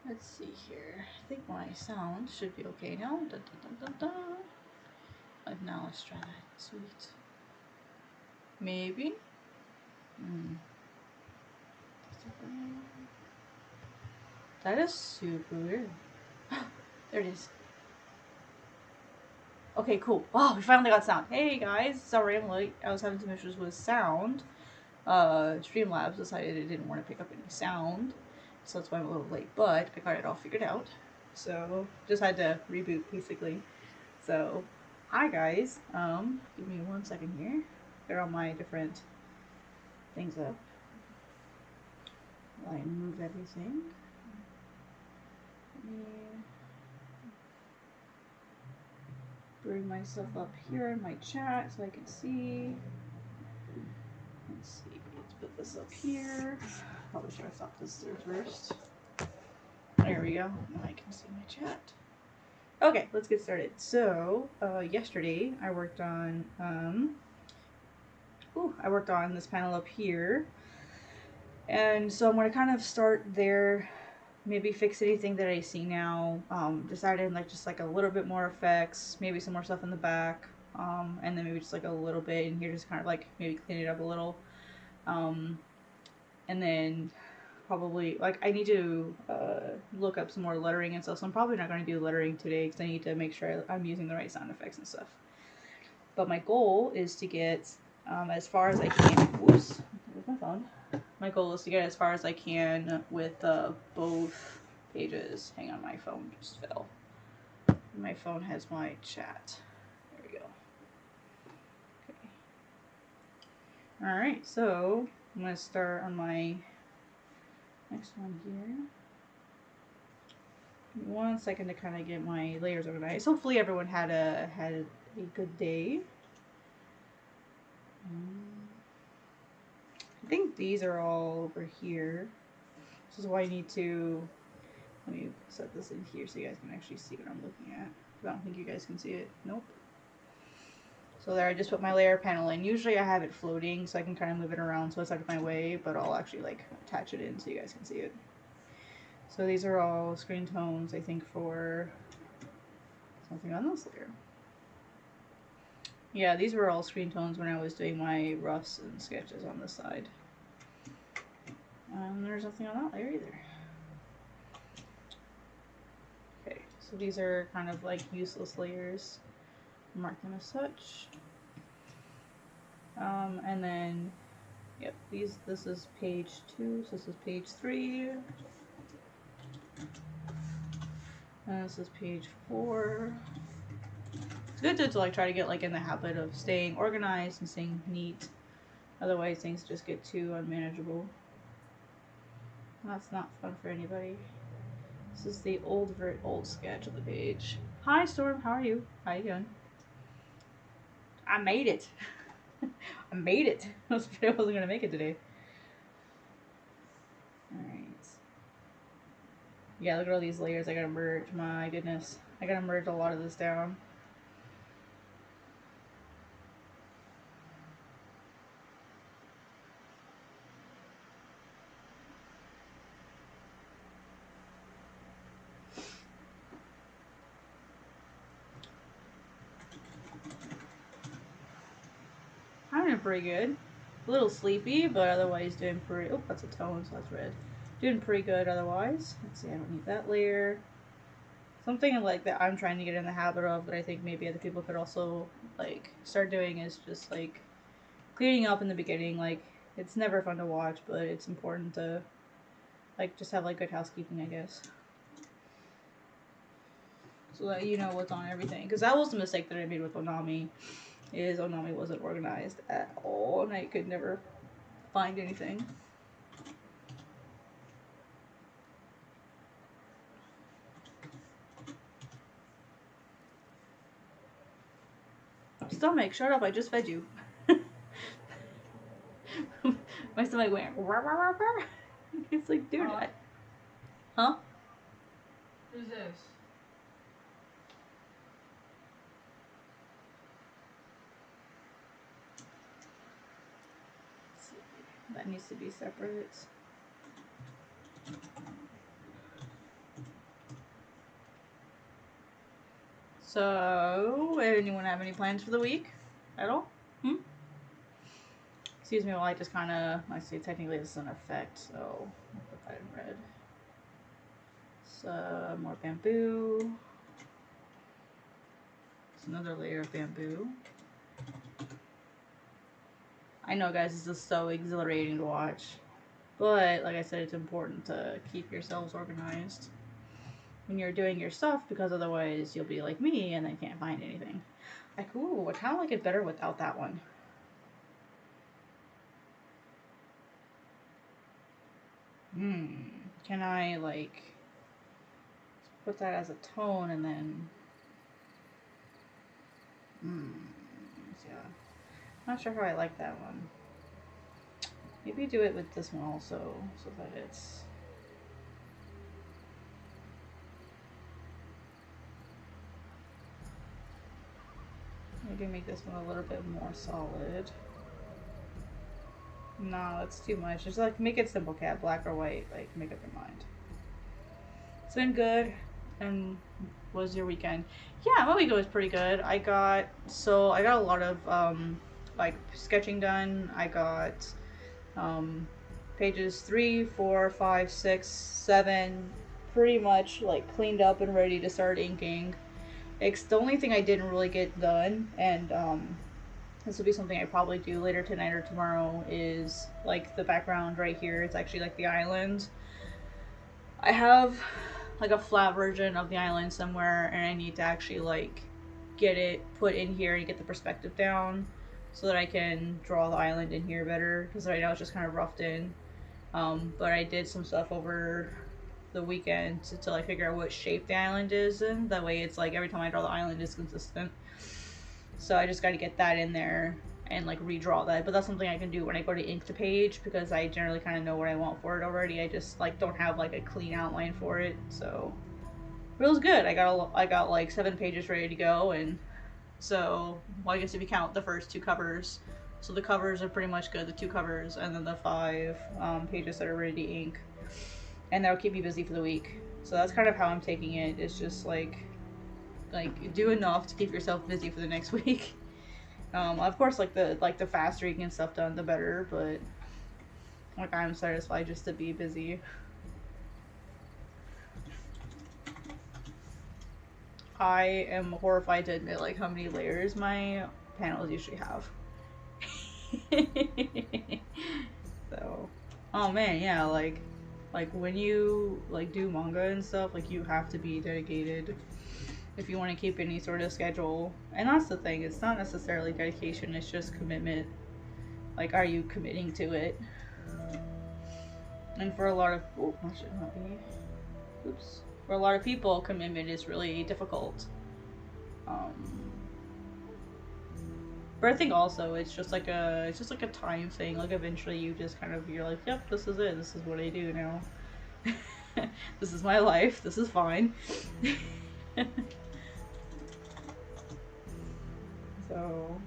Let's see here. I think my sound should be okay now. Dun, dun, dun, dun, dun. Now let's try that. Sweet. Maybe. Hmm. That is super weird. There it is. Okay, cool. Oh, we finally got sound. Hey guys, sorry I'm late. I was having some issues with sound. Streamlabs decided it didn't want to pick up any sound, so that's why I'm a little late. But I got it all figured out. So just had to reboot basically. So, hi guys. Give me 1 second here. Get all my different things up. While I move everything. Bring myself up here in my chat so I can see. Let's see. Let's put this up here. Probably should have thought this through first. There we go. Now I can see my chat. Okay, let's get started. So, yesterday I worked on this panel up here. And so I'm going to kind of start there, maybe fix anything that I see now, decided like just like a little bit more effects, maybe some more stuff in the back, and then maybe just like a little bit in here, just kind of like maybe clean it up a little. And then probably like I need to look up some more lettering and stuff, so I'm probably not going to do lettering today because I need to make sure I'm using the right sound effects and stuff. But my goal is to get as far as I can. Whoops, there's my phone. My goal is to get as far as I can with both pages. Hang on, my phone just fell. My phone has my chat. There we go. Okay. Alright, so I'm going to start on my next one here. Give me 1 second to kind of get my layers organized. Hopefully everyone had a good day. I think these are all over here. This is why I need to, let me set this in here so you guys can actually see what I'm looking at. I don't think you guys can see it. Nope. So there I just put my layer panel in. Usually I have it floating so I can kind of move it around so it's out of my way, but I'll actually like attach it in so you guys can see it. So these are all screen tones, I think, for something on this layer. Yeah, these were all screen tones when I was doing my roughs and sketches on this side. There's nothing on that layer either. Okay, so these are kind of like useless layers. Mark them as such. And then, yep, this is page 2, so this is page 3. And this is page 4. It's good to like try to get like in the habit of staying organized and staying neat. Otherwise things just get too unmanageable. That's not fun for anybody. This is the old sketch of the page. Hi Storm, how are you? How you doing? I made it. I made it. I was afraid I wasn't gonna make it today. Alright. Yeah, look at all these layers I gotta merge. My goodness. I gotta merge a lot of this down. I'm doing pretty good. A little sleepy, but otherwise doing pretty... Oh, that's a tone, so that's red. Doing pretty good otherwise. Let's see, I don't need that layer. Something like that I'm trying to get in the habit of that I think maybe other people could also like start doing is just like cleaning up in the beginning. Like it's never fun to watch, but it's important to like just have like good housekeeping, I guess. So that you know what's on everything. Because that was the mistake that I made with Onami. Is Onami wasn't organized at all and I could never find anything. Stomach, shut up, I just fed you. My stomach went rah, rah, rah, rah. It's like, dude, huh? Who's this? That needs to be separate. So, anyone have any plans for the week at all? Hmm? Excuse me while I just kind of, I say technically this is an effect, so I'll put that in red. So, more bamboo. It's another layer of bamboo. I know, guys, this is so exhilarating to watch. But, like I said, it's important to keep yourselves organized when you're doing your stuff, because otherwise you'll be like me and then can't find anything. Like, ooh, I kind of like it better without that one. Can I, like, put that as a tone and then... Yeah. Not sure how I like that one. Maybe do it with this one also, so that it's... Maybe make this one a little bit more solid. No, that's too much. Just like make it simple, cat, black or white. Like make up your mind. It's been good. And what was your weekend? Yeah, my weekend was pretty good. I got a lot of like sketching done. I got pages 3, 4, 5, 6, 7 pretty much like cleaned up and ready to start inking. It's the only thing I didn't really get done, and this will be something I probably do later tonight or tomorrow, is like the background right here. It's actually like the island. I have like a flat version of the island somewhere, and I need to actually like get it put in here and get the perspective down so that I can draw the island in here better, because right now it's just kind of roughed in. But I did some stuff over the weekend to like figure out what shape the island is in. That way it's like every time I draw the island is consistent. So I just got to get that in there and like redraw that. But that's something I can do when I go to ink the page, because I generally kind of know what I want for it already. I just like don't have like a clean outline for it. So but it was good. I got like 7 pages ready to go, and so well, I guess if you count the first 2 covers. So the covers are pretty much good, the 2 covers, and then the 5 pages that are ready to ink. And that'll keep me busy for the week. So that's kind of how I'm taking it. It's just like do enough to keep yourself busy for the next week. Of course, like the faster you can get stuff done, the better. But like I'm satisfied just to be busy. I am horrified to admit like how many layers my panels usually have. So, oh man, yeah, like when you like do manga and stuff, like you have to be dedicated if you want to keep any sort of schedule. And that's the thing, it's not necessarily dedication, it's just commitment. Like, are you committing to it? And for a lot of that should not be. Oops. For a lot of people, commitment is really difficult. But I think also it's just like a time thing. Like eventually you just kind of you're like, yep, this is it. This is what I do now. This is my life. This is fine. So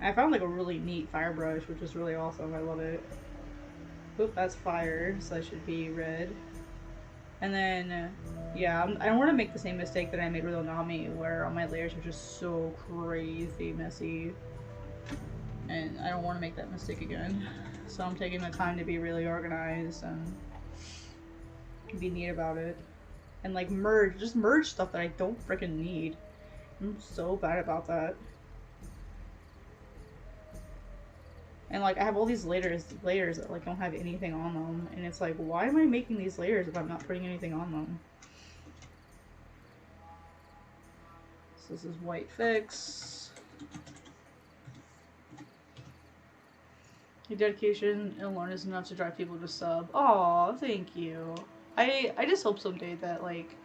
I found like a really neat fire brush, which is really awesome. I love it. Oop, that's fire, so that should be red. And then, yeah, I don't want to make the same mistake that I made with Onami, where all my layers are just so crazy messy. And I don't want to make that mistake again. So I'm taking the time to be really organized and be neat about it. And like just merge stuff that I don't freaking need. I'm so bad about that. And like I have all these layers that like don't have anything on them, and it's like, why am I making these layers if I'm not putting anything on them? So this is white fix. Your dedication alone is enough to drive people to sub. Aw, thank you. I just hope someday that like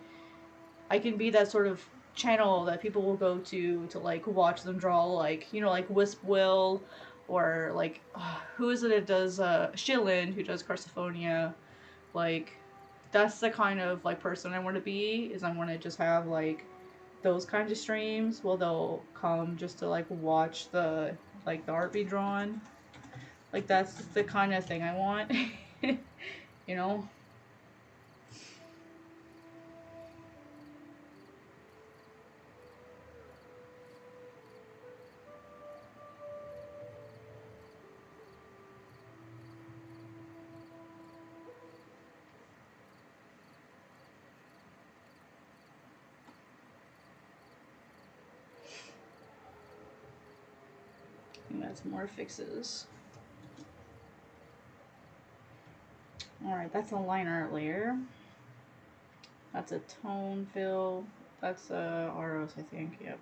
I can be that sort of channel that people will go to like watch them draw, like, you know, like Wisp Will, or like who is it that does Shilin, who does Carsophonia. Like that's the kind of like person I want to be, is I want to just have like those kinds of streams where they'll come just to like watch the art be drawn. Like that's the kind of thing I want. You know? add some more fixes. Alright, that's a line art layer. That's a tone fill. That's Aros, I think. Yep.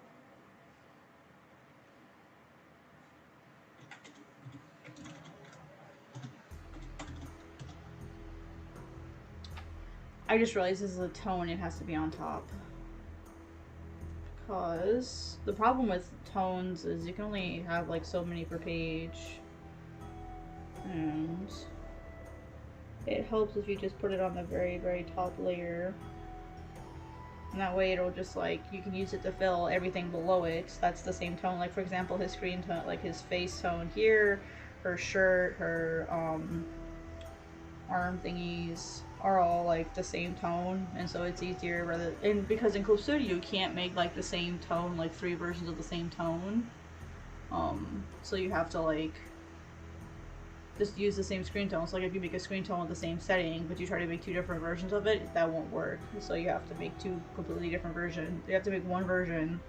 I just realized this is a tone, it has to be on top. Because the problem with tones is you can only have like so many per page. And it helps if you just put it on the very, very top layer. And that way it'll just like, you can use it to fill everything below it. That's the same tone. Like for example, his screen tone, like his face tone here, her shirt, her arm thingies are all like the same tone, and so it's easier rather, and because in Clip Studio you can't make like the same tone, like 3 versions of the same tone. So you have to like just use the same screen tone. So like if you make a screen tone with the same setting, but you try to make 2 different versions of it, that won't work. So you have to make 2 completely different versions. You have to make one version.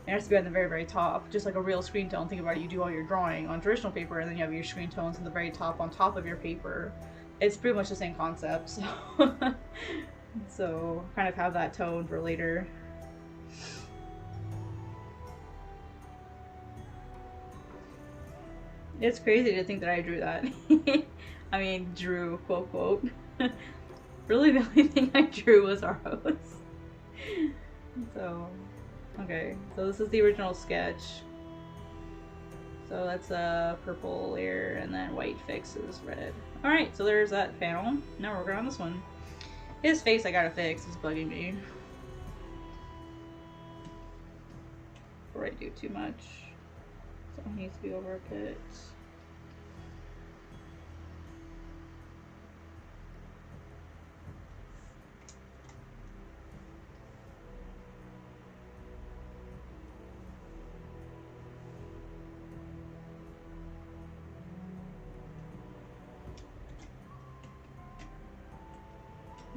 It has to be on the very, very top, just like a real screen tone. Think about it, you do all your drawing on traditional paper, and then you have your screen tones on the very top on top of your paper. It's pretty much the same concept, so so kind of have that tone for later. It's crazy to think that I drew that. I mean, drew, quote, quote. Really, the only thing I drew was Aros. So, okay. So this is the original sketch. So that's a purple layer, and then white fix is red. Alright, so there's that panel. Now we're working on this one. His face I gotta fix, it's bugging me. Before I do too much. So it needs to be over a bit.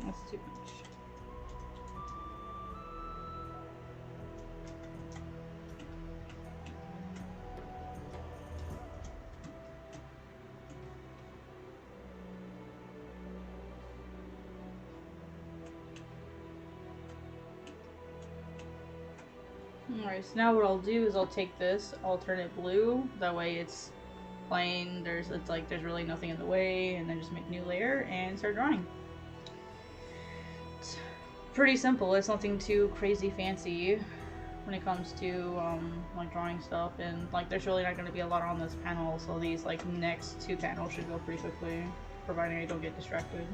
That's too much. Alright, so now what I'll do is I'll take this alternate blue, that way it's plain, it's like there's really nothing in the way, and then just make a new layer and start drawing. It's pretty simple, it's nothing too crazy fancy when it comes to like drawing stuff, and like there's really not going to be a lot on this panel, so these like next 2 panels should go pretty quickly, providing I don't get distracted.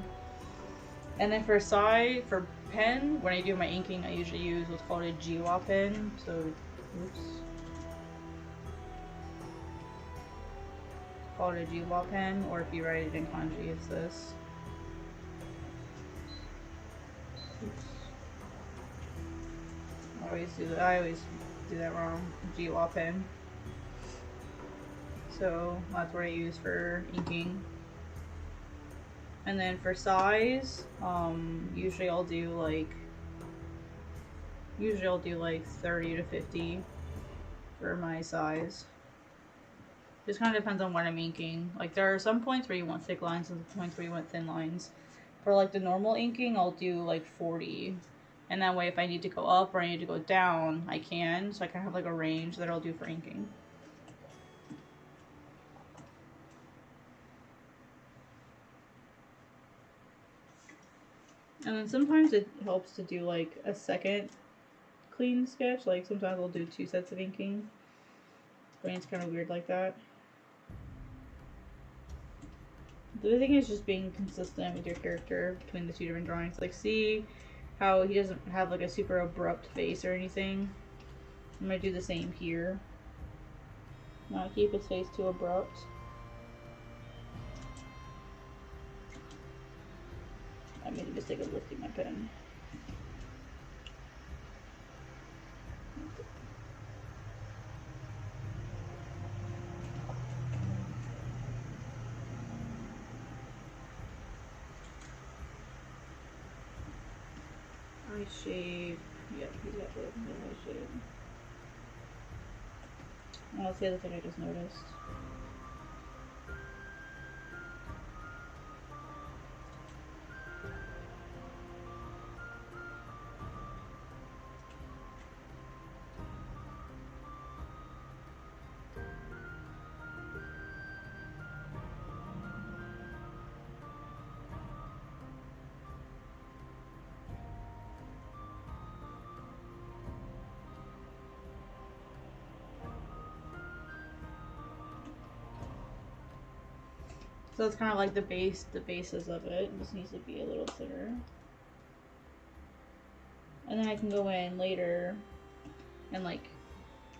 And then for pen, when I do my inking, I usually use what's called a Jiwa pen. So, oops. It's called a Jiwa pen, or if you write it in kanji, it's this. Oops. I always do that wrong. Jiwa pen. So that's what I use for inking. And then for size, usually I'll do like 30 to 50 for my size. Just kind of depends on what I'm inking. Like there are some points where you want thick lines and some points where you want thin lines. For like the normal inking, I'll do like 40. And that way if I need to go up or I need to go down, I can. So I kind of have like a range that I'll do for inking. And then sometimes it helps to do like a second clean sketch. Like sometimes I'll do 2 sets of inking. Brain's kind of weird like that. The thing is just being consistent with your character between the 2 different drawings. Like see how he doesn't have like a super abrupt face or anything. I'm gonna do the same here. Not keep his face too abrupt. I made a mistake of lifting my pen. Eye shape. Yep, he's got the eye shape. Oh, that's the other thing I just noticed. So it's kind of like the basis of it. It just needs to be a little thinner. And then I can go in later and like,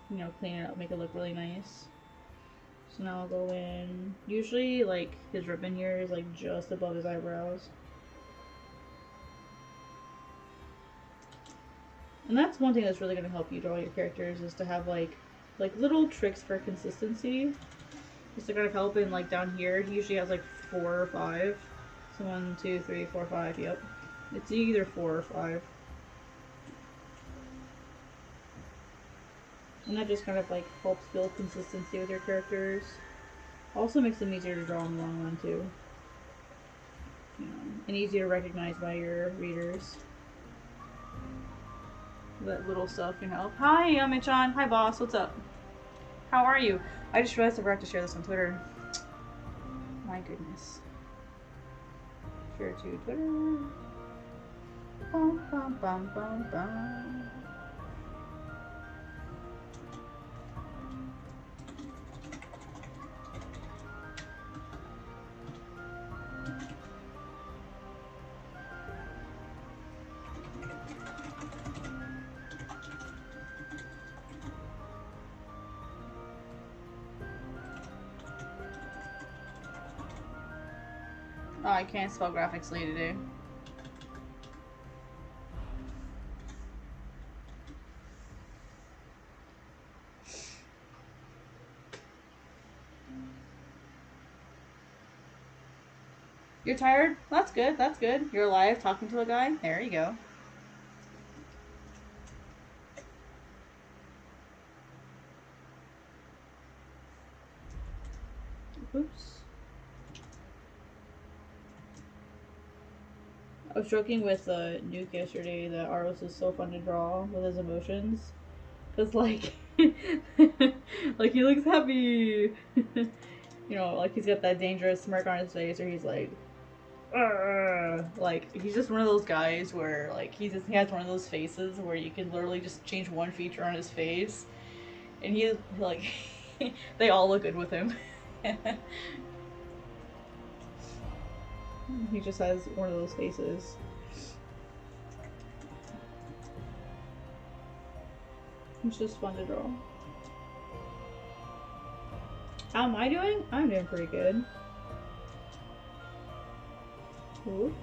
you know, clean it up, make it look really nice. So now I'll go in. Usually like his ribbon here is like just above his eyebrows. And that's one thing that's really going to help you draw your characters is to have like little tricks for consistency. Just to kind of help in like down here. He usually has like 4 or 5. So 1, 2, 3, 4, 5. Yep. It's either 4 or 5. And that just kind of like helps build consistency with your characters. Also makes them easier to draw in the long run too. You know, and easier to recognize by your readers. That little stuff can help. Hi, Amichan. Hi, boss. What's up? How are you? I just realized I forgot to share this on Twitter. My goodness. Share to Twitter. Bum, bum, bum, bum, bum. Oh, I can't spell graphically today. You're tired? That's good. That's good. You're alive talking to a guy? There you go. Oops. I was joking with Nuke yesterday that Aros is so fun to draw with his emotions. Cause like, like he looks happy. You know, like he's got that dangerous smirk on his face, or he's like, like he's just one of those guys where like he has one of those faces where you can literally just change one feature on his face, and he like they all look good with him. He just has one of those faces. It's just fun to draw. How am I doing? I'm doing pretty good. Oops.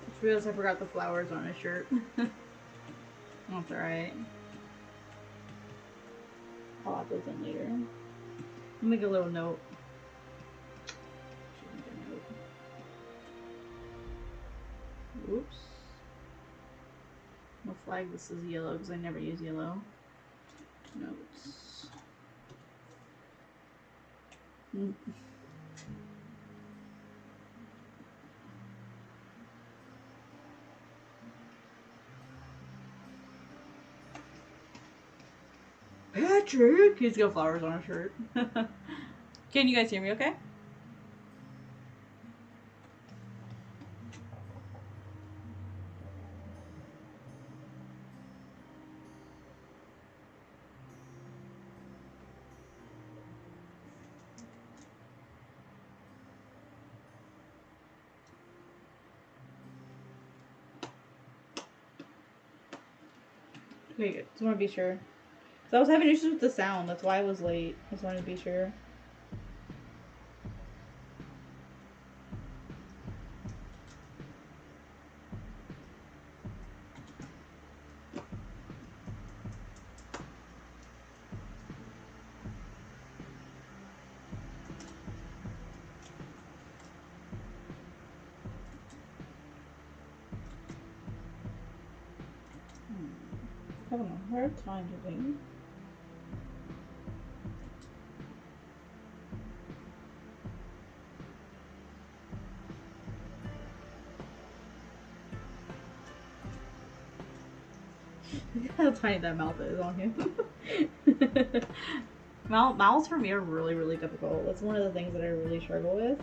Just realized I forgot the flowers on his shirt. That's alright. I'll add those in later. I'll make a little note. Oops. I'll flag this as yellow because I never use yellow. Notes. Patrick! He's got flowers on his shirt. Can you guys hear me okay? Wait, just want to be sure. So I was having issues with the sound. That's why I was late. I just wanted to be sure. Having a hard time today. How tiny that mouth is on him. Mouths for me are really, really difficult. That's one of the things that I really struggle with.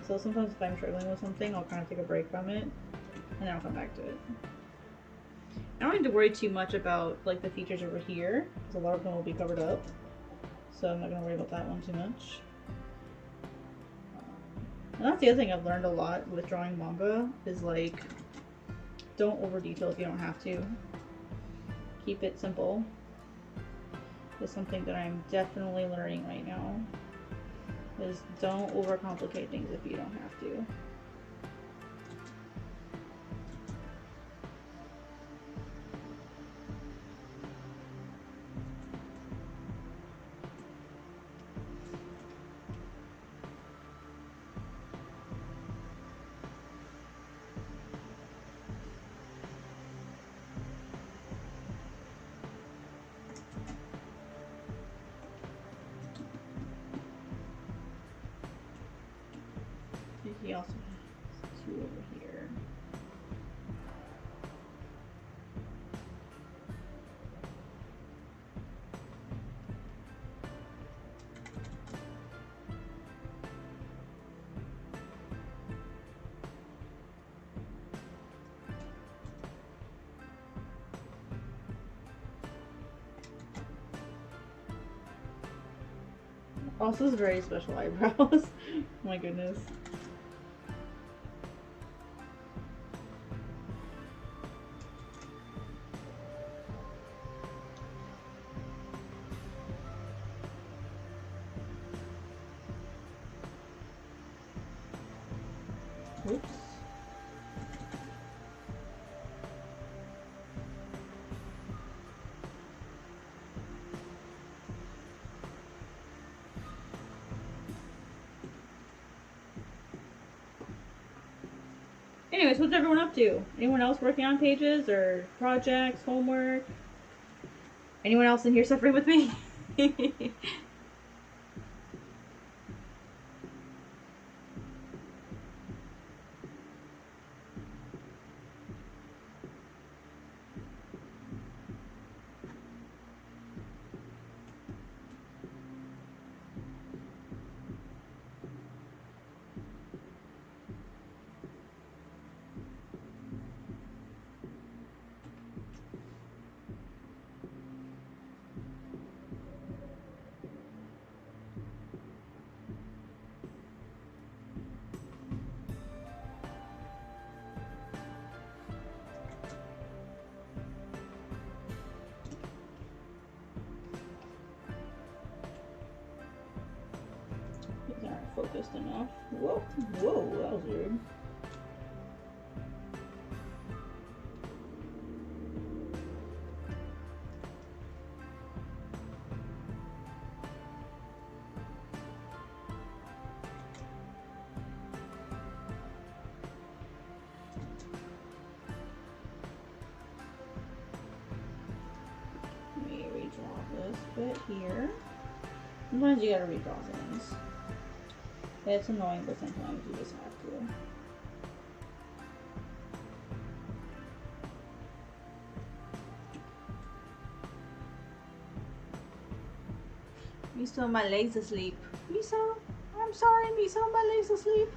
So sometimes if I'm struggling with something, I'll kind of take a break from it, and then I'll come back to it. I don't need to worry too much about like the features over here, because a lot of them will be covered up. So I'm not gonna worry about that one too much. And that's the other thing I've learned a lot with drawing manga is like, don't over detail if you don't have to. Keep it simple. Is something that I'm definitely learning right now. Is don't overcomplicate things if you don't have to. He also has two over here. Also, has very special eyebrows. Oh my goodness. Oops. Anyways, what's everyone up to? Anyone else working on pages or projects, homework? Anyone else in here suffering with me? These aren't focused enough. Whoa, whoa, that was weird. Let me redraw this bit here. Sometimes you gotta redraw things. It's annoying, but sometimes you just have to. Miso, my legs asleep. Miso, I'm sorry, Miso, my legs asleep.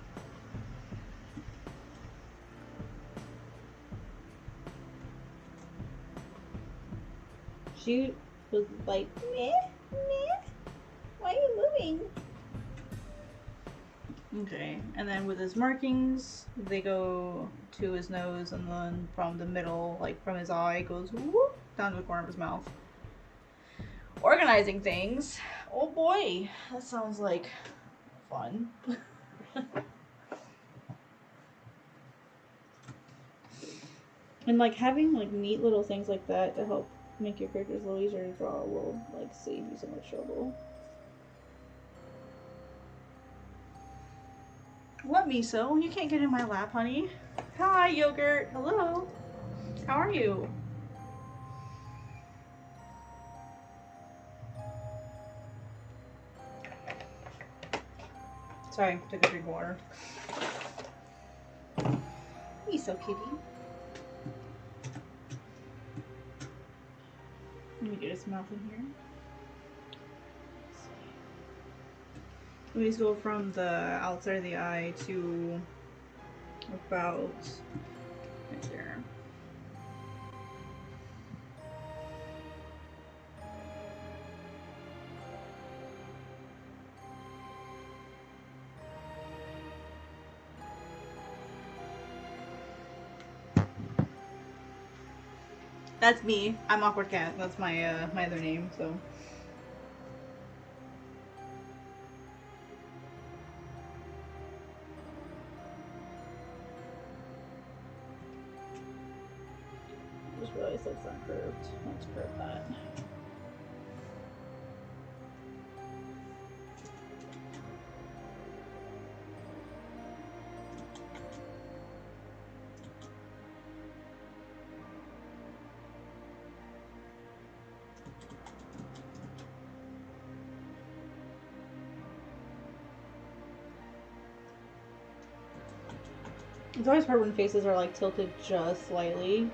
She was like, meh, meh. Why are you moving? Okay, and then with his markings, they go to his nose, and then from the middle, like from his eye, goes whoop, down to the corner of his mouth. Organizing things. Oh boy, that sounds like fun. And like having like neat little things like that to help make your characters a little easier to draw will like save you so much trouble. What, Miso? You can't get in my lap, honey. Hi, Yogurt. Hello. How are you? Sorry, took a drink of water. Miso kitty. Let me get his mouth in here. Let me just go from the outside of the eye to about right there. That's me. I'm Awkward Cat. That's my my other name. So. Just realized that's not curved. Let's curve that. It's always hard when faces are like tilted just slightly.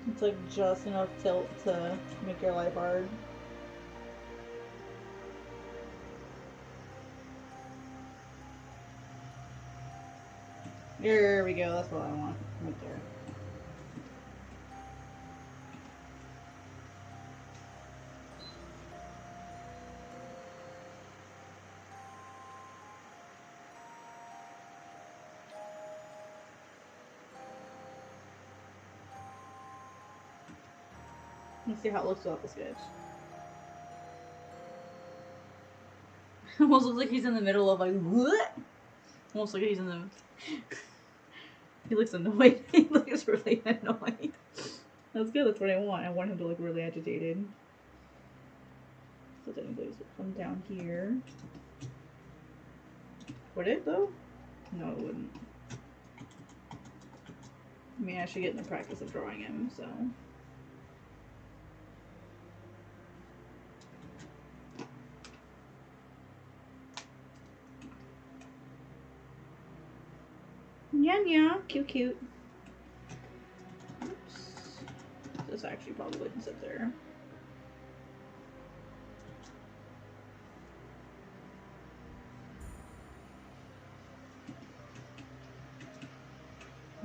It's like just enough tilt to make your life hard. There we go, that's what I want. Right there. Let's see how it looks without the sketch. Almost looks like he's in the middle of like what? Almost like he's in the. He looks annoyed. He looks really annoyed. That's good. That's what I want. I want him to look really agitated. So technically, this will come down here. Would it though? No, it wouldn't. I mean, I should get in the practice of drawing him. So. Yeah, cute, cute. Oops. This actually probably wouldn't sit there.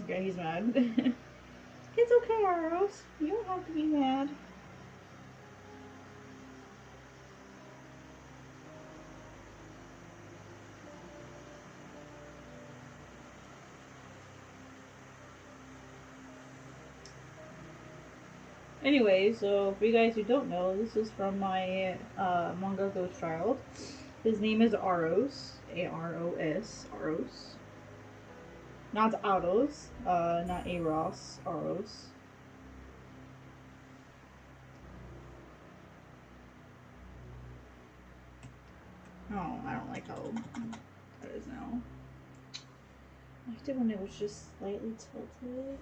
Okay, he's mad. It's okay, Aros. You don't have to be mad. Anyway, so for you guys who don't know, this is from my manga Ghost Child. His name is Aros, A-R-O-S, Aros. Not Aros, not Eros, Aros. Oh, I don't like how that is now. I liked it when it was just slightly tilted.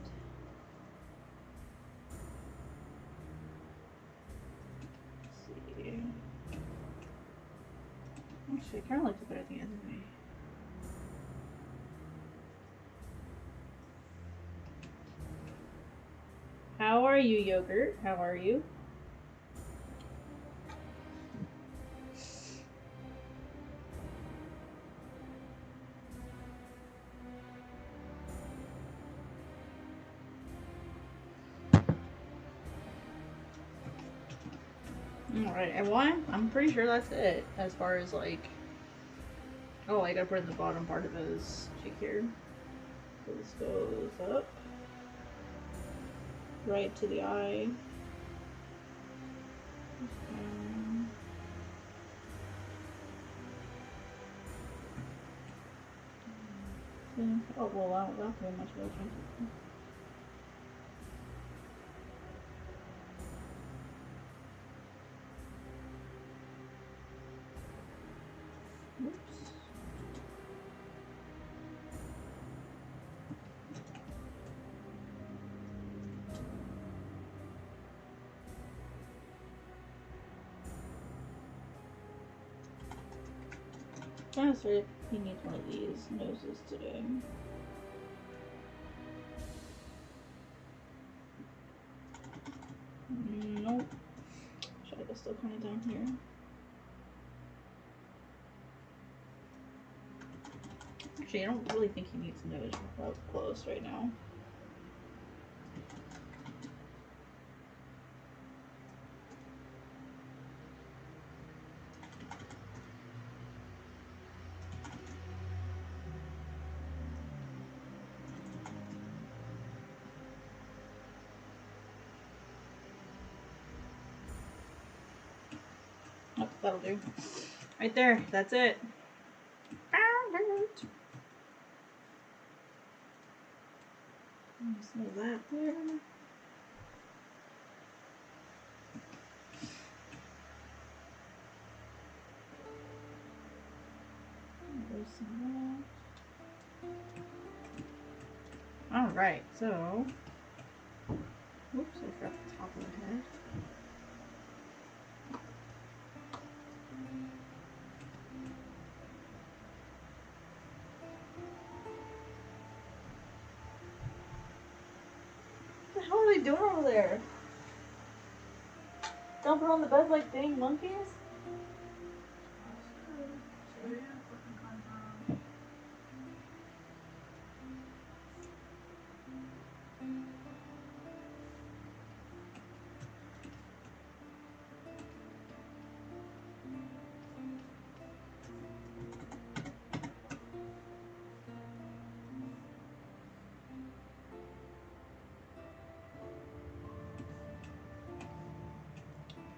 Actually, I kind of like it better the other way. How are you, Yogurt? How are you? Alright, and one, I'm pretty sure that's it as far as like. Oh, I gotta put it in the bottom part of his cheek here. So this goes up, right to the eye. Oh, well, that's very much of a change. Oops. That's right. He needs one of these noses today. Nope. Should I go still kind of down here? Actually, I don't really think he needs a nose up close right now. Oh, that'll do. Right there. That's it. Smell that there. Alright, so. Oops, I forgot the top of the head. What the hell are they doing over there? Jumping on the bed like dang monkeys?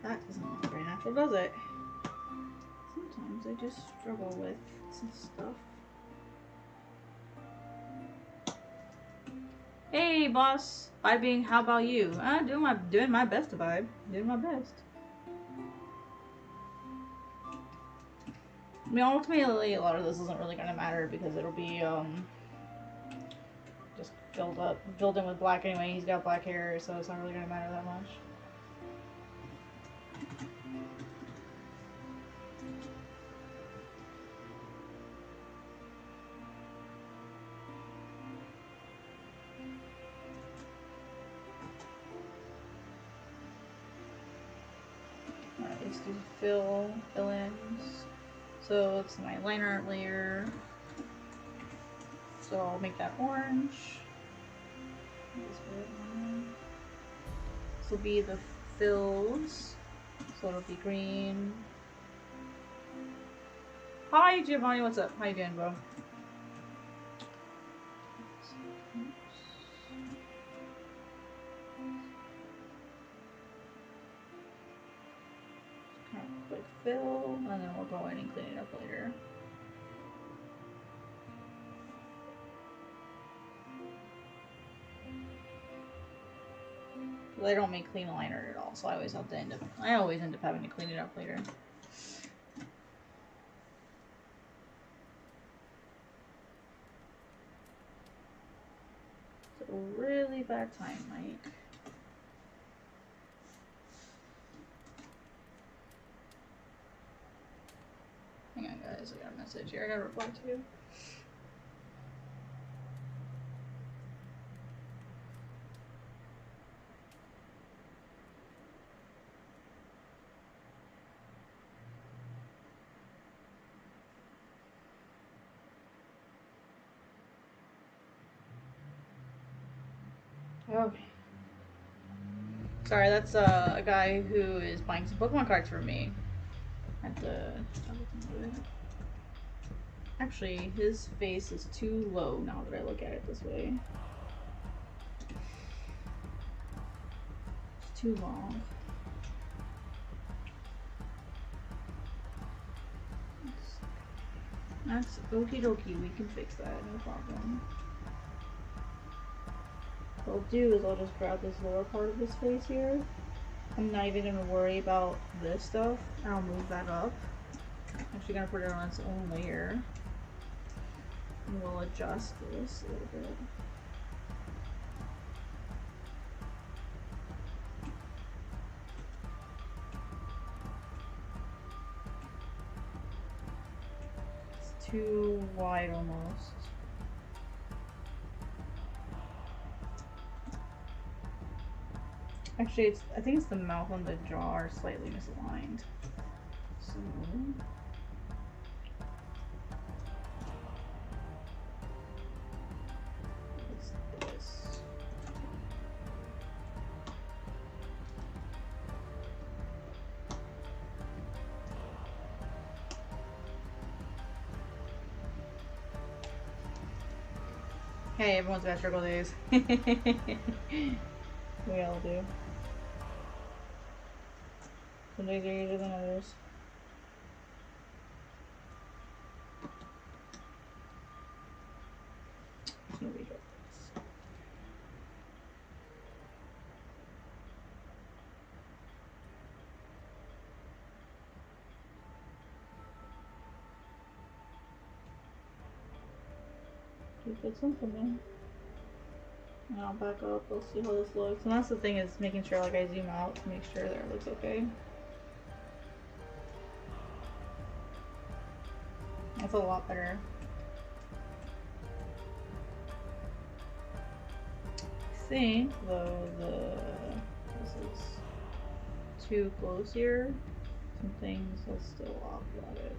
That doesn't look very natural, does it? Sometimes I just struggle with some stuff. Hey, boss. Vibing. How about you? Doing my best to vibe. Doing my best. I mean, ultimately, a lot of this isn't really gonna matter because it'll be just filled in with black anyway. He's got black hair, so it's not really gonna matter that much. Alright, let's do fill-ins. So it's my liner art layer. So I'll make that orange. This will be the fills. So it'll be green. Hi Giovanni, what's up? How you doing, bro? Kind of quick fill, and then we'll go in and clean it up later. I don't make clean liner at all, so I always end up having to clean it up later. It's a really bad time, Mike. Hang on, guys. I got a message here. I gotta reply to. Okay. Sorry, that's a guy who is buying some Pokemon cards for me. At the actually, his face is too low now that I look at it this way. It's too long. That's okie dokie, we can fix that, no problem. What I'll do is I'll just grab this lower part of his face here. I'm not even gonna worry about this stuff, and I'll move that up. I'm actually gonna put it on its own layer. And we'll adjust this a little bit. It's too wide almost. Actually, I think it's the mouth and the jaw are slightly misaligned. So what's this? Hey, everyone's got struggle days. We all do. Some days are easier than others. Good something, man. And I'll back up, we'll see how this looks. And that's the thing, is making sure like I zoom out to make sure that it looks okay. That's a lot better. I think though this is too close here. Some things that's still off about it.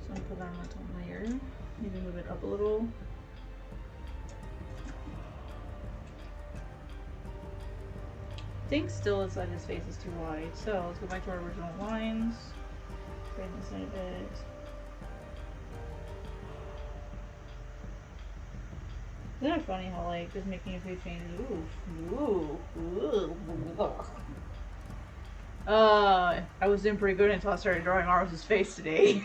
So I'm put on my top layer. Maybe move it up a little. I think still inside his face is too wide. So let's go back to our original lines. Straighten this in a bit. Isn't it funny how like just making a few changes? I was doing pretty good until I started drawing Aros' face today.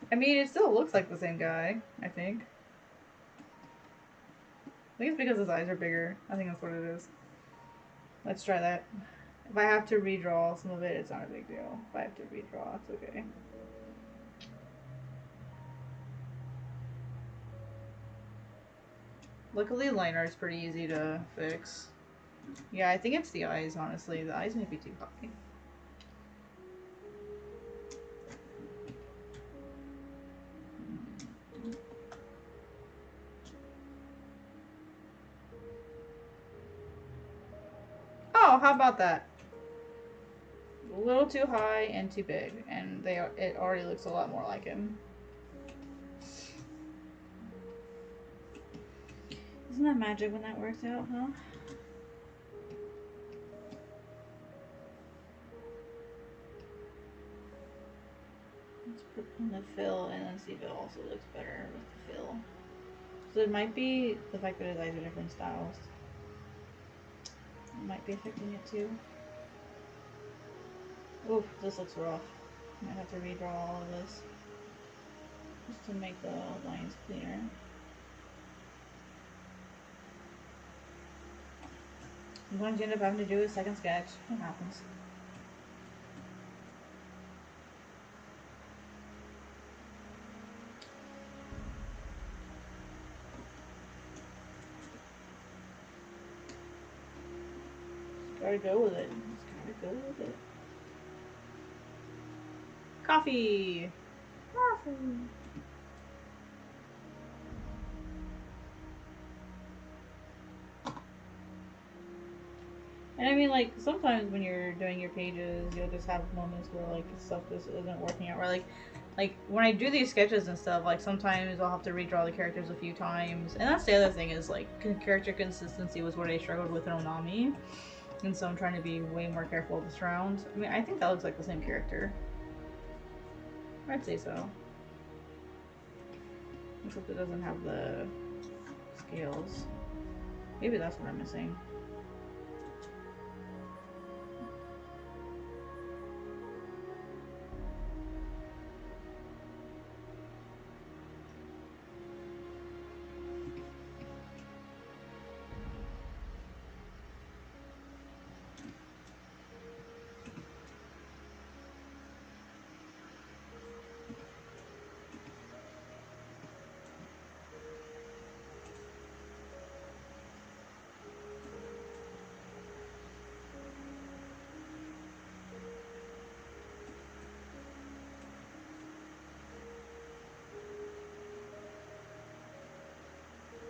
I mean, it still looks like the same guy, I think. I think it's because his eyes are bigger. I think that's what it is. Let's try that. If I have to redraw some of it, it's not a big deal. If I have to redraw, it's okay. Luckily, line art's pretty easy to fix. Yeah, I think it's the eyes, honestly. The eyes may be too high. Oh, how about that? A little too high and too big, and it already looks a lot more like him. Isn't that magic when that works out, huh? Let's put in the fill and then see if it also looks better with the fill. So it might be the fact that his eyes are different styles. It might be affecting it too. Oof, this looks rough. Might have to redraw all of this just to make the lines cleaner. Sometimes you end up having to do a second sketch. It happens. Just gotta go with it. Just gotta go with it. Coffee! Coffee! And I mean, like, sometimes when you're doing your pages, you'll just have moments where, like, stuff just isn't working out. Or, like, when I do these sketches and stuff, like, sometimes I'll have to redraw the characters a few times. And that's the other thing is, like, character consistency was what I struggled with in Onami. And so I'm trying to be way more careful this round. I mean, I think that looks like the same character. I'd say so. Except it doesn't have the scales. Maybe that's what I'm missing.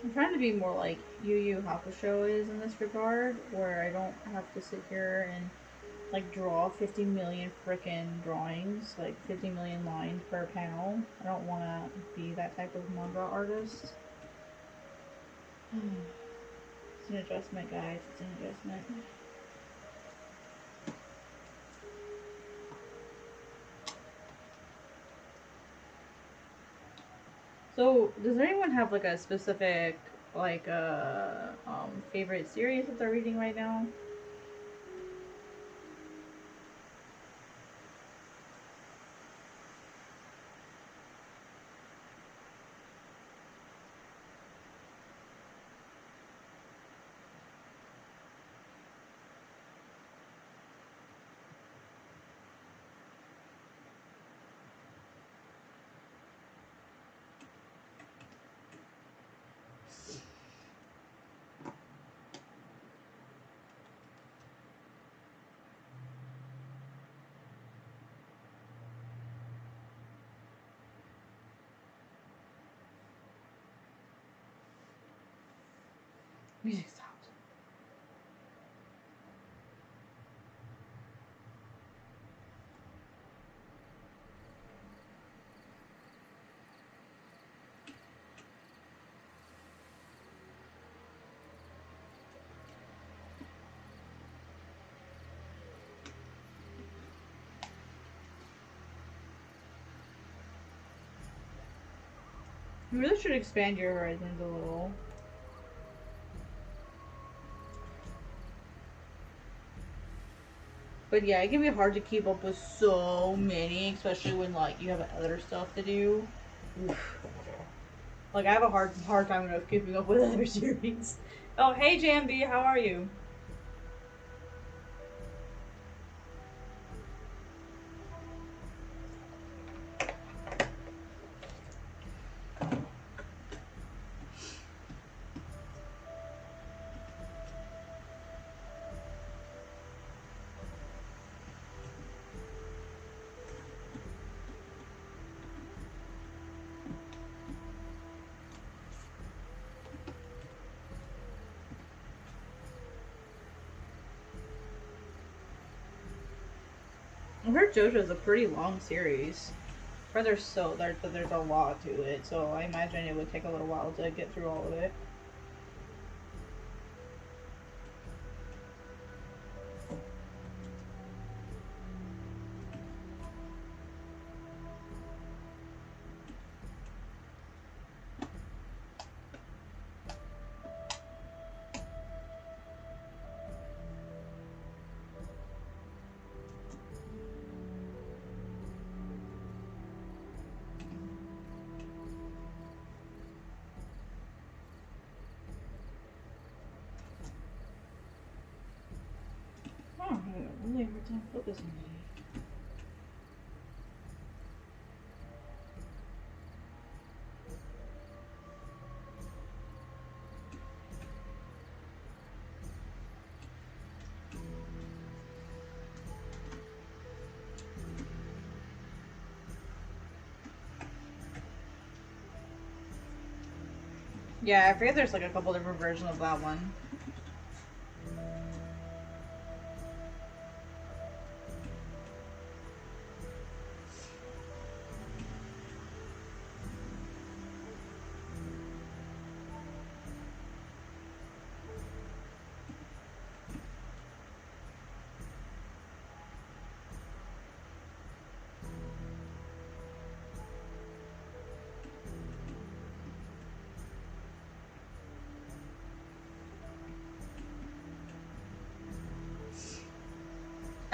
I'm trying to be more like Yu Yu Hakusho is in this regard, where I don't have to sit here and like draw 50 million frickin' drawings, like 50 million lines per panel. I don't want to be that type of manga artist. It's an adjustment, guys. It's an adjustment. So, does anyone have like a specific like favorite series that they're reading right now? Music stopped. You really should expand your horizons a little. But yeah, it can be hard to keep up with so many, especially when like you have other stuff to do. Oof. Like I have a hard time enough keeping up with other series. Oh hey JMB, how are you? I heard JoJo's a pretty long series. Or there's a lot to it, so I imagine it would take a little while to get through all of it. Oh, I have a really hard time focusing today. Yeah, I forget there's like a couple different versions of that one.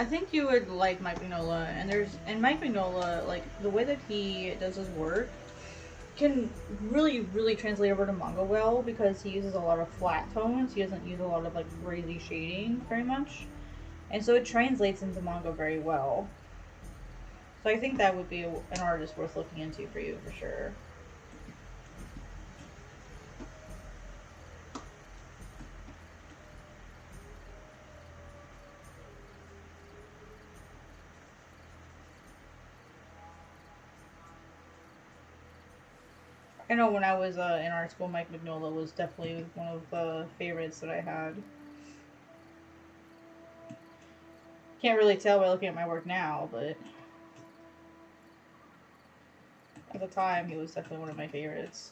I think you would like Mike Mignola, and Mike Mignola, like the way that he does his work can really translate over to manga well because he uses a lot of flat tones. He doesn't use a lot of like crazy shading very much, and so it translates into manga very well. So I think that would be an artist worth looking into for you for sure. I know when I was in art school, Mike Mignola was definitely one of the favorites that I had. Can't really tell by looking at my work now, but at the time, he was definitely one of my favorites.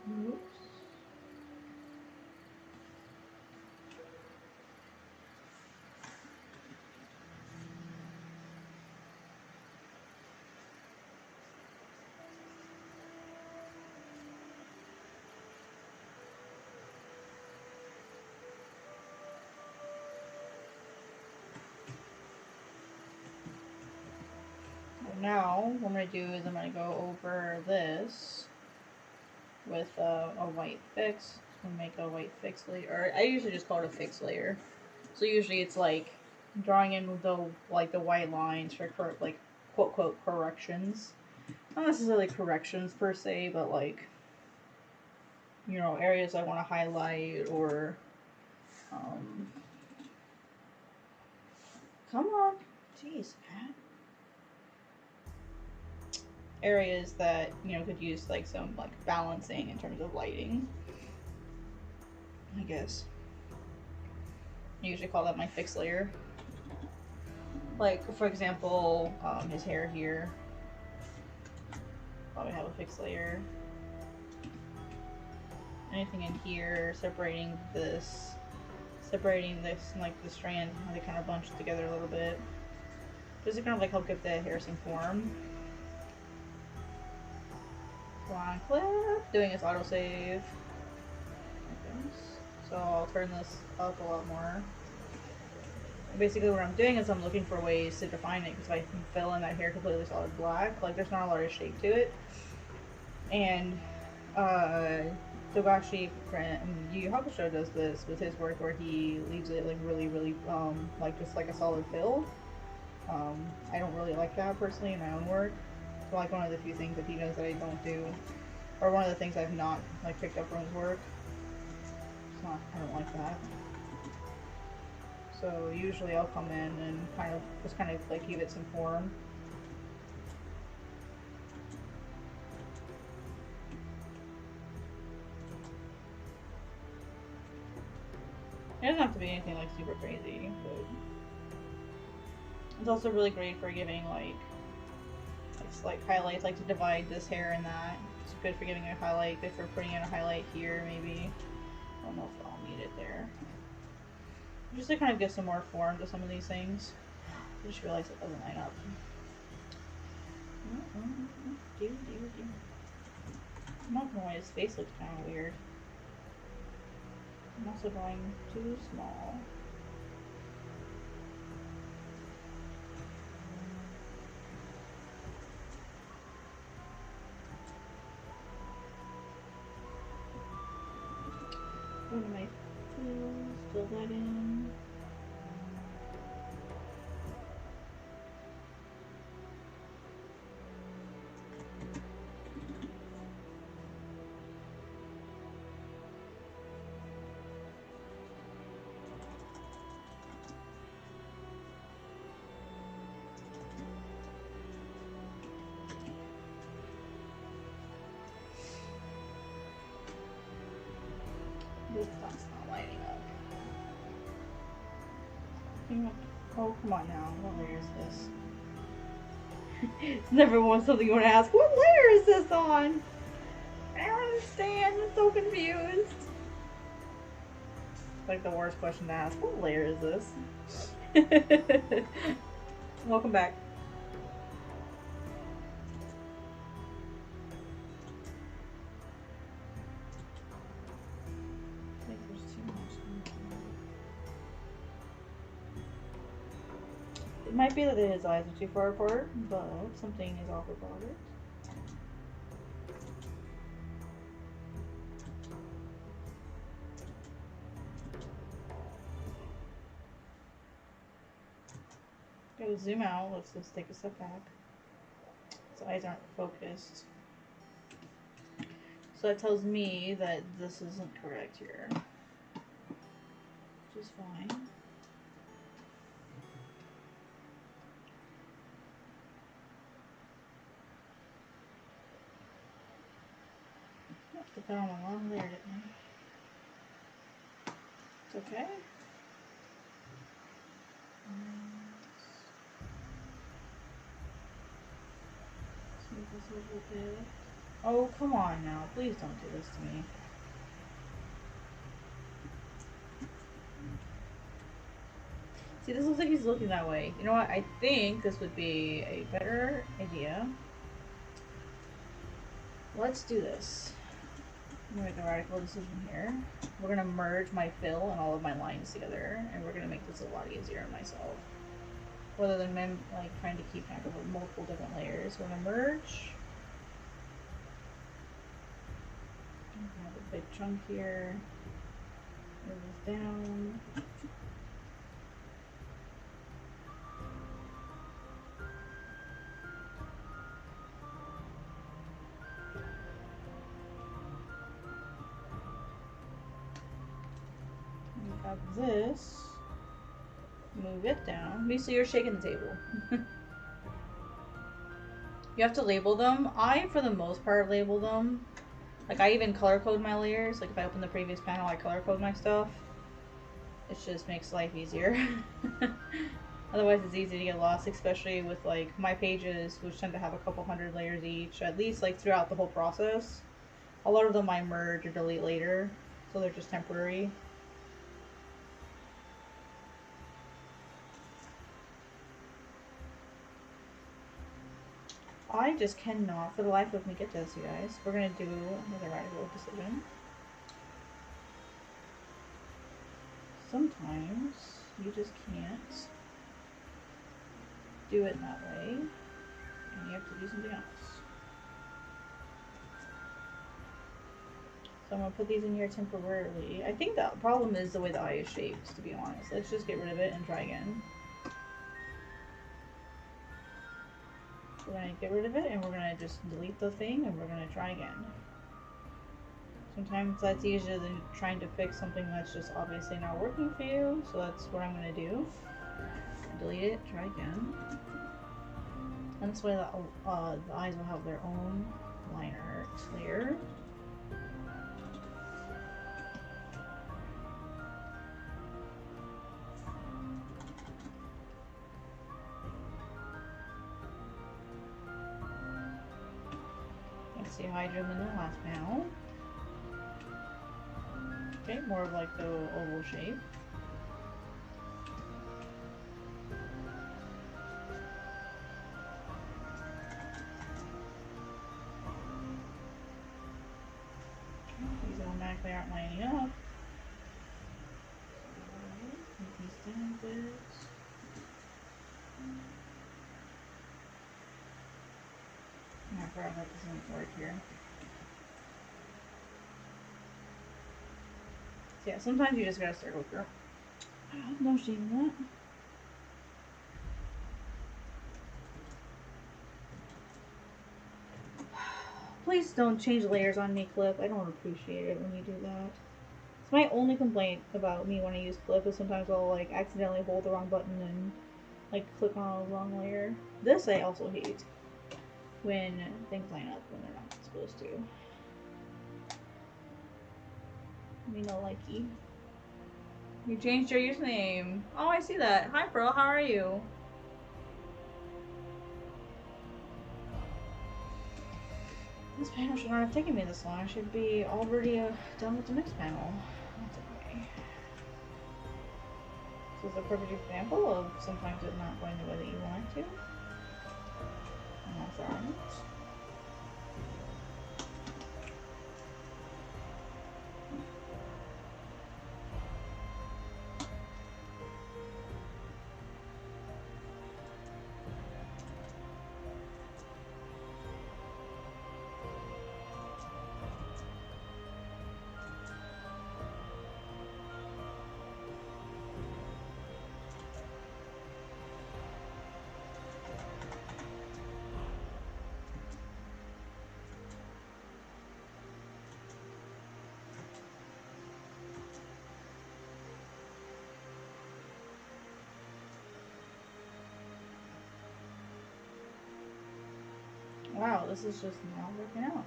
Oops. Now, what I'm going to do is I'm going to go over this with a white fix. I'm going to make a white fix layer. Or I usually just call it a fix layer. So usually it's like drawing in the white lines for like quote corrections. Not necessarily corrections per se, but like, you know, areas I want to highlight or come on. Jeez, Pat. Areas that, you know, could use like some like balancing in terms of lighting. I guess. I usually call that my fix layer. Like, for example, his hair here. Probably have a fix layer. Anything in here, separating this, and like the strand, how they kind of bunch together a little bit. Just to kind of like help give the hair some form. Come on, clip. Doing his autosave. So I'll turn this up a lot more. Basically what I'm doing is I'm looking for ways to define it because if I can fill in that hair completely solid black, like there's not a lot of shape to it. And Togashi Yu Yu Hakusho does this with his work where he leaves it like really like just like a solid fill. I don't really like that personally in my own work. So like one of the few things that he does that I don't do, or one of the things I've not like picked up from his work. It's not, I don't like that. So usually I'll come in and kind of like give it some form. It doesn't have to be anything like super crazy, but it's also really great for giving like highlights, like to divide this hair and that. It's good for giving a highlight, good for putting in a highlight here maybe. I don't know if I'll need it there. Just to kind of give some more form to some of these things. I just realized it doesn't line up. I'm not gonna lie, his face looks kind of weird. I'm also drawing too small. Go to my fills, fill that in. This stuff's not lighting up. Oh, come on now. What layer is this? It's never one something you want to ask. What layer is this on? I don't understand. I'm so confused. It's like the worst question to ask. What layer is this? Welcome back. It might be that his eyes are too far apart, but something is off about it. Gotta zoom out. Let's just take a step back. His eyes aren't focused. So that tells me that this isn't correct here. Which is fine. Put that on the wrong layer, didn't I? It's okay. Move this a little bit. Oh, come on now. Please don't do this to me. See, this looks like he's looking that way. You know what? I think this would be a better idea. Let's do this. I'm gonna make a radical decision here. We're gonna merge my fill and all of my lines together, and we're gonna make this a lot easier on myself. Rather than like trying to keep track of multiple different layers, we're gonna merge. Have a big chunk here. Move this down. Have this, move it down. Basically, you're shaking the table. You have to label them. I, for the most part, label them. Like, I even color code my layers. Like, if I open the previous panel, I color code my stuff. It just makes life easier. Otherwise, it's easy to get lost, especially with, like, my pages, which tend to have a couple hundred layers each, at least, like, throughout the whole process. A lot of them I merge or delete later, so they're just temporary. I just cannot, for the life of me, get this, you guys. We're gonna do another radical decision. Sometimes you just can't do it that way, and you have to do something else. So I'm gonna put these in here temporarily. I think the problem is the way the eye is shaped, to be honest. Let's just get rid of it and try again. We're going to get rid of it, and we're going to just delete the thing, and we're going to try again. Sometimes that's easier than trying to fix something that's just obviously not working for you, so that's what I'm going to do. Delete it, try again. And this way the eyes will have their own line art layer. See how I drew them in the last panel. Okay, more of like the oval shape. These automatically aren't lining up. Move these down a bit. I forgot that this doesn't work here. So yeah, sometimes you just gotta start over. No shame in that. Please don't change layers on me, Clip. I don't appreciate it when you do that. It's my only complaint about me when I use Clip is sometimes I'll like accidentally hold the wrong button and like click on the wrong layer. This I also hate. When things line up when they're not supposed to. Me no likey. You changed your username. Oh, I see that. Hi, Pearl. How are you? This panel should not have taken me this long. I should be already done with the next panel. That's okay. This is a perfect example of sometimes it not going the way that you want it to. And that's alright. Wow, this is just not working out.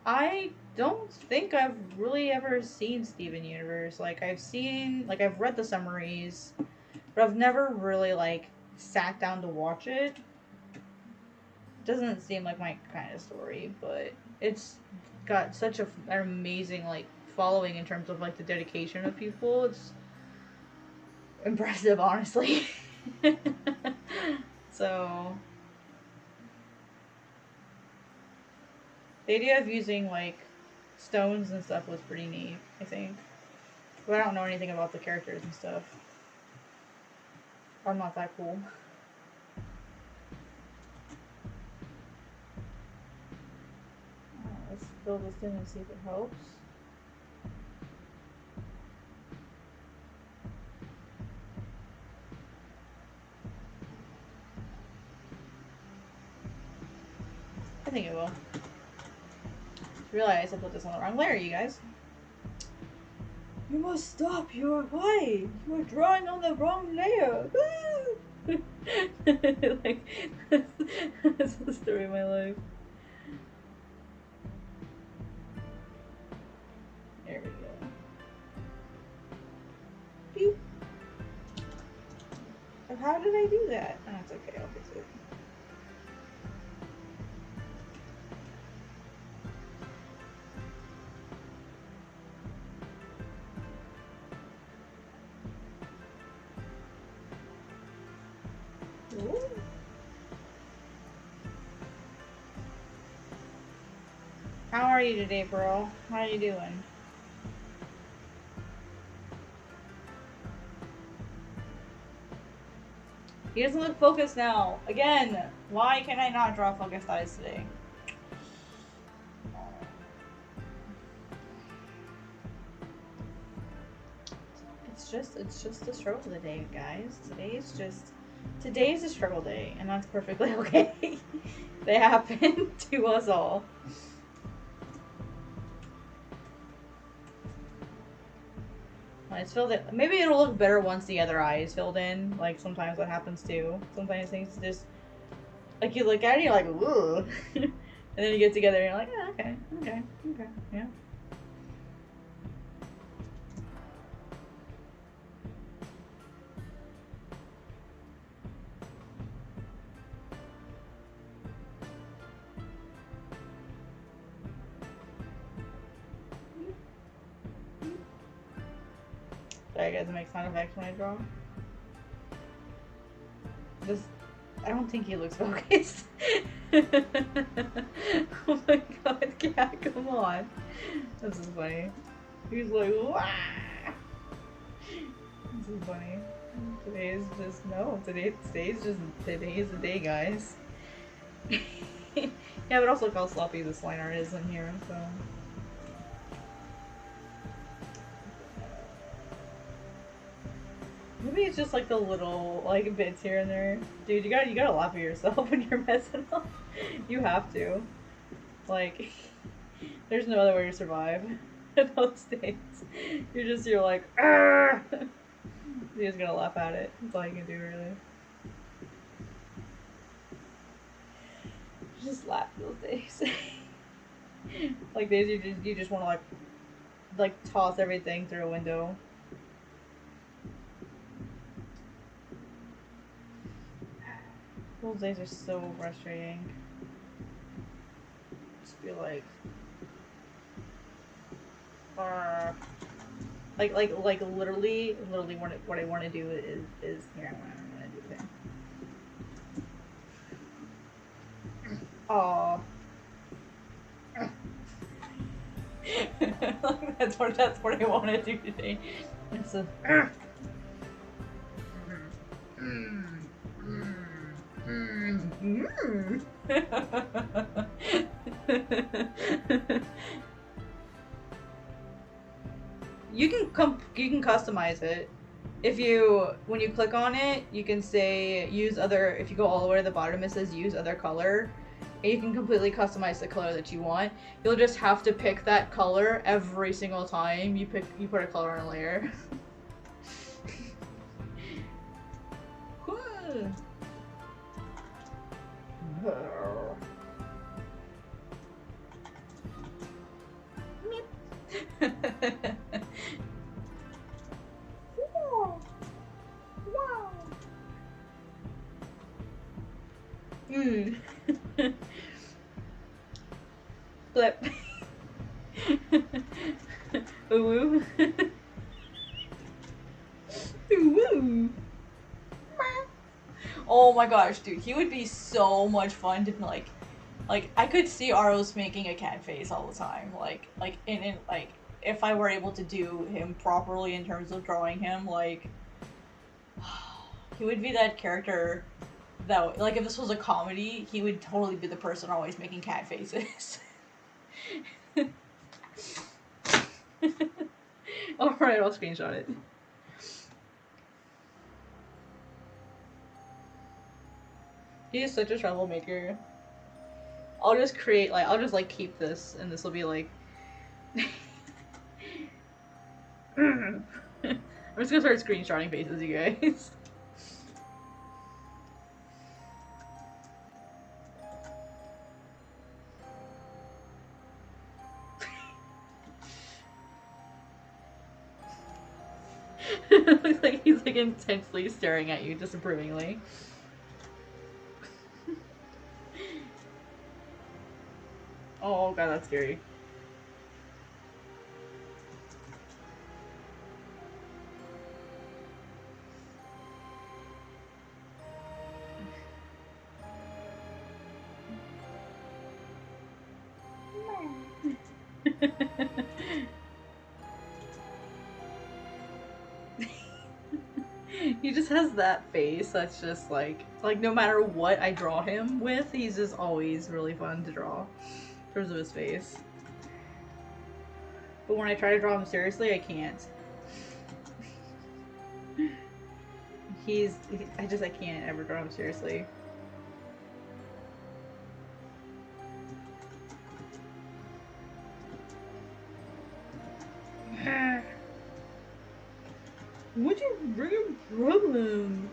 I don't think I've really ever seen Steven Universe. Like I've read the summaries, but I've never really like sat down to watch it. Doesn't seem like my kind of story, but it's got such an amazing like following in terms of like the dedication of people. It's impressive, honestly. So the idea of using like stones and stuff was pretty neat, I think. But I don't know anything about the characters and stuff. I'm not that cool. Let's fill this in and see if it helps. I think it will. Realize I put this on the wrong layer, you guys. You must stop. Why? You are drawing on the wrong layer. Like, that's the story of my life. There we go. Beep. How did I do that? Oh, it's okay. I'll fix it. Ooh. How are you today, bro? How are you doing? He doesn't look focused now. Again, why can I not draw focused eyes today? It's just a struggle today, guys. Today's a struggle day, and that's perfectly okay. They happen to us all. It's filled in. Maybe it'll look better once the other eye is filled in. Like, sometimes that happens too. Sometimes things just, like, you look at it and you're like, ooh. And then you get together and you're like, yeah, okay, yeah. Sorry, guys, to make sound effects when I draw. I don't think he looks focused. Oh my god, cat, come on. This is funny. He's like, wah! This is funny. Today's the day, guys. Yeah, but also look how sloppy this line art is in here, so. Maybe it's just like the little like bits here and there. Dude, you gotta laugh at yourself when you're messing up. You have to. Like, there's no other way to survive in those days. You're like, argh! You're just gonna laugh at it. That's all you can do, really. Just laugh those days. Like days you just want to like toss everything through a window. Those days are so frustrating. Just feel like, like literally what I want to do is here. I'm gonna do thing. Aww. that's what I want to do today. It's a. You can customize it. If you, when you click on it, you can say use other, if you go all the way to the bottom, it says use other color. And you can completely customize the color that you want. You'll just have to pick that color every single time you put a color on a layer. Mm. Flip. Ooh. Ooh. Oh my gosh, dude, he would be so much fun to like I could see Aros making a cat face all the time. Like in like if I were able to do him properly in terms of drawing him, like he would be that character that, like, if this was a comedy, he would totally be the person always making cat faces. Alright, I'll screenshot it. He is such a troublemaker. I'll just create, like, I'll just, like, keep this, and this will be, like... I'm just gonna start screenshotting faces, you guys. It looks like he's, like, intensely staring at you disapprovingly. Oh god, that's scary. He just has that face that's just like no matter what I draw him with, he's just always really fun to draw in terms of his face. But when I try to draw him seriously, I can't. I can't ever draw him seriously. What'd you bring a problem?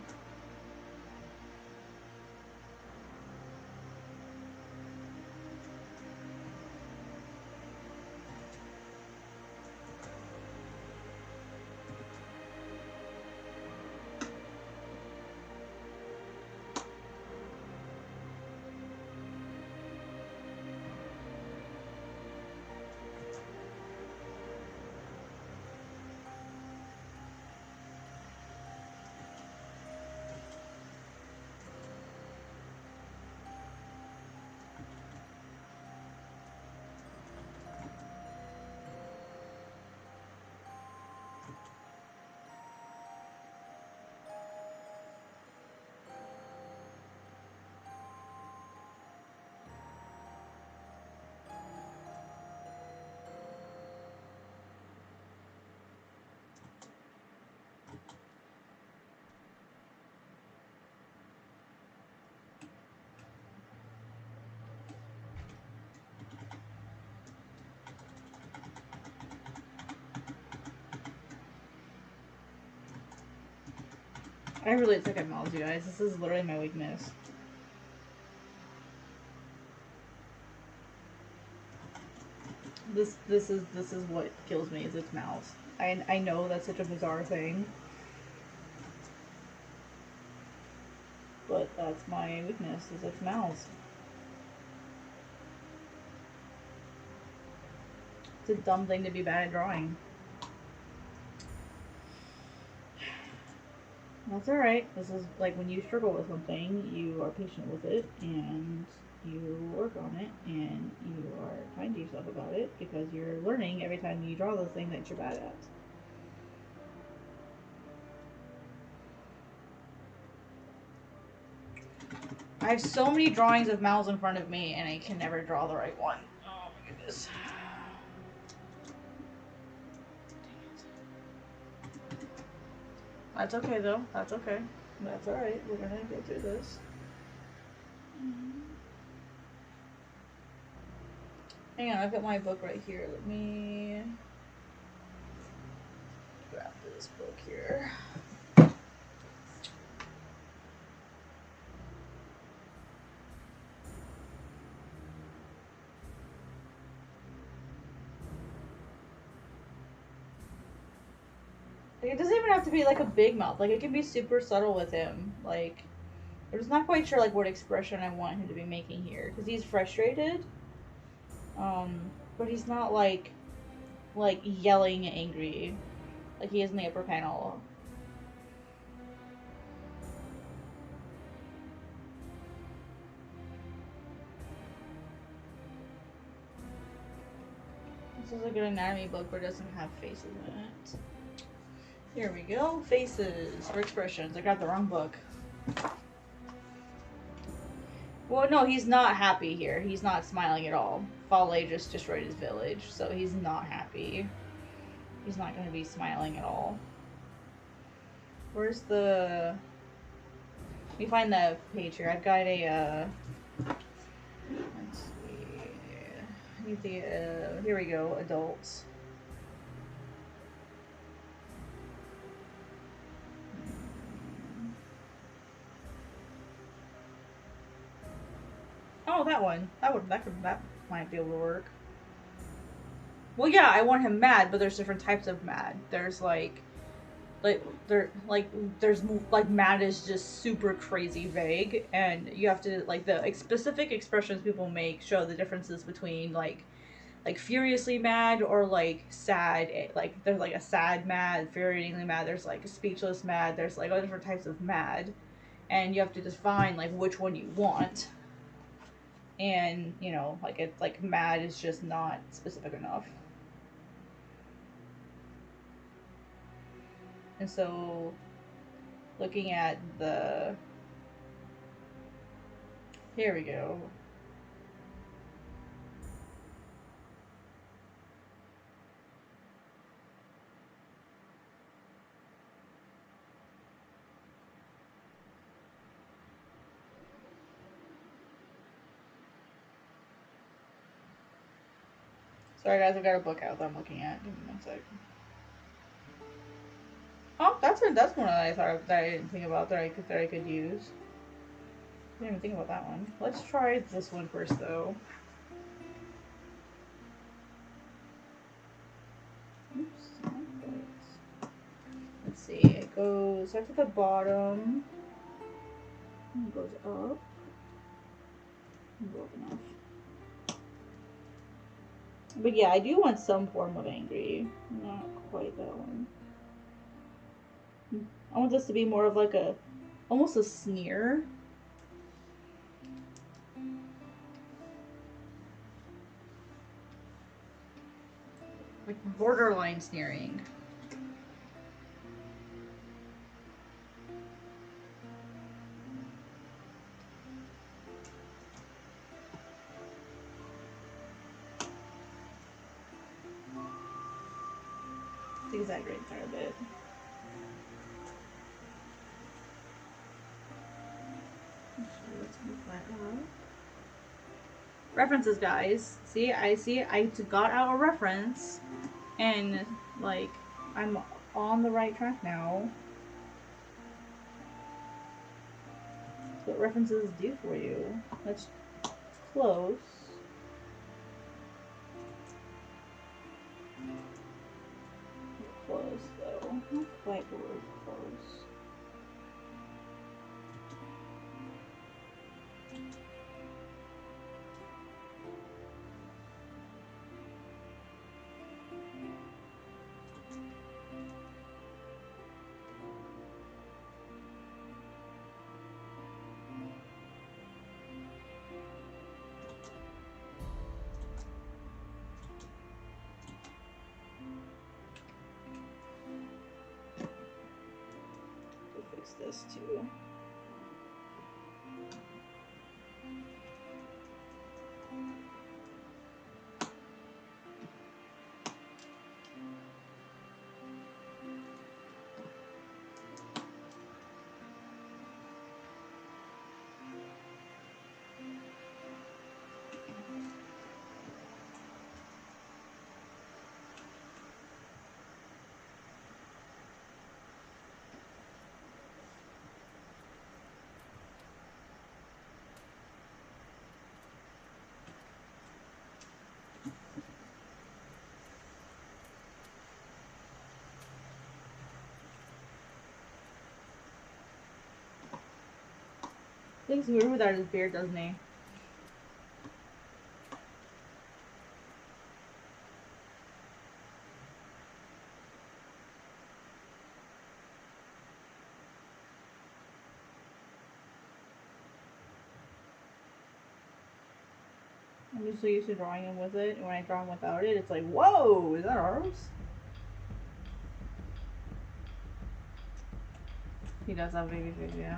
I really suck at mouths, you guys. This is literally my weakness. This is what kills me is its mouths. I know that's such a bizarre thing, but that's my weakness is its mouths. It's a dumb thing to be bad at drawing. That's alright. This is like when you struggle with something, you are patient with it and you work on it and you are kind to yourself about it because you're learning every time you draw the thing that you're bad at. I have so many drawings of mouths in front of me and I can never draw the right one. Oh my goodness. That's okay though. That's okay. That's alright. We're gonna get through this. Hang on, I've got my book right here. Let me grab this book here. Like, it doesn't even have to be like a big mouth. Like, it can be super subtle with him. Like, I'm just not quite sure like what expression I want him to be making here because he's frustrated. But he's not like yelling angry like he is in the upper panel. This is a good anatomy book, but it doesn't have faces in it. Here we go. Faces for expressions. I got the wrong book. Well, no, he's not happy here. He's not smiling at all. Fale just destroyed his village, so he's not happy. He's not going to be smiling at all. Where's the... Let me find the page here. I've got a, let's see. I need the, here we go, adults. Oh, that one. That might be able to work. Well, yeah, I want him mad, but there's different types of mad. There's there's mad is just super crazy vague, and you have to like the specific expressions people make show the differences between like furiously mad or like sad. Like there's like a sad mad, infuriatingly mad. There's like a speechless mad. There's like all different types of mad, and you have to define like which one you want. And you know, like it's like mad is just not specific enough. And so, looking at the, here we go. Sorry guys, I've got a book out that I'm looking at. Give me one sec. Oh, that's one that I thought that I didn't think about that I could use. I didn't even think about that one. Let's try this one first though. Oops. Let's see. It goes starts at the bottom. And goes up. Broken off. But yeah, I do want some form of angry. Not quite that one. I want this to be more of like a, almost a sneer. Like borderline sneering. Exaggerate there a bit. Let's move that up. References, guys. See, I got out a reference, and like I'm on the right track now. That's what references do for you. That's close. Close though. Not quite the word close. This too. Looks weird without his beard, doesn't he? I'm just so used to drawing him with it, and when I draw him without it, it's like, whoa, is that ours? He does have baby face, yeah.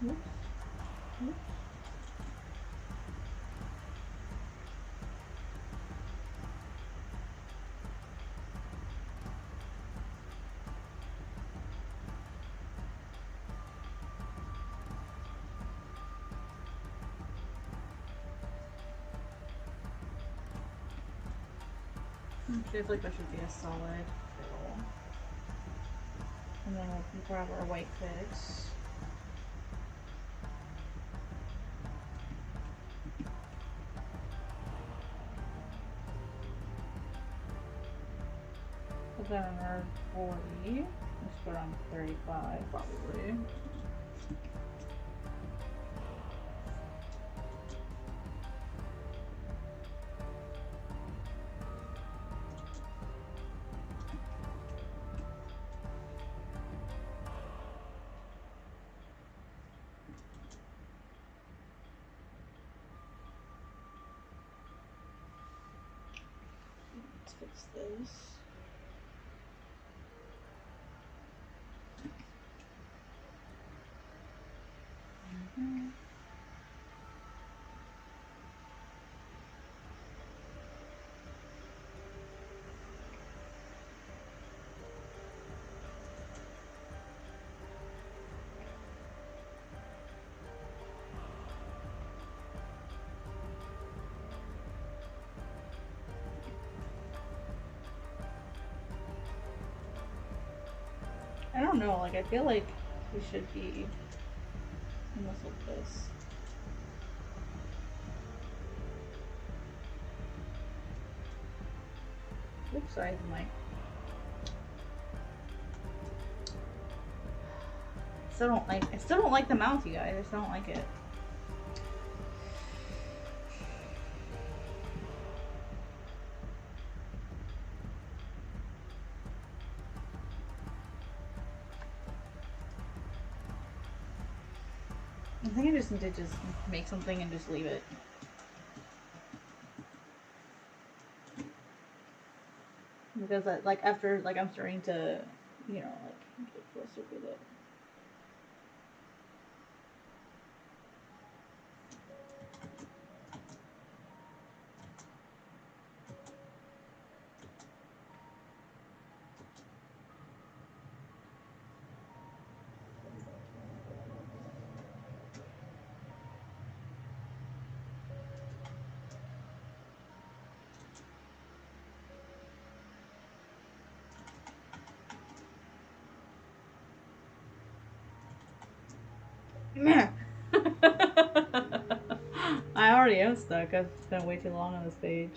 Oops. Oops. Actually, I feel like that should be a solid fill. And then we'll grab our white fix. Put that on our 40. Let's put it on 35 probably. Let's fix this. I don't know, like I feel like we should be almost like this. Oops, sorry, the mic. I still don't like the mouth, you guys. I still don't like it. I think I just need to just make something and just leave it. Because like after like I'm starting to, you know, like get closer with it. Meh. I already am stuck. I've spent way too long on this page.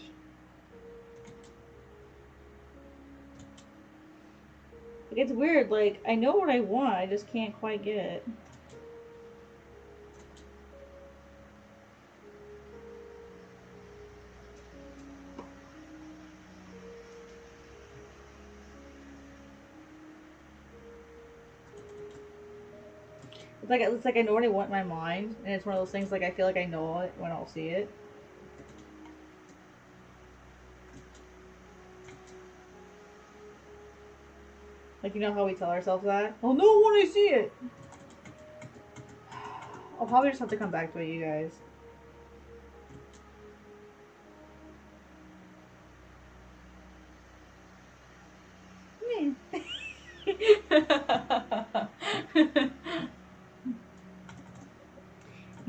Like, it's weird. Like, I know what I want. I just can't quite get it. It's like I know what I want in my mind, and it's one of those things like I feel like I know it when I'll see it. Like, you know how we tell ourselves that? I'll know when I see it! I'll probably just have to come back to it, you guys.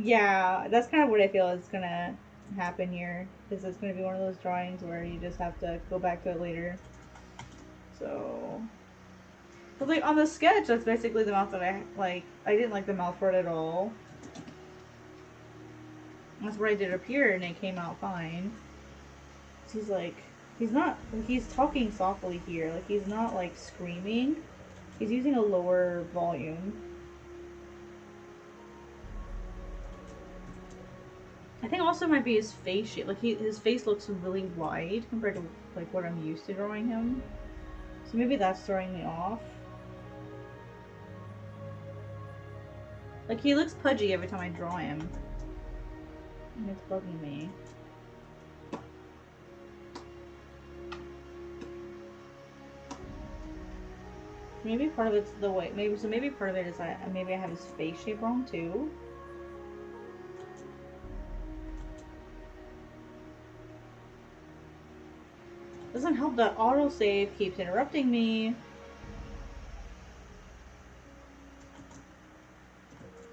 Yeah, that's kind of what I feel is gonna happen here because it's going to be one of those drawings where you just have to go back to it later. So, but like on the sketch, that's basically the mouth that I like. I didn't like the mouth part at all. That's what I did up here, and it came out fine. He's like, he's not. He's talking softly here. Like he's not like screaming. He's using a lower volume. I think also might be his face shape. Like his face looks really wide compared to like what I'm used to drawing him. So maybe that's throwing me off. Like he looks pudgy every time I draw him. And it's bugging me. Maybe part of it's the way. Maybe part of it is maybe I have his face shape wrong too. Doesn't help that autosave keeps interrupting me.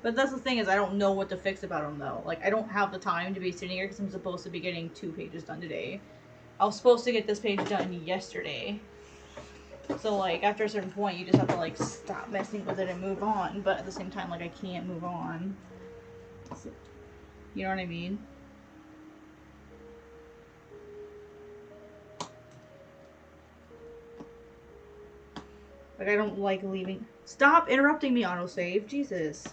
But that's the thing is I don't know what to fix about him though. Like I don't have the time to be sitting here because I'm supposed to be getting 2 pages done today. I was supposed to get this page done yesterday. So like after a certain point you just have to like stop messing with it and move on. But at the same time like I can't move on. So, you know what I mean? Like I don't like leaving. Stop interrupting me, autosave. Jesus.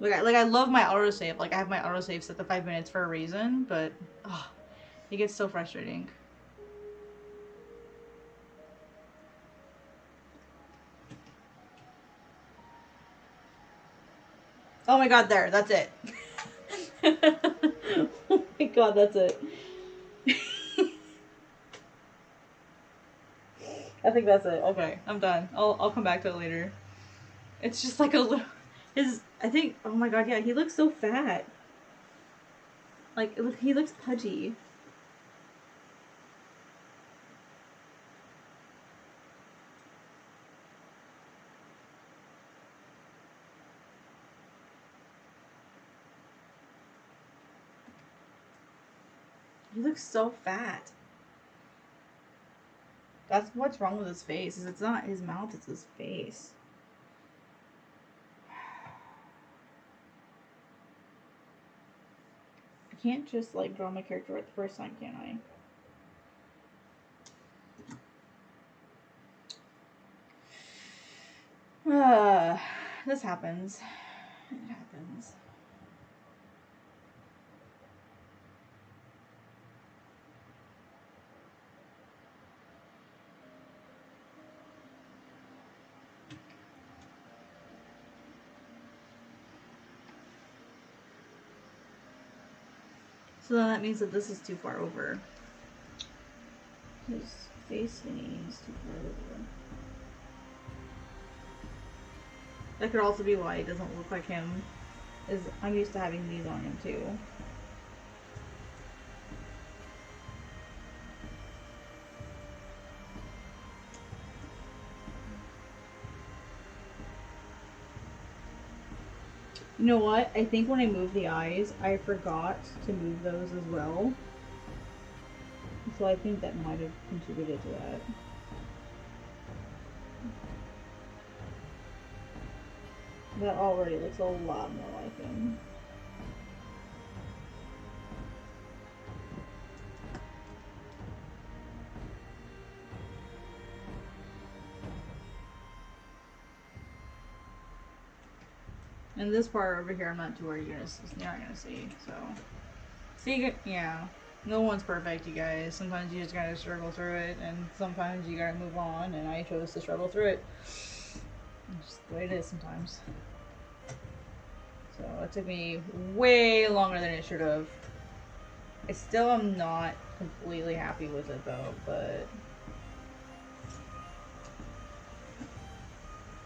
Like I love my autosave. Like I have my autosave set to 5 minutes for a reason, but it gets so frustrating. Oh my god, there, that's it. Oh my god, that's it. I think that's it. Okay, I'm done. I'll come back to it later. It's just like a little I think oh my god, yeah, he looks so fat. Like he looks pudgy. He looks so fat. That's what's wrong with his face. Is it's not his mouth, it's his face. I can't just like draw my character right the first time, can I? This happens. It happens. So then that means that this is too far over. His face is too far over. That could also be why he doesn't look like him. Is I'm used to having these on him too. You know what? I think when I moved the eyes, I forgot to move those as well. So I think that might have contributed to that. That already looks a lot more like him. And this part over here, I'm not too worried you're not gonna see. So, see, yeah, no one's perfect, you guys. Sometimes you just gotta struggle through it, and sometimes you gotta move on. And I chose to struggle through it. It's just the way it is sometimes. So it took me way longer than it should have. I still am not completely happy with it though, but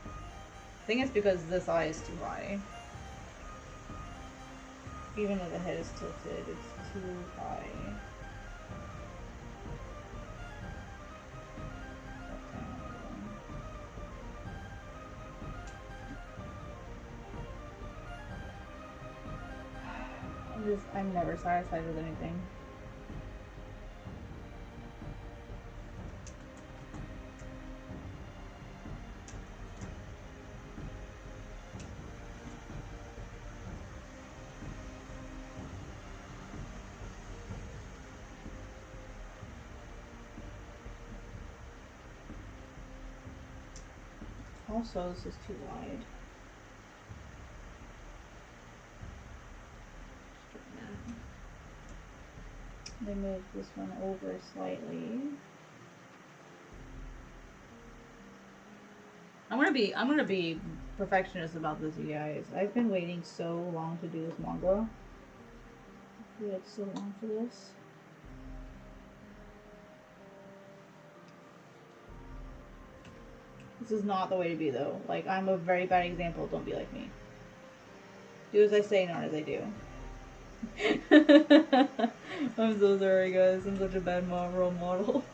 I think it's because this eye is too high. Even though the head is tilted, it's too high. I'm never satisfied with anything. Also, this is too wide. They move this one over slightly. I'm gonna be perfectionist about this, you guys. I've been waiting so long to do this manga. I waited so long for this. This is not the way to be, though. Like, I'm a very bad example. Don't be like me. Do as I say, not as I do. I'm so sorry, guys. I'm such a bad role model.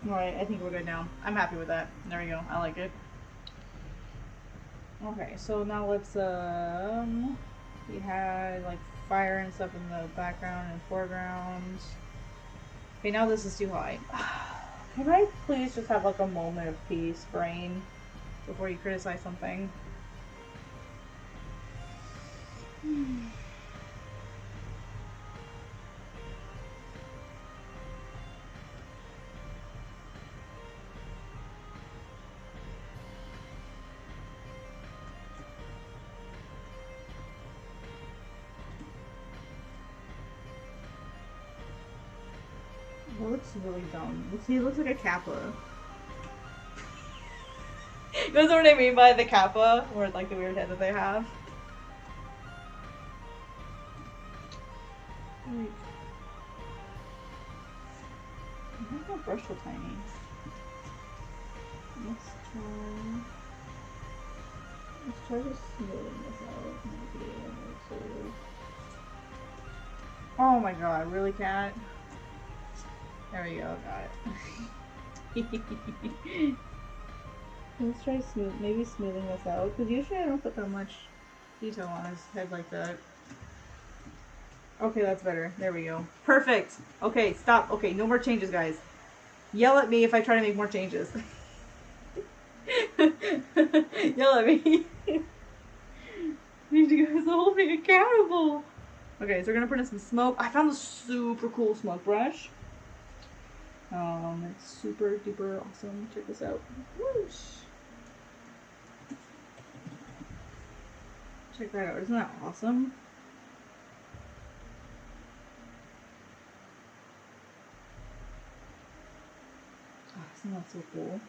Alright, I think we're good now. I'm happy with that. There we go. I like it. Okay, so now let's, we had, like, fire and stuff in the background and foreground. Okay, now this is too high. Can I please just have, like, a moment of peace, brain, before you criticize something? It looks really dumb. See, it looks like a kappa. You know what I mean by the kappa? Or like the weird head that they have? Like, I think my brush so tiny. Let's try to smooth this out. Maybe. Oh my god, really, cat? There we go, got it. Let's try maybe smoothing this out, because usually I don't put that much detail on his head like that. Okay, that's better. There we go. Perfect! Okay, stop. Okay, no more changes, guys. Yell at me if I try to make more changes. Yell at me. Need you guys to hold me accountable. Okay, so we're gonna put in some smoke. I found a super cool smoke brush. It's super duper awesome. Check this out. Whoosh. Check that out. Isn't that awesome? Oh, isn't that so cool?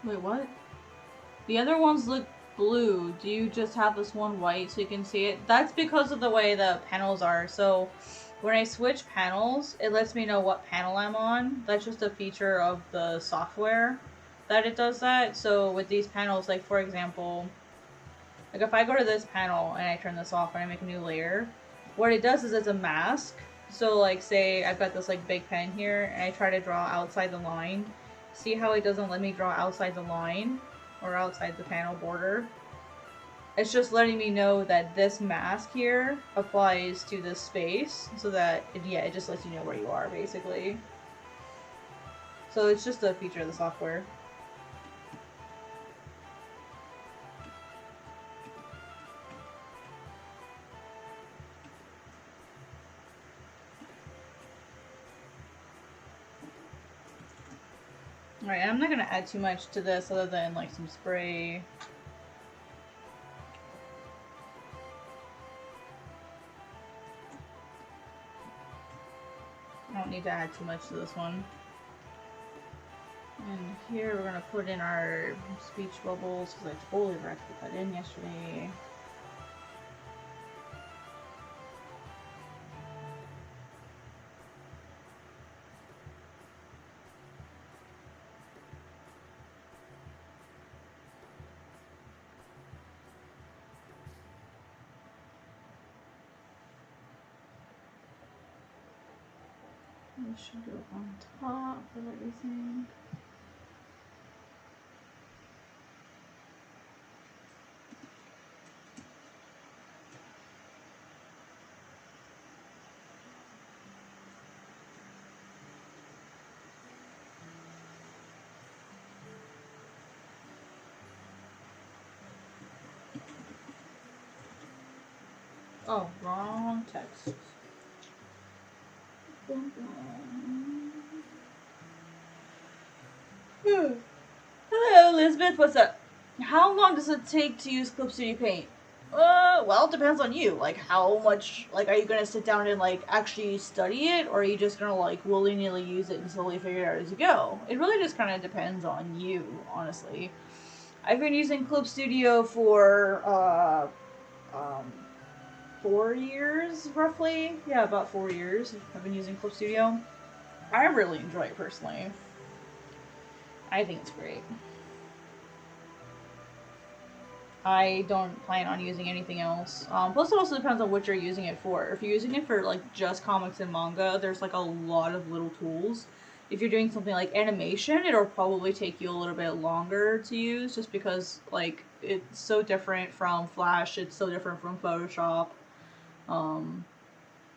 Wait, what? The other ones look blue. Do you just have this one white so you can see it? That's because of the way the panels are. So when I switch panels, it lets me know what panel I'm on. That's just a feature of the software that it does that. So with these panels, like for example, like if I go to this panel and I turn this off and I make a new layer, what it does is it's a mask. So like say I've got this like big pen here and I try to draw outside the line. See how it doesn't let me draw outside the line or outside the panel border? It's just letting me know that this mask here applies to this space, so that, it just lets you know where you are, basically. So it's just a feature of the software. Alright, I'm not gonna add too much to this other than like some spray. I don't need to add too much to this one. And here we're gonna put in our speech bubbles because I totally forgot to put that in yesterday. This should go on top of everything. Oh, wrong text. Hello, Elizabeth. What's up? How long does it take to use Clip Studio Paint? Well, it depends on you. Like, how much, like, are you gonna sit down and, like, actually study it, or are you just gonna, like, willy-nilly use it and slowly figure it out as you go? It really just kind of depends on you, honestly. I've been using Clip Studio for, 4 years, roughly. Yeah, about 4 years I've been using Clip Studio. I really enjoy it, personally. I think it's great. I don't plan on using anything else. Plus, it also depends on what you're using it for. If you're using it for like just comics and manga, there's like a lot of little tools. If you're doing something like animation, it'll probably take you a little bit longer to use, just because like it's so different from Flash. It's so different from Photoshop. Um,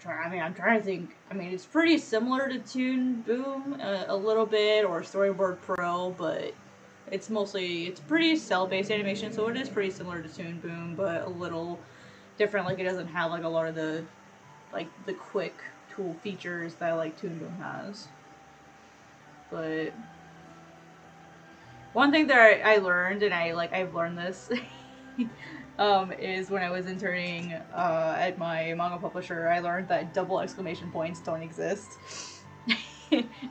I'm trying to think. I mean, it's pretty similar to Toon Boom a little bit, or Storyboard Pro, but it's pretty cell-based animation, so it is pretty similar to Toon Boom, but a little different. Like, it doesn't have like a lot of the quick tool features that like Toon Boom has. But one thing that I learned, and I've learned this, is when I was interning at my manga publisher, I learned that double exclamation points don't exist.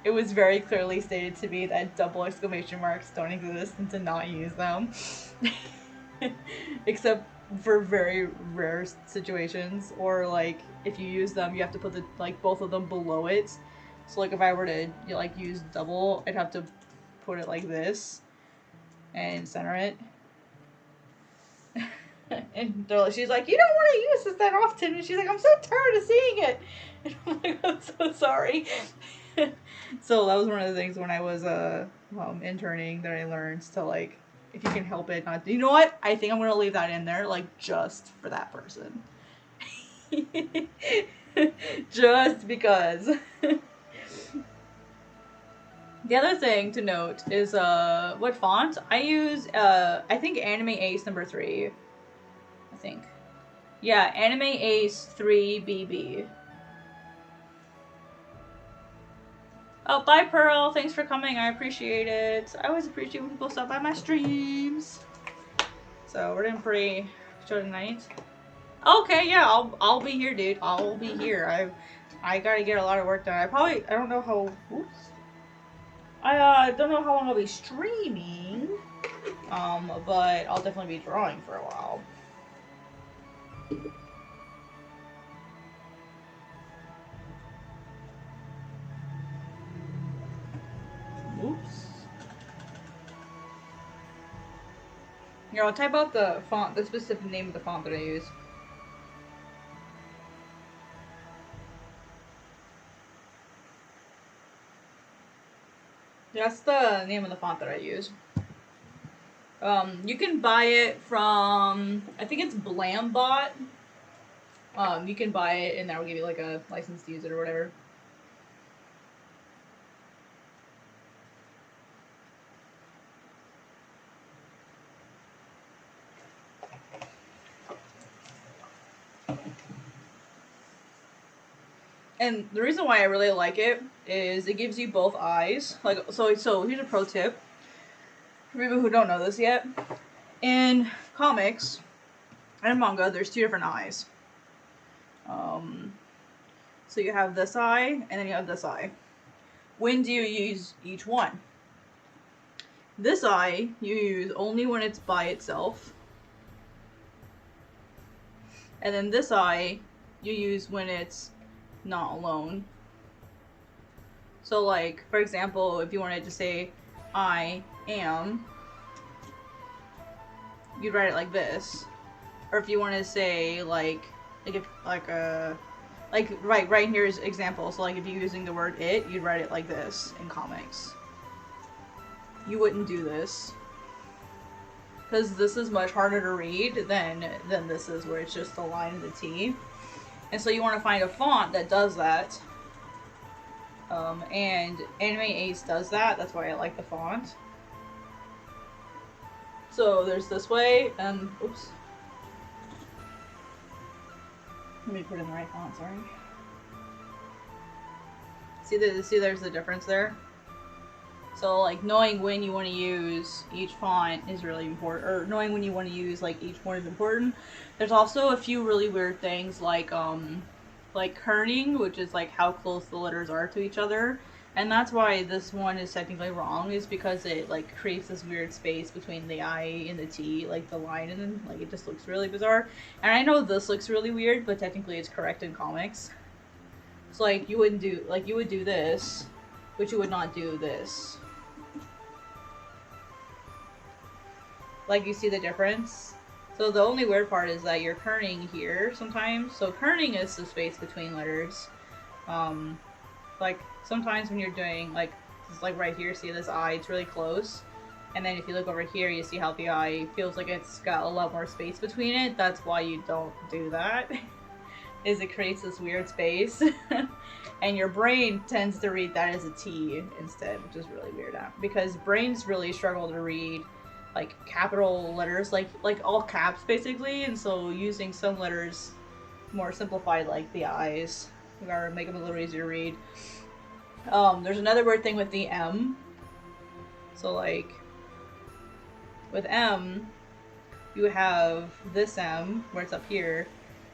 It was very clearly stated to me that double exclamation marks don't exist and to not use them. Except for very rare situations, or like if you use them, you have to put the both of them below it. So like if I were to use double, I'd have to put it like this and center it. And she's like, you don't want to use this that often. And she's like, I'm so tired of seeing it. And I'm like, I'm so sorry. So that was one of the things when I was interning that I learned to, like, if you can help it, not. You know what? I think I'm gonna leave that in there, like, just for that person. Just because. The other thing to note is what font I use. I think Anime Ace number 3. I think. Yeah, Anime Ace 3BB. Oh, bye, Pearl. Thanks for coming. I appreciate it. I always appreciate when people stop by my streams. So we're doing pretty show tonight. Okay, yeah, I'll be here, dude. I'll be here. I gotta get a lot of work done. I don't know how. Oops. I don't know how long I'll be streaming. But I'll definitely be drawing for a while. Oops. Here, I'll type out the font, the specific name of the font that I use. That's the name of the font that I use. You can buy it from, I think it's Blambot. You can buy it and that will give you like a license to use it or whatever. And the reason why I really like it is it gives you both eyes. Like so here's a pro tip. For people who don't know this yet. In comics and manga, there's two different eyes. So you have this eye and then you have this eye. When do you use each one? This eye you use only when it's by itself. And then this eye you use when it's not alone. So like, for example, if you wanted to say I am, you'd write it like this. Or if you want to say like right here is example. So like if you're using the word it, you'd write it like this in comics. You wouldn't do this because this is much harder to read than this is, where it's just the line and the T. And so you want to find a font that does that. And Anime Ace does that. That's why I like the font. So there's this way, and oops. Let me put in the right font, sorry. See there's the difference there? So like knowing when you want to use each font is really important, or knowing when you want to use like each one is important. There's also a few really weird things like kerning, which is like how close the letters are to each other. And that's why this one is technically wrong, is because it like creates this weird space between the I and the T, like the line, and then like it just looks really bizarre. And I know this looks really weird, but technically it's correct in comics. So like you would do this, but you would not do this. Like you see the difference? So the only weird part is that you're kerning here sometimes. So kerning is the space between letters. Like sometimes when you're doing like right here, see this eye, it's really close. And then if you look over here, you see how the eye feels like it's got a lot more space between it. That's why you don't do that. Is it creates this weird space. And your brain tends to read that as a T instead, which is really weird. Because brains really struggle to read like capital letters, like all caps basically, and so using some letters more simplified, like the I's, we gotta make them a little easier to read. There's another weird thing with the M. So like with M, you have this M where it's up here,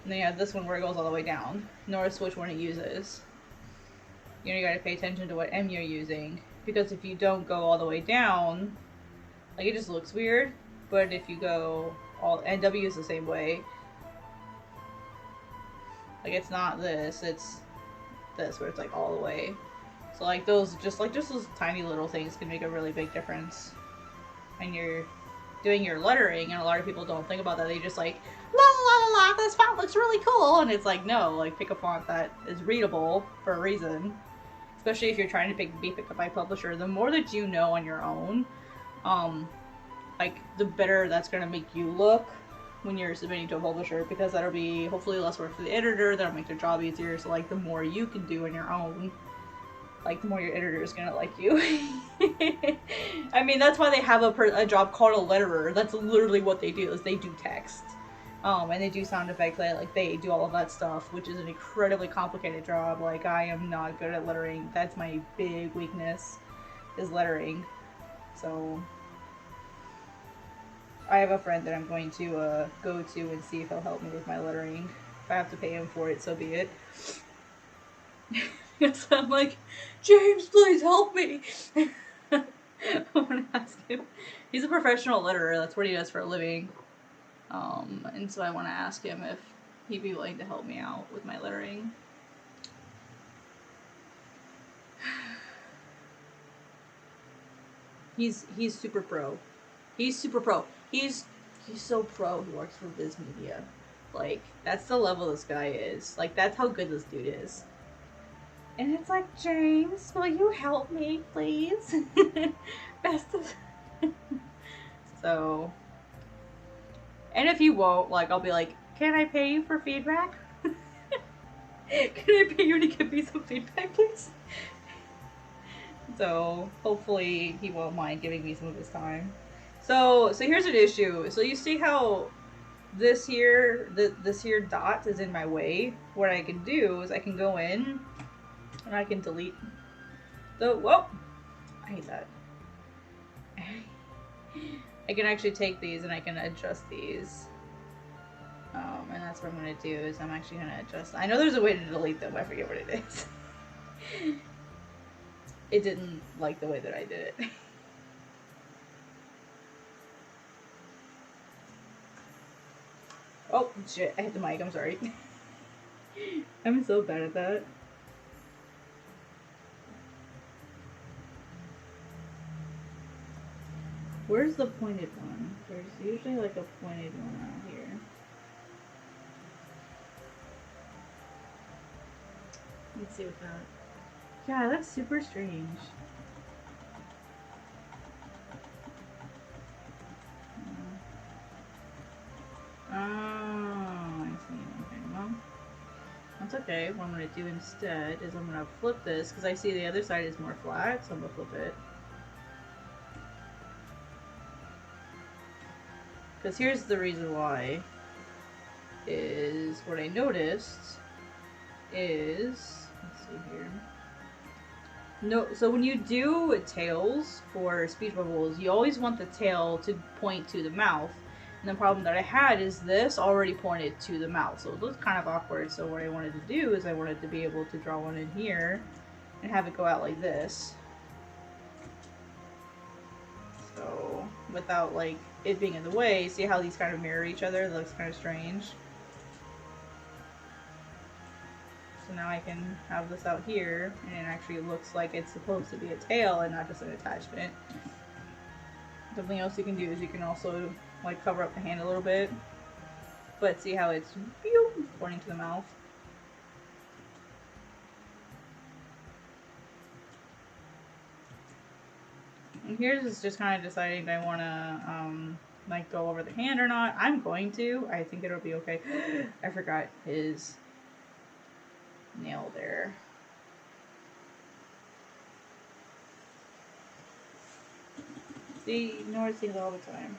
and then you have this one where it goes all the way down. Notice which one it uses. You gotta pay attention to what M you're using, because if you don't go all the way down, like it just looks weird. But if you go all, and W is the same way. Like it's not this, it's this where it's like all the way. So like those just those tiny little things can make a really big difference when you're doing your lettering, and a lot of people don't think about that. They just like la la la la, this font looks really cool, and it's like no, like pick a font that is readable for a reason. Especially if you're trying to be picked up by a publisher. The more that you know on your own, like the better that's gonna make you look when you're submitting to a publisher, because that'll be hopefully less work for the editor, that'll make their job easier. So like the more you can do on your own, like the more your editor is gonna like you. I mean, that's why they have a job called a letterer. That's literally what they do, is they do text. And they do sound effects, like they do all of that stuff, which is an incredibly complicated job. Like I am not good at lettering. That's my big weakness, is lettering. So I have a friend that I'm going to go to and see if he'll help me with my lettering. If I have to pay him for it, so be it. Yes, I'm like, James, please help me. I want to ask him. He's a professional letterer. That's what he does for a living. And so I want to ask him if he'd be willing to help me out with my lettering. He's super pro. He's super pro. He's so pro. He works for Viz Media. Like that's the level this guy is. Like that's how good this dude is. And it's like, James, will you help me, please? Best of So, and if you won't, like, I'll be like, can I pay you for feedback? Can I pay you to give me some feedback, please? So hopefully he won't mind giving me some of his time. So here's an issue. So you see how this here dot is in my way. What I can do is I can go in and I can delete the whoa. I hate that. I can actually take these and I can adjust these. And that's what I'm gonna do is I'm actually gonna adjust. I know there's a way to delete them. I forget what it is. It didn't like the way that I did it. Oh shit! I hit the mic. I'm sorry. I'm so bad at that. Where's the pointed one? There's usually like a pointed one out here. Let's see what that. Yeah, that's super strange. Oh, I see. Okay, well, that's okay. What I'm gonna do instead is I'm gonna flip this because I see the other side is more flat, so I'm gonna flip it. Because here's the reason why. Is what I noticed is, let's see here. No, so when you do tails for speech bubbles, you always want the tail to point to the mouth. And the problem that I had is this already pointed to the mouth, so it looks kind of awkward. So what I wanted to do is I wanted to be able to draw one in here and have it go out like this. So without like it being in the way, see how these kind of mirror each other? It looks kind of strange. So now I can have this out here, and it actually looks like it's supposed to be a tail and not just an attachment. Something else you can do is you can also like cover up the hand a little bit, but see how it's pointing to the mouth. And here's is just kind of deciding if I want to like go over the hand or not. I'm going to. I think it'll be okay. I forgot his nail there. See, you notice things all the time.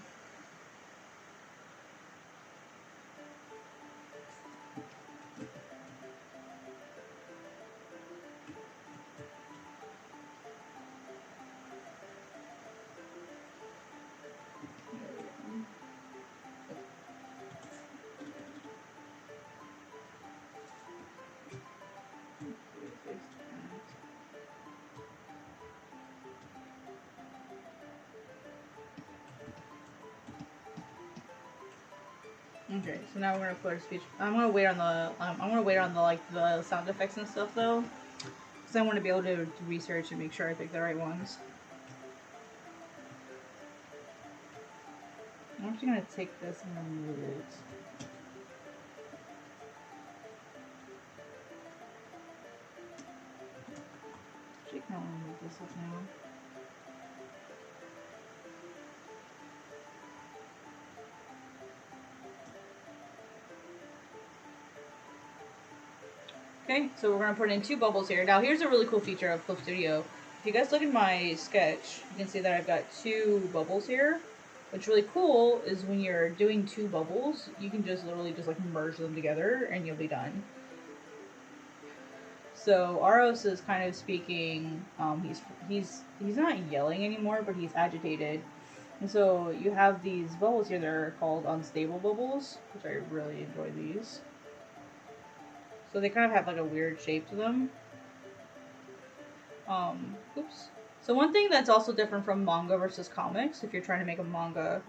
Okay, so now we're gonna put our speech. I'm gonna wait on the like the sound effects and stuff though, because I want to be able to research and make sure I pick the right ones. I'm actually gonna take this and remove it. Actually, kind of want to move this up now. Okay, so we're gonna put in 2 bubbles here. Now here's a really cool feature of Clip Studio. If you guys look at my sketch, you can see that I've got 2 bubbles here. What's really cool is when you're doing 2 bubbles, you can just literally just like merge them together and you'll be done. So Aros is kind of speaking. He's not yelling anymore, but he's agitated. And so you have these bubbles here that are called unstable bubbles, which I really enjoy these. So they kind of have like a weird shape to them. Oops. So one thing that's also different from manga versus comics, if you're trying to make a manga,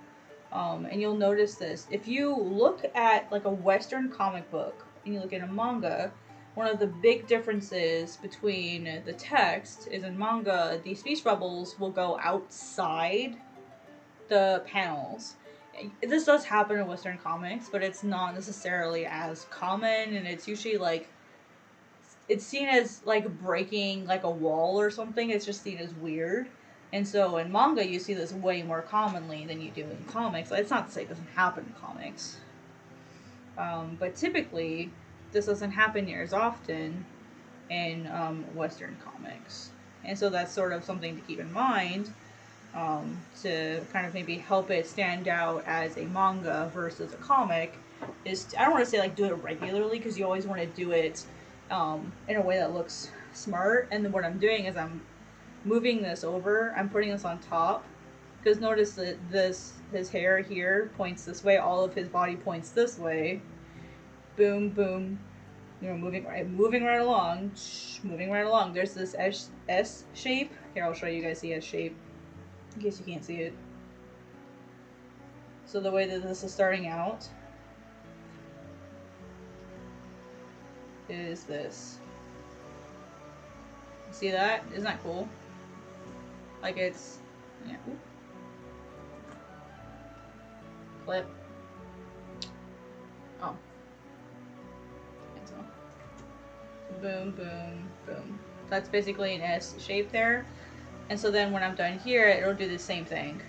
and you'll notice this, if you look at like a Western comic book and you look at a manga, one of the big differences between the text is in manga, the speech bubbles will go outside the panels. This does happen in Western comics, but it's not necessarily as common, and it's usually like it's seen as like breaking like a wall or something. It's just seen as weird. And so in manga, you see this way more commonly than you do in comics. It's not to say it doesn't happen in comics, but typically this doesn't happen near as often in Western comics. And so that's sort of something to keep in mind, to kind of maybe help it stand out as a manga versus a comic. Is, I don't want to say like do it regularly, because you always want to do it in a way that looks smart. And then what I'm doing is I'm moving this over, I'm putting this on top, because notice that his hair here points this way, all of his body points this way. Boom, boom, you know, moving right along, moving right along. There's this S shape. Here, I'll show you guys the S shape, in case you can't see it. So the way that this is starting out is this. See that? Isn't that cool? Like it's, yeah. Ooh. Flip. Oh. Cancel. Boom, boom, boom. That's basically an S shape there. And so then when I'm done here, it'll do the same thing.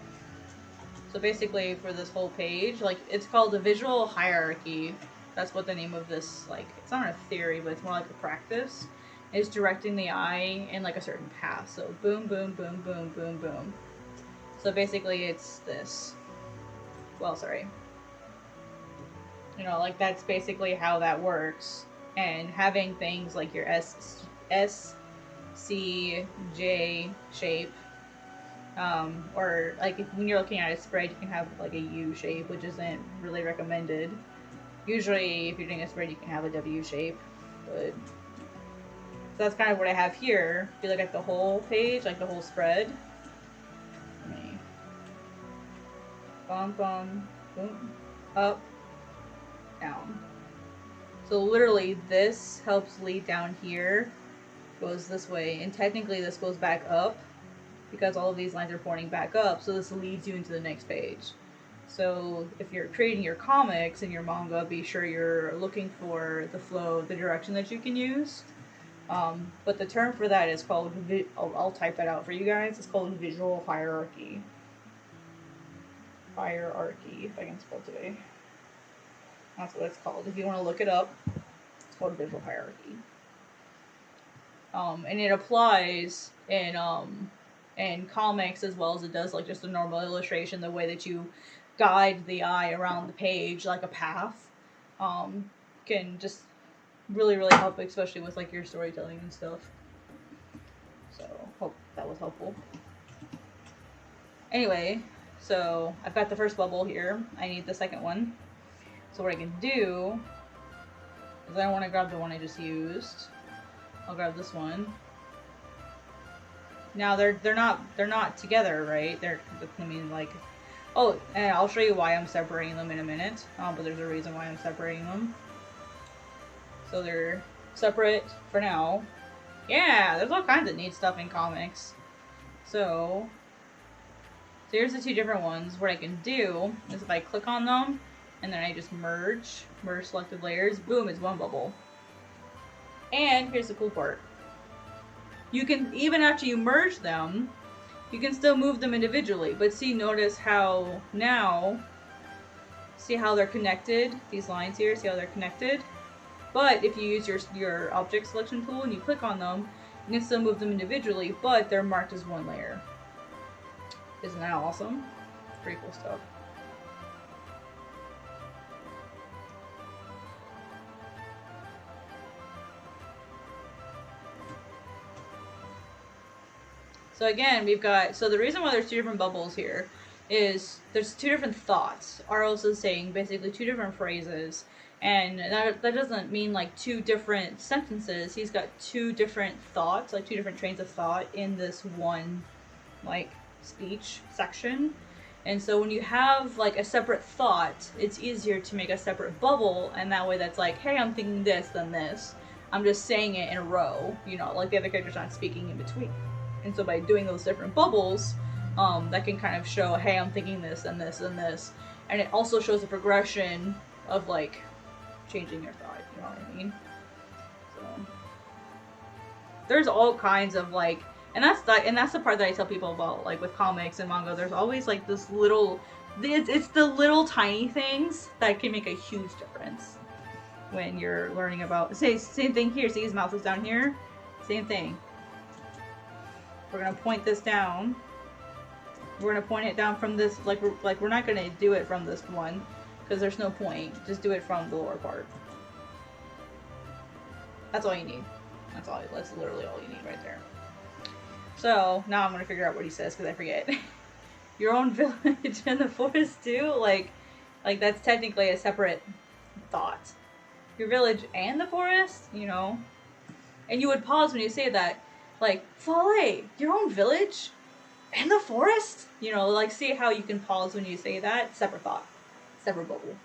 So basically for this whole page, like it's called a visual hierarchy. That's what the name of this, like, it's not a theory, but it's more like a practice. Is directing the eye in like a certain path. So boom, boom, boom, boom, boom, boom. So basically it's this. Well, sorry. You know, like that's basically how that works. And having things like your S, C, J shape, or like when you're looking at a spread, you can have like a U shape, which isn't really recommended. Usually, if you're doing a spread, you can have a W shape, but so that's kind of what I have here. If you look at the whole page, like the whole spread, bum, bum, boom, up, down. So literally, this helps lead down here, goes this way, and technically this goes back up because all of these lines are pointing back up. So this leads you into the next page. So if you're creating your comics and your manga, be sure you're looking for the flow, the direction that you can use. But the term for that is called, I'll type that out for you guys, it's called visual hierarchy. Hierarchy, if I can spell today. That's what it's called. If you want to look it up, it's called visual hierarchy. And it applies in comics as well as it does like just a normal illustration, the way that you guide the eye around the page like a path, can just really help, especially with like your storytelling and stuff. So hope that was helpful. Anyway, so I've got the first bubble here. I need the second one. So what I can do is I don't want to grab the one I just used. I'll grab this one. Now they're not together, right? I mean, like, oh, and I'll show you why I'm separating them in a minute. But there's a reason why I'm separating them. So they're separate for now. Yeah, there's all kinds of neat stuff in comics. So here's the two different ones. What I can do is if I click on them and then I just merge selected layers, boom, it's one bubble. And here's the cool part. You can, even after you merge them, you can still move them individually. But see, notice how now, see how they're connected? These lines here, see how they're connected? But if you use your object selection tool and you click on them, you can still move them individually, but they're marked as one layer. Isn't that awesome? Pretty cool stuff. So again, we've got, so the reason why there's two different bubbles here is there's two different thoughts. Aros is saying basically two different phrases, and that doesn't mean like two different sentences. He's got two different thoughts, like two different trains of thought in this one like speech section. And so when you have like a separate thought, it's easier to make a separate bubble, and that way that's like, hey, I'm thinking this, then this. I'm just saying it in a row, you know, like the other character's not speaking in between. And so by doing those different bubbles, that can kind of show, hey, I'm thinking this and this and this. And it also shows a progression of like changing your thought, you know what I mean? So there's all kinds of like and that's the part that I tell people about, like with comics and manga. There's always like this little, it's the little tiny things that can make a huge difference when you're learning about. Say same thing here. See his mouth is down here. Same thing. We're gonna point this down. We're gonna point it down from this. We're not gonna do it from this one because there's no point. Just do it from the lower part. That's all you need. That's literally all you need right there. So now I'm gonna figure out what he says because I forget. Your own village in the forest too. Like that's technically a separate thought. Your village and the forest, you know. And you would pause when you say that, like Fale, your own village and the forest. You know, like see how you can pause when you say that. Separate thought, separate bubble.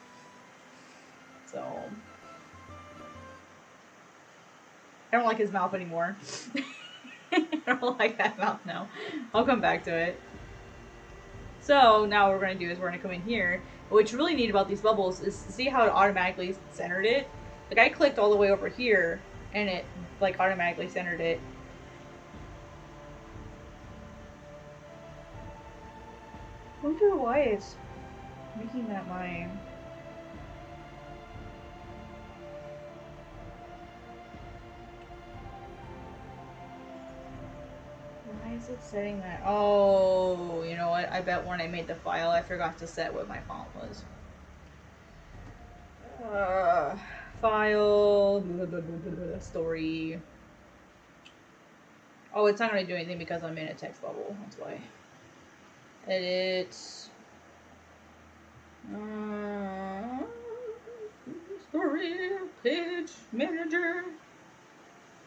So I don't like his mouth anymore. I don't like that mouth now. I'll come back to it. So now what we're going to do is we're going to come in here. What's really neat about these bubbles is see how it automatically centered it? Like I clicked all the way over here and it like automatically centered it. I wonder why it's making that mine. Why is it setting that? Oh, you know what? I bet when I made the file, I forgot to set what my font was. File, story. Oh, it's not going to do anything because I'm in a text bubble. That's why. Edit. Story, page, manager.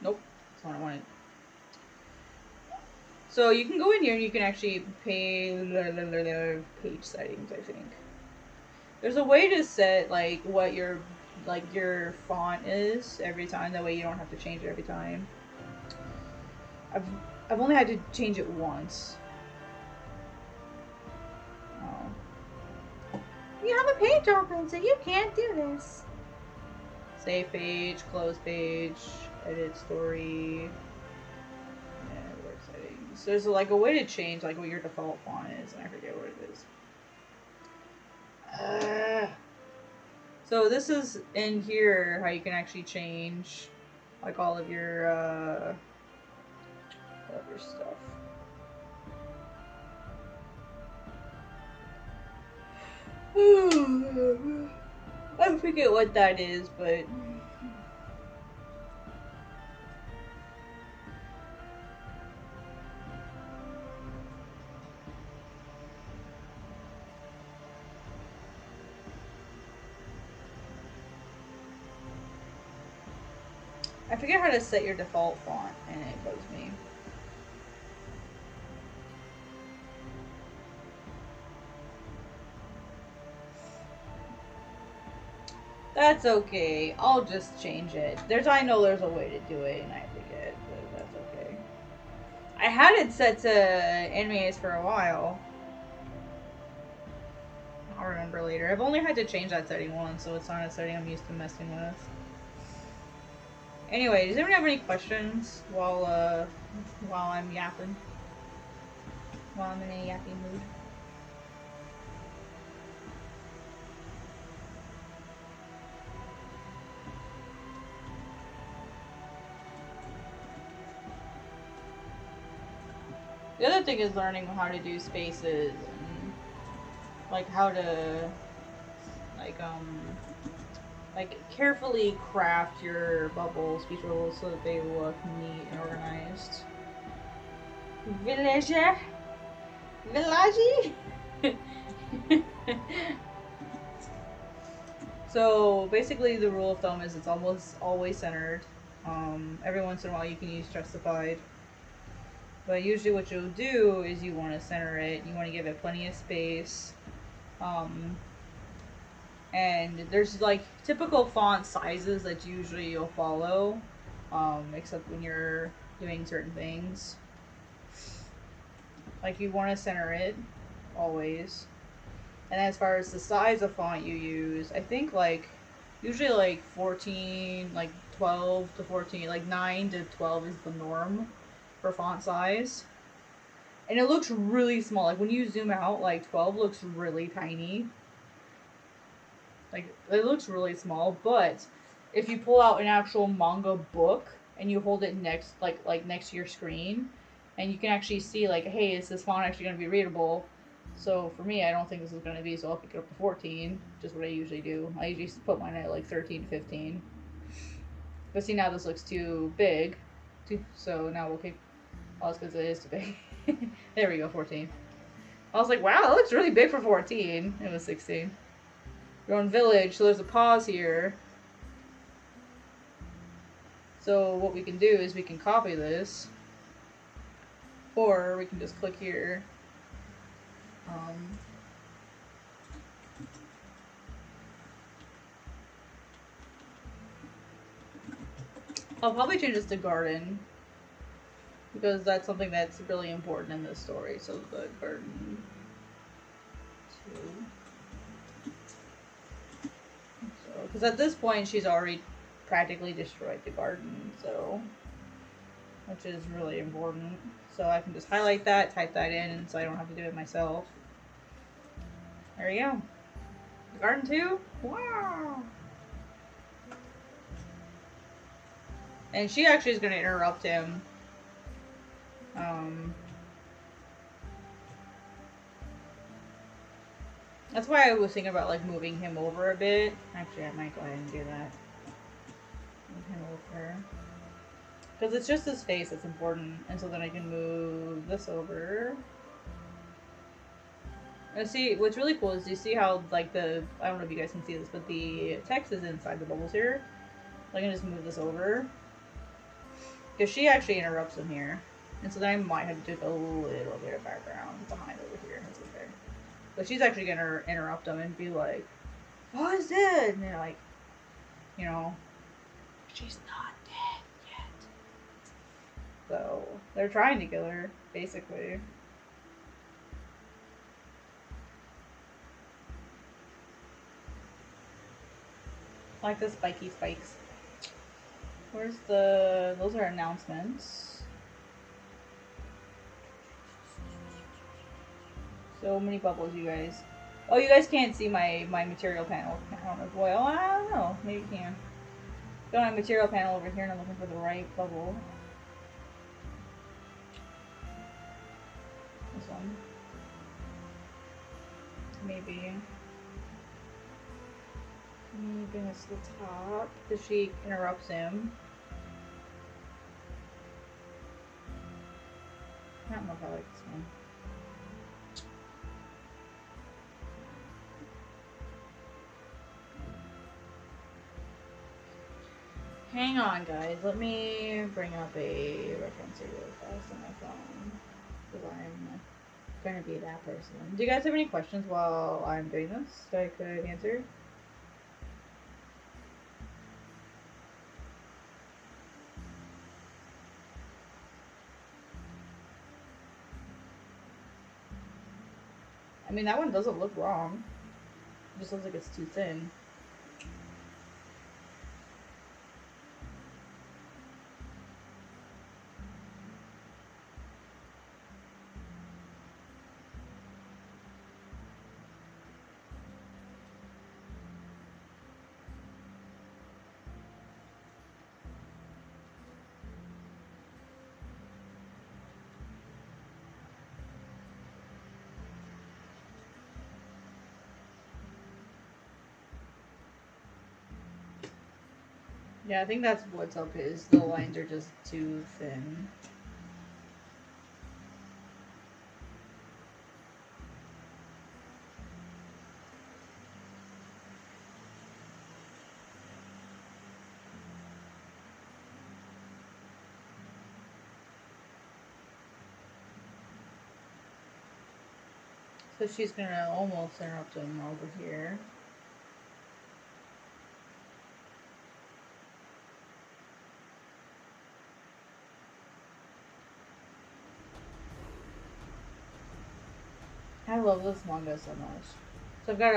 Nope, that's not what I wanted. So you can go in here and you can actually pay page settings, I think. There's a way to set like what your font is every time. That way you don't have to change it every time. I've only had to change it once. Oh. You have a page open, so you can't do this. Save page, close page, edit story. So there's like a way to change like what your default font is, and I forget what it is. So this is in here how you can actually change like all of your stuff. I forget what that is, but I forget how to set your default font, and it bugs me. That's okay. I'll just change it. I know there's a way to do it, and I forget, but that's okay. I had it set to animes for a while. I'll remember later. I've only had to change that setting once, so it's not a setting I'm used to messing with. Anyway, does anyone have any questions while I'm yapping? While I'm in a yapping mood? The other thing is learning how to do spaces and like how to like carefully craft your bubbles, speech bubbles, so that they look neat and organized. Villager? Village? So basically the rule of thumb is it's almost always centered. Every once in a while you can use justified. But usually what you'll do is you want to center it, you want to give it plenty of space. And there's like typical font sizes that usually you'll follow, except when you're doing certain things. Like you want to center it, always. And as far as the size of font you use, I think like, usually like 14, like 12 to 14, like 9 to 12 is the norm. for font size. And it looks really small. Like when you zoom out, like 12 looks really tiny. Like it looks really small, but if you pull out an actual manga book and you hold it next like next to your screen and you can actually see like, hey, is this font actually going to be readable? So for me, I don't think this is going to be, so I'll pick it up to 14, just what I usually do. I usually put mine at like 13, 15. But see, now this looks too big. So now we'll keep. Oh, it's because it is too big. There we go, 14. I was like, wow, that looks really big for 14. It was 16. Your own village, so there's a pause here. So what we can do is we can copy this. Or we can just click here. I'll probably change this to garden. Because that's something that's really important in this story. So the garden 2. So, because at this point she's already practically destroyed the garden, so which is really important. So I can just highlight that, type that in, so I don't have to do it myself. There you go. The garden 2? Wow! And she actually is going to interrupt him. That's why I was thinking about like moving him over a bit. Actually, I might go ahead and do that. Move him over. Because it's just his face that's important. And so then I can move this over. And see, what's really cool is you see how like I don't know if you guys can see this, but the text is inside the bubbles here. So I can just move this over. Because she actually interrupts him here. And so then I might have to do a little bit of background behind over here. That's okay. But she's actually going to interrupt him and be like, what is it? And they're like, you know, she's not dead yet. So they're trying to kill her, basically. Like the spiky spikes. Where's those are announcements. So many bubbles, you guys. Oh, you guys can't see my material panel. I don't know. Boy, oh, I don't know. Maybe you can. Go on my material panel over here and I'm looking for the right bubble. This one. Maybe. Let me bring this to the top. Because she interrupts him. I don't know if I like this one. Hang on, guys. Let me bring up a reference here really fast on my phone. Because I'm going to be that person. Do you guys have any questions while I'm doing this that I could answer? I mean, that one doesn't look wrong. It just looks like it's too thin. Yeah, I think that's what's up is the lines are just too thin. So she's gonna almost interrupt him over here. I love this manga so much. So I've got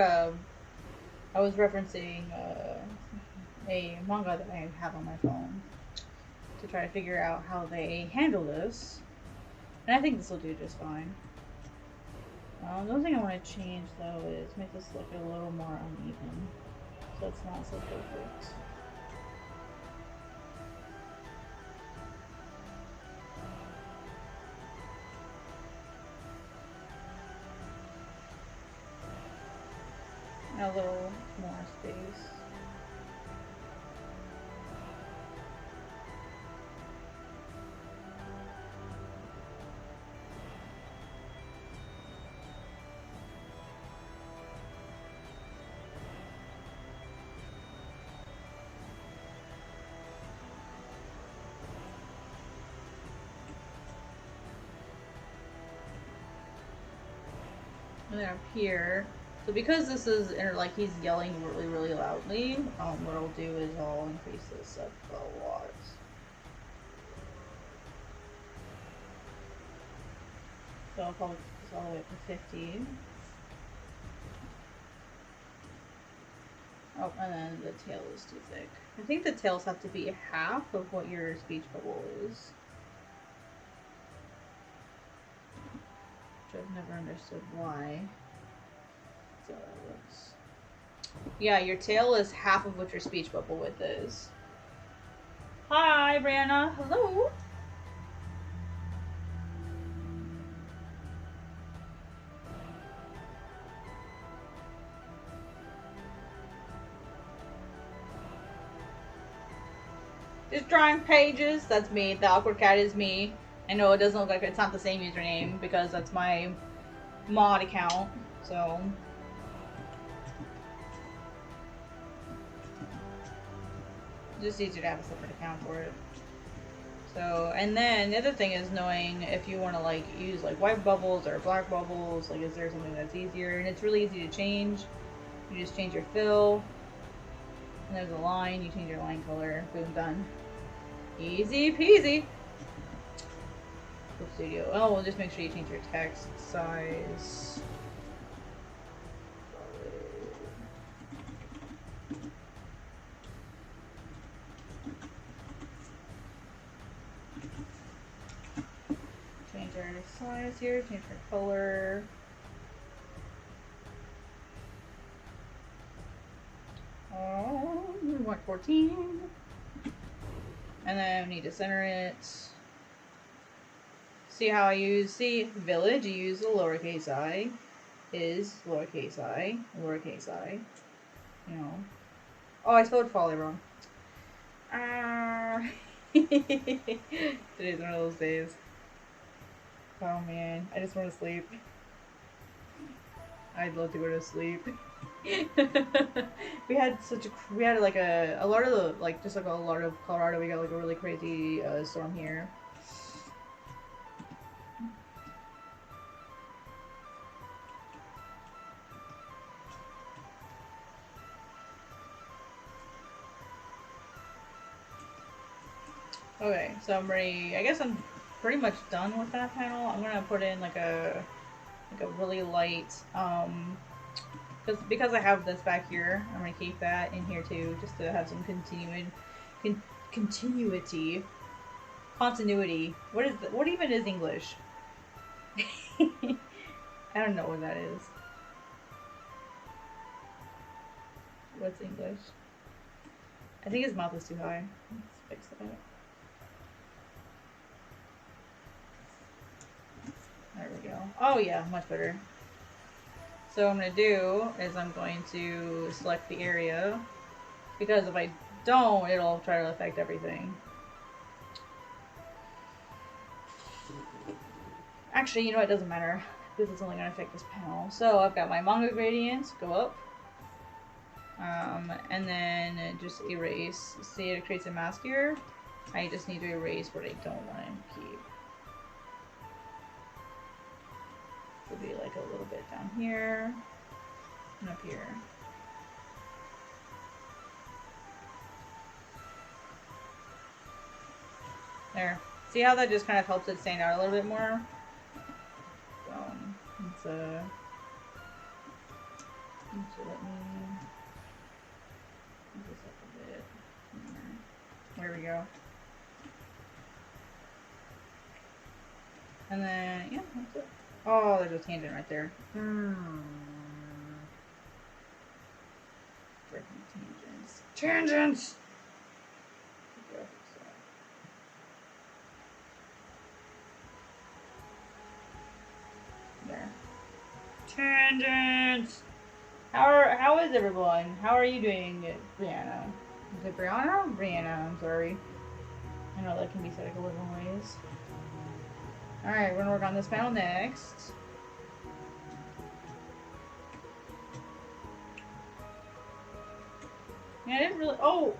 I was referencing a manga that I have on my phone to try to figure out how they handle this. And I think this will do just fine. The only thing I want to change though is make this look a little more uneven, so it's not so perfect. A little more space. And then up here, so because this is like he's yelling really, really loudly, what I'll do is I'll increase this up a lot. So I'll probably put this all the way up to 50. Oh, and then the tail is too thick. I think the tails have to be half of what your speech bubble is. Which I've never understood why. So that looks. Yeah, your tail is half of what your speech bubble width is. Hi, Brianna. Hello. Just drawing pages. That's me. The awkward cat is me. I know it doesn't look like it's not the same username because that's my mod account. So. Just easier to have a separate account for it. So, and then the other thing is knowing if you want to like use like white bubbles or black bubbles, like is there something that's easier? And it's really easy to change. You just change your fill, and there's a line, you change your line color, boom, done. Easy peasy. Clip Studio. Oh, we'll just make sure you change your text size. Change our size here, change our color. Oh, we want 14. And then we need to center it. See how I use, village, you use the lowercase I, is lowercase I, you know. Oh, I spelled folly wrong. Today's one of those days. Oh man, I just want to sleep. I'd love to go to sleep. we had like a lot of the, like, just like a lot of Colorado, we got like a really crazy storm here. Okay, so I'm ready. I guess I'm pretty much done with that panel. I'm gonna put in like a really light, because I have this back here, I'm gonna keep that in here too, just to have some continuity. What even is English? I don't know what that is. What's English? I think his mouth is too high. Let's fix that. There we go. Oh yeah, much better. So what I'm going to do is I'm going to select the area, because if I don't, it'll try to affect everything. Actually, you know what, it doesn't matter, because it's only going to affect this panel. So I've got my manga gradients, go up, and then just erase. See, it creates a mask here. I just need to erase what I don't want to keep. It'll be like a little bit down here and up here. There. See how that just kind of helps it stand out a little bit more? So let me move this up a bit. There we go. And then, yeah, that's it. Oh, there's a tangent right there. Freaking tangents. Tangents! There. Tangents! How is everyone? How are you doing, Brianna? Is it Brianna? Brianna, I'm sorry. I know that can be said a couple different ways. Alright, we're gonna work on this panel next. Yeah, I didn't really. Ooh,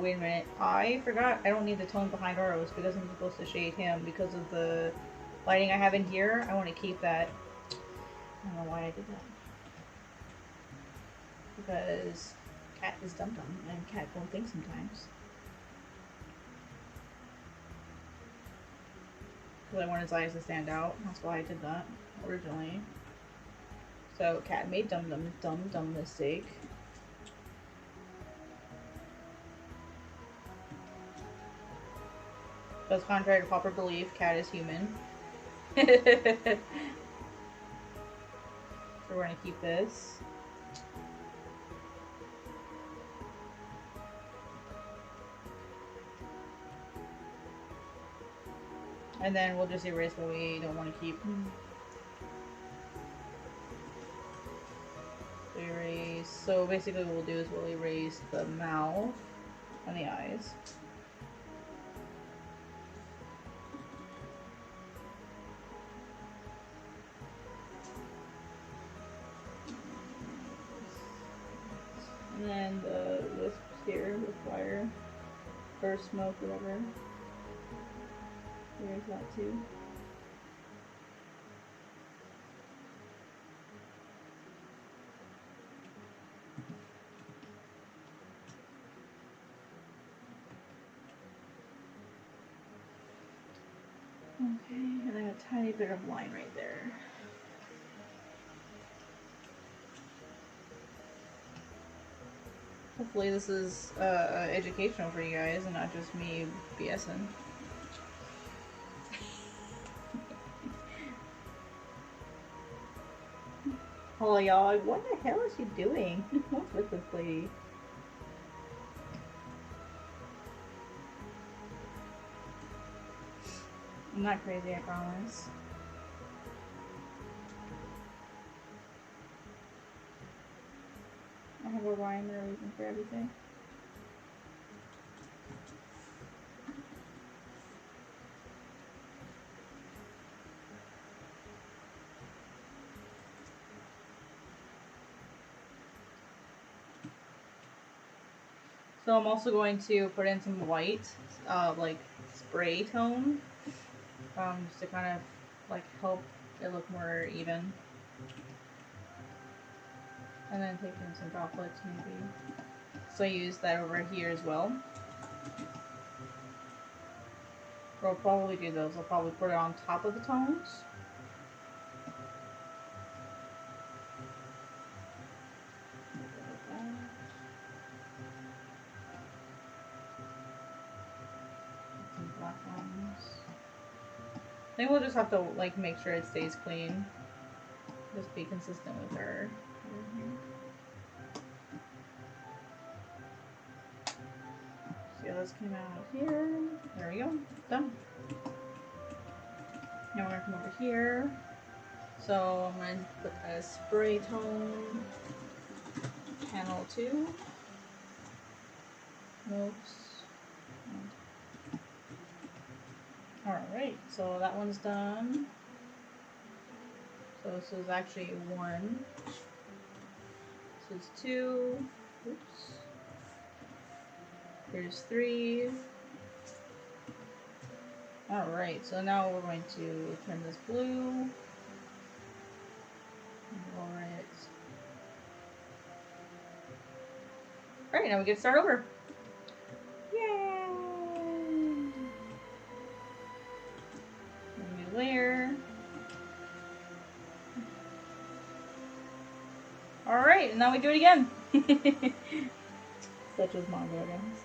wait a minute. I forgot. I don't need the tone behind Oros because I'm supposed to shade him because of the lighting I have in here. I want to keep that. I don't know why I did that. Because Cat is dumb, and Cat don't think sometimes. Because I want his eyes to stand out. That's why I did that originally. So Cat made dumb mistake. Because contrary to popular belief, Cat is human. So we're gonna keep this. And then we'll just erase what we don't want to keep. Erase. So basically what we'll do is we'll erase the mouth and the eyes. And then the wisps here with fire or smoke, whatever. There's that too. Okay, and then a tiny bit of line right there. Hopefully this is educational for you guys and not just me BSing. Oh y'all, what the hell is she doing? What's with this lady? I'm not crazy, I promise. I have a rhyme and a reason for everything. So I'm also going to put in some white, like spray tone, just to kind of like help it look more even. And then take in some droplets maybe. So I use that over here as well. I'll probably do those. I'll probably put it on top of the tones. Some black ones. I think we'll just have to like make sure it stays clean. Just be consistent with her. See how this came out here. There we go. Done. Now we're gonna come over here. So I'm gonna put a spray tone panel 2. Oops. Alright, so that one's done. So this is actually 1. This is 2. Oops. Here's 3. Alright, so now we're going to turn this blue. Lower it. Alright, now we get to start over. Yay! New layer. Alright, and now we do it again. Such as manga guys.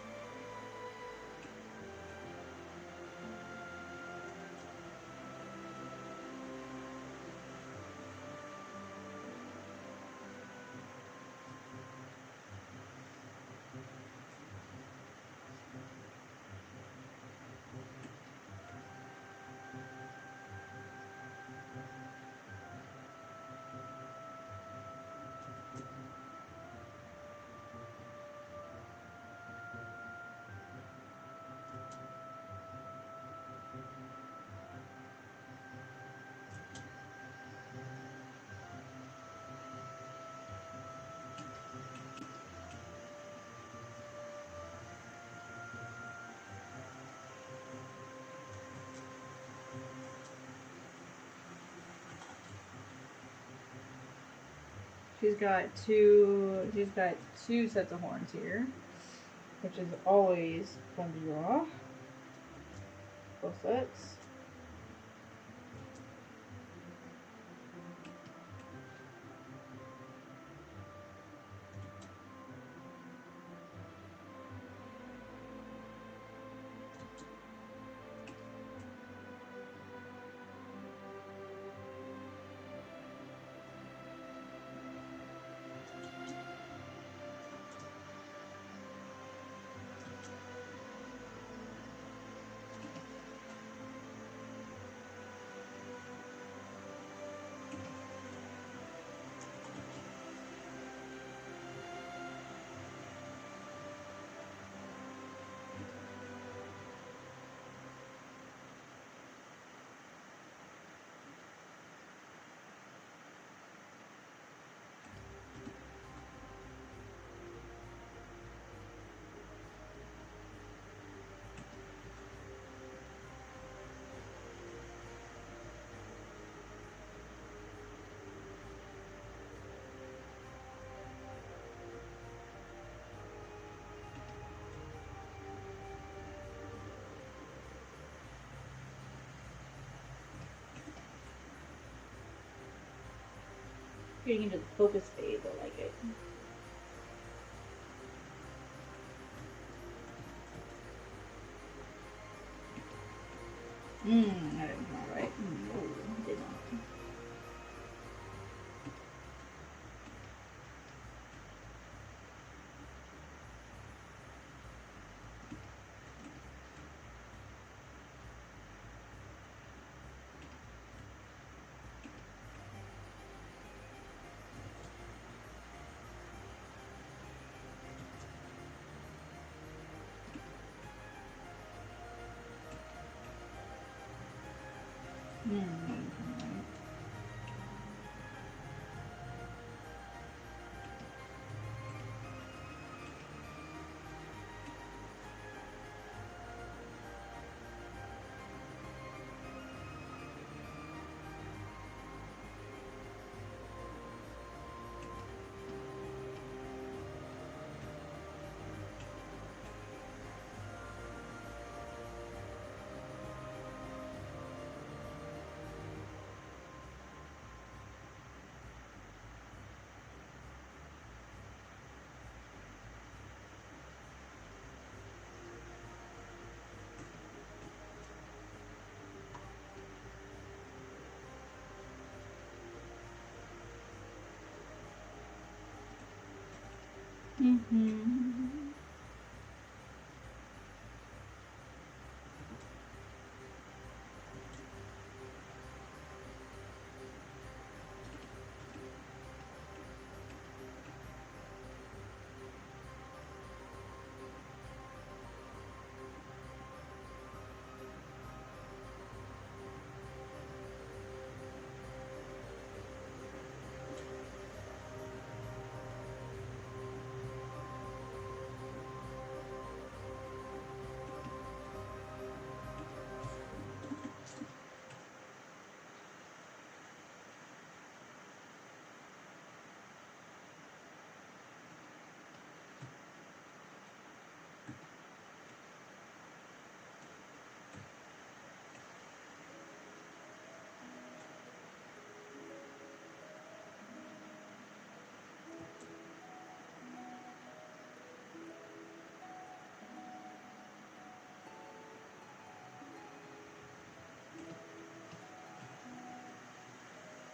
She's got two sets of horns here, which is always fun to draw. Both sets. Getting into the focus phase, I like it. I didn't draw right. No, I did not.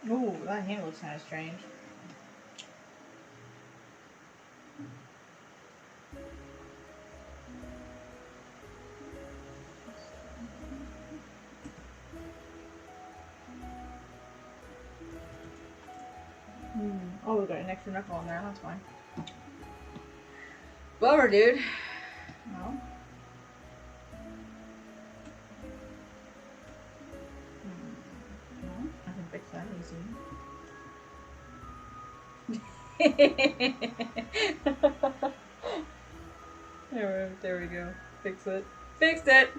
Ooh, that hand looks kind of strange. Oh, we got an extra knuckle on there. That's fine. Bummer, dude. Well. I can fix that easy. There we go. Fix it. Fixed it!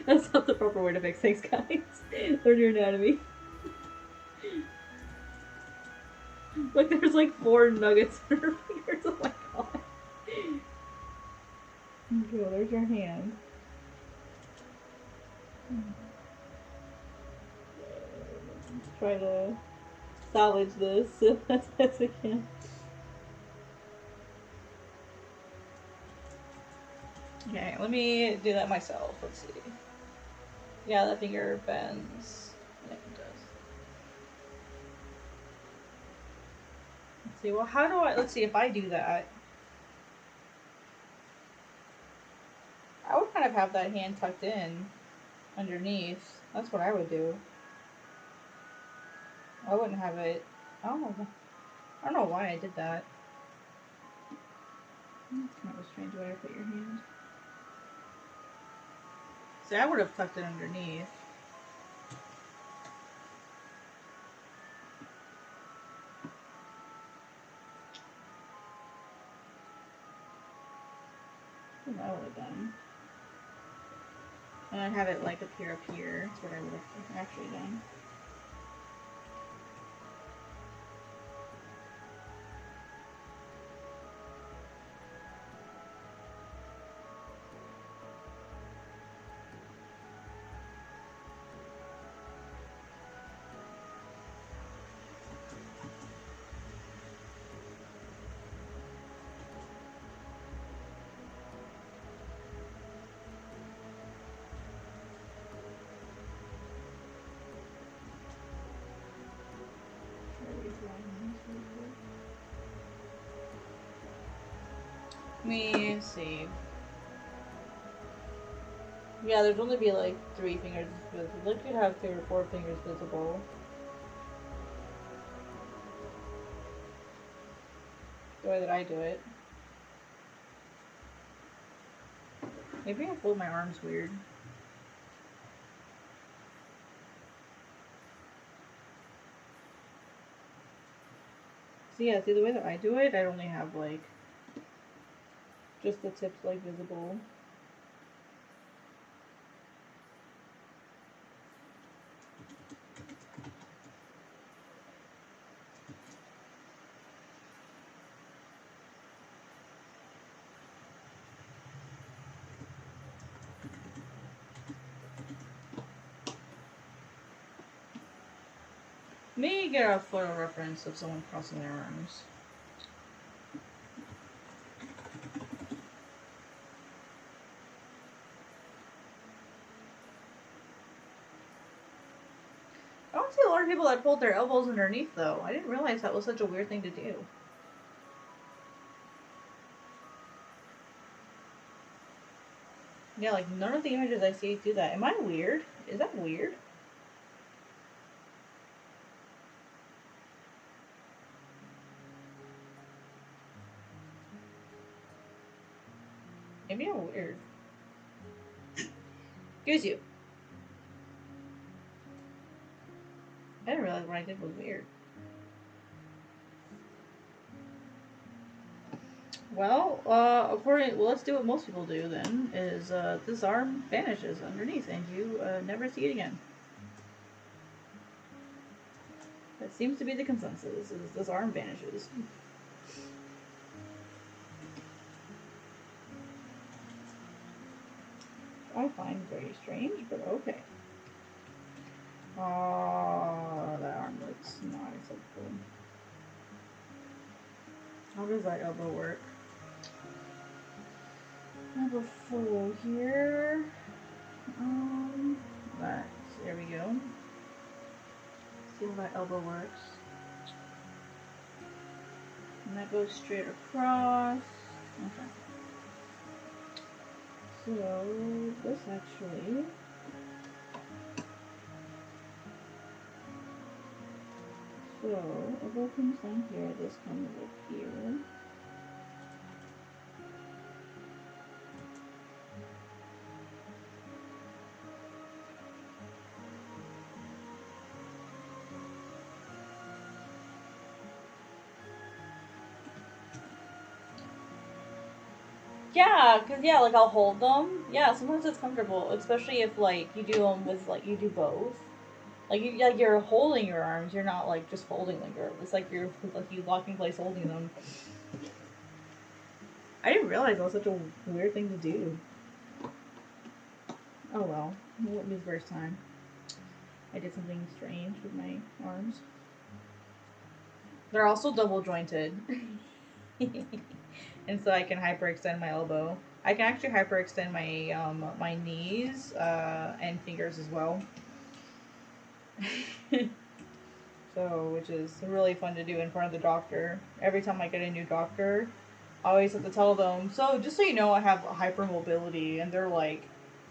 That's not the proper way to fix things, guys. Learn your anatomy. Look, there's like 4 nuggets in her fingers. Oh my god. Okay, well, there's your hand. Let's try to salvage this as best we can. Okay, let me do that myself. Let's see. Yeah, that finger bends. Yeah, it does. Let's see. Well, how do I? Let's see if I do that. I would kind of have that hand tucked in underneath. That's what I would do. I wouldn't have it. I don't know. I don't know why I did that. It's kind of a strange way to put your hand. See, I would have tucked it underneath. That's what I would have done. And I'd have it like appear up here. That's what I would have actually done. Let me see. Yeah, there'd only be like 3 fingers visible. Look, you'd have 3 or 4 fingers visible. The way that I do it. Maybe I fold my arms weird. So yeah, see the way that I do it, I'd only have like just the tips like visible. Let me get a photo reference of someone crossing their arms. I don't see a lot of people that fold their elbows underneath though. I didn't realize that was such a weird thing to do. Yeah, like none of the images I see do that. Am I weird? Is that weird? Maybe I'm weird. Excuse you. I didn't realize what I did was weird. Well, let's do what most people do then, is this arm vanishes underneath and you never see it again. That seems to be the consensus, is this arm vanishes. I find very strange, but okay. Oh, that arm looks not acceptable. How does that elbow work? Number 4 here. That, there we go. See how that elbow works. And that goes straight across. Okay. So, this actually... So, elbow comes down here, this comes up here. Yeah, cause yeah, like I'll hold them. Yeah, sometimes it's comfortable, especially if like you do them with like you do both. Like you're holding your arms. You're not like just folding them. It's like you're like you lock in place holding them. I didn't realize that was such a weird thing to do. Oh well, it won't be the first time. I did something strange with my arms. They're also double jointed. And so I can hyperextend my elbow. I can actually hyperextend my knees and fingers as well. So, which is really fun to do in front of the doctor. Every time I get a new doctor, I always have to tell them, so just so you know, I have hypermobility. And they're like,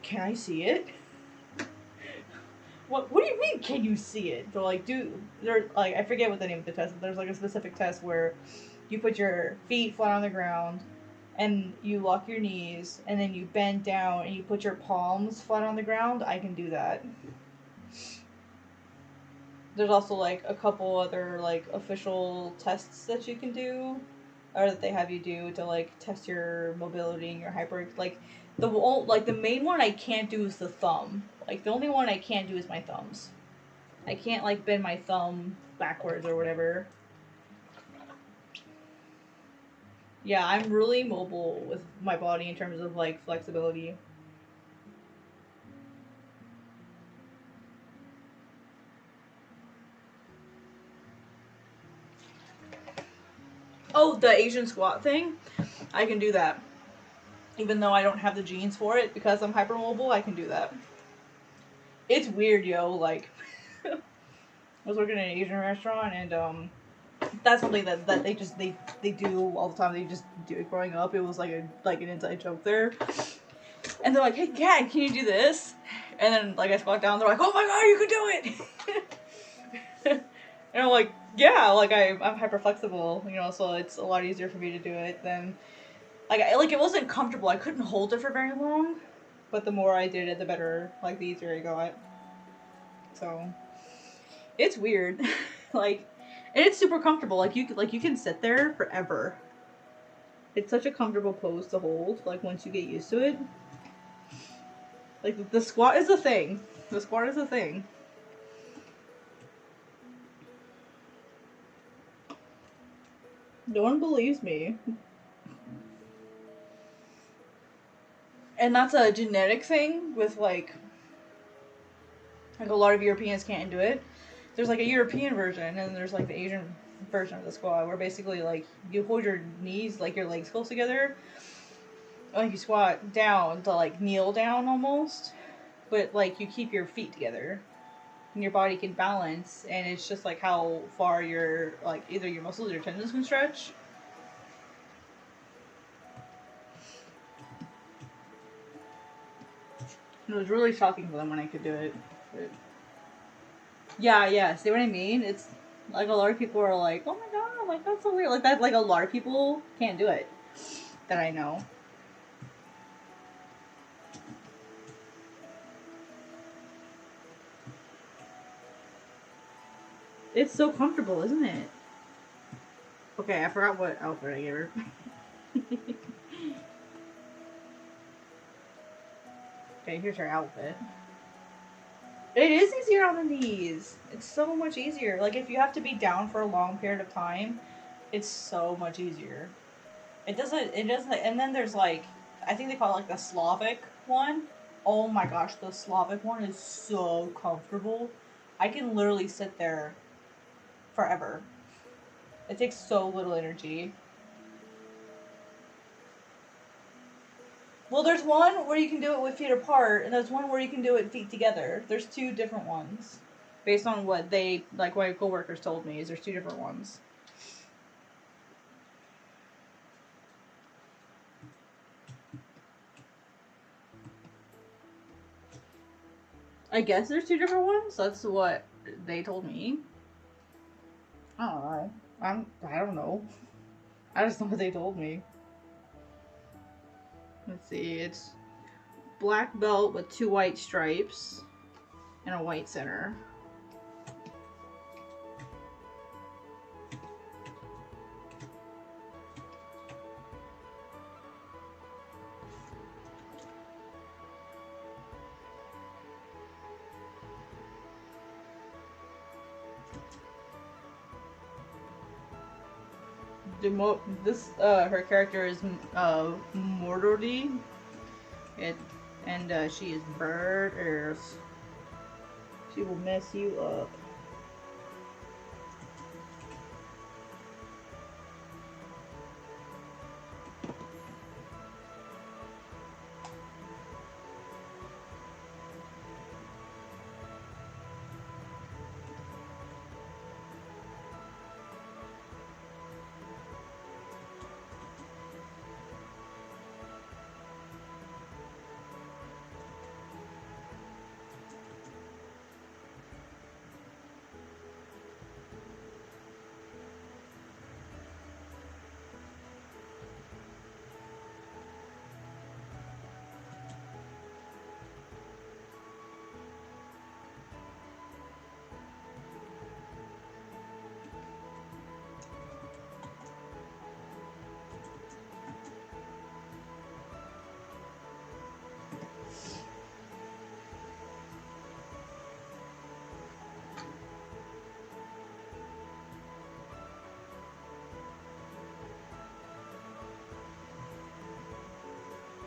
can I see it? What do you mean, can you see it? They're like, they're like, I forget what the name of the test is. There's like a specific test where you put your feet flat on the ground and you lock your knees and then you bend down and you put your palms flat on the ground. I can do that. There's also like a couple other like official tests that you can do or that they have you do to like test your mobility and your hyper like the main one I can't do is the thumb. Like the only one I can't do is my thumbs. I can't like bend my thumb backwards or whatever. Yeah, I'm really mobile with my body in terms of like flexibility. Oh, the Asian squat thing? I can do that. Even though I don't have the genes for it because I'm hypermobile, I can do that. It's weird, yo. Like, I was working in an Asian restaurant, and that's something that they do all the time. They just do it growing up. It was like an inside joke there. And they're like, "Hey, Kat, can you do this?" And then like I squat down. They're like, "Oh my god, you can do it!" And I'm like, "Yeah, like I'm hyper flexible, you know, so it's a lot easier for me to do it than like it wasn't comfortable. I couldn't hold it for very long, but the more I did it, the better. Like the easier I got. So it's weird, like, and it's super comfortable. Like you can sit there forever. It's such a comfortable pose to hold. Like once you get used to it, like the squat is a thing. The squat is a thing. No one believes me. And that's a genetic thing with like a lot of Europeans can't do it. There's like a European version and there's like the Asian version of the squat where basically like you hold your knees like your legs close together, like you squat down to like kneel down almost, but like you keep your feet together and your body can balance, and it's just like how far your like either your muscles or your tendons can stretch. And it was really shocking for them when I could do it. But yeah, see what I mean? It's like a lot of people are like, "Oh my god, like that's so weird." Like that, like a lot of people can't do it that I know. It's so comfortable, isn't it? Okay, I forgot what outfit I gave her. Okay, here's her outfit. It is easier on the knees. It's so much easier. Like if you have to be down for a long period of time, it's so much easier. It doesn't and then there's like I think they call it like the Slavic one. Oh my gosh, the Slavic one is so comfortable. I can literally sit there forever. It takes so little energy. Well, there's one where you can do it with feet apart, and there's one where you can do it feet together. There's two different ones. Based on what what my coworkers told me, is there's two different ones. I guess there's two different ones. That's what they told me. I don't know. I don't know. I just know what they told me. Let's see. It's black belt with two white stripes and a white center. This her character is Mordordy. It and she is badass. She will mess you up.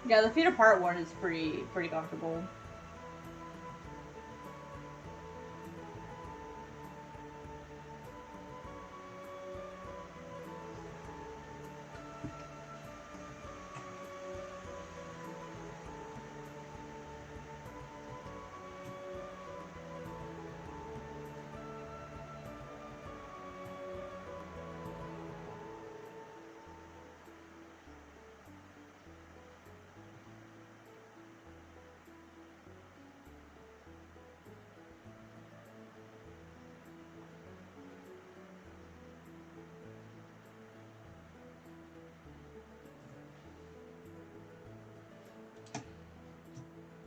Yeah, the feet apart one is pretty comfortable.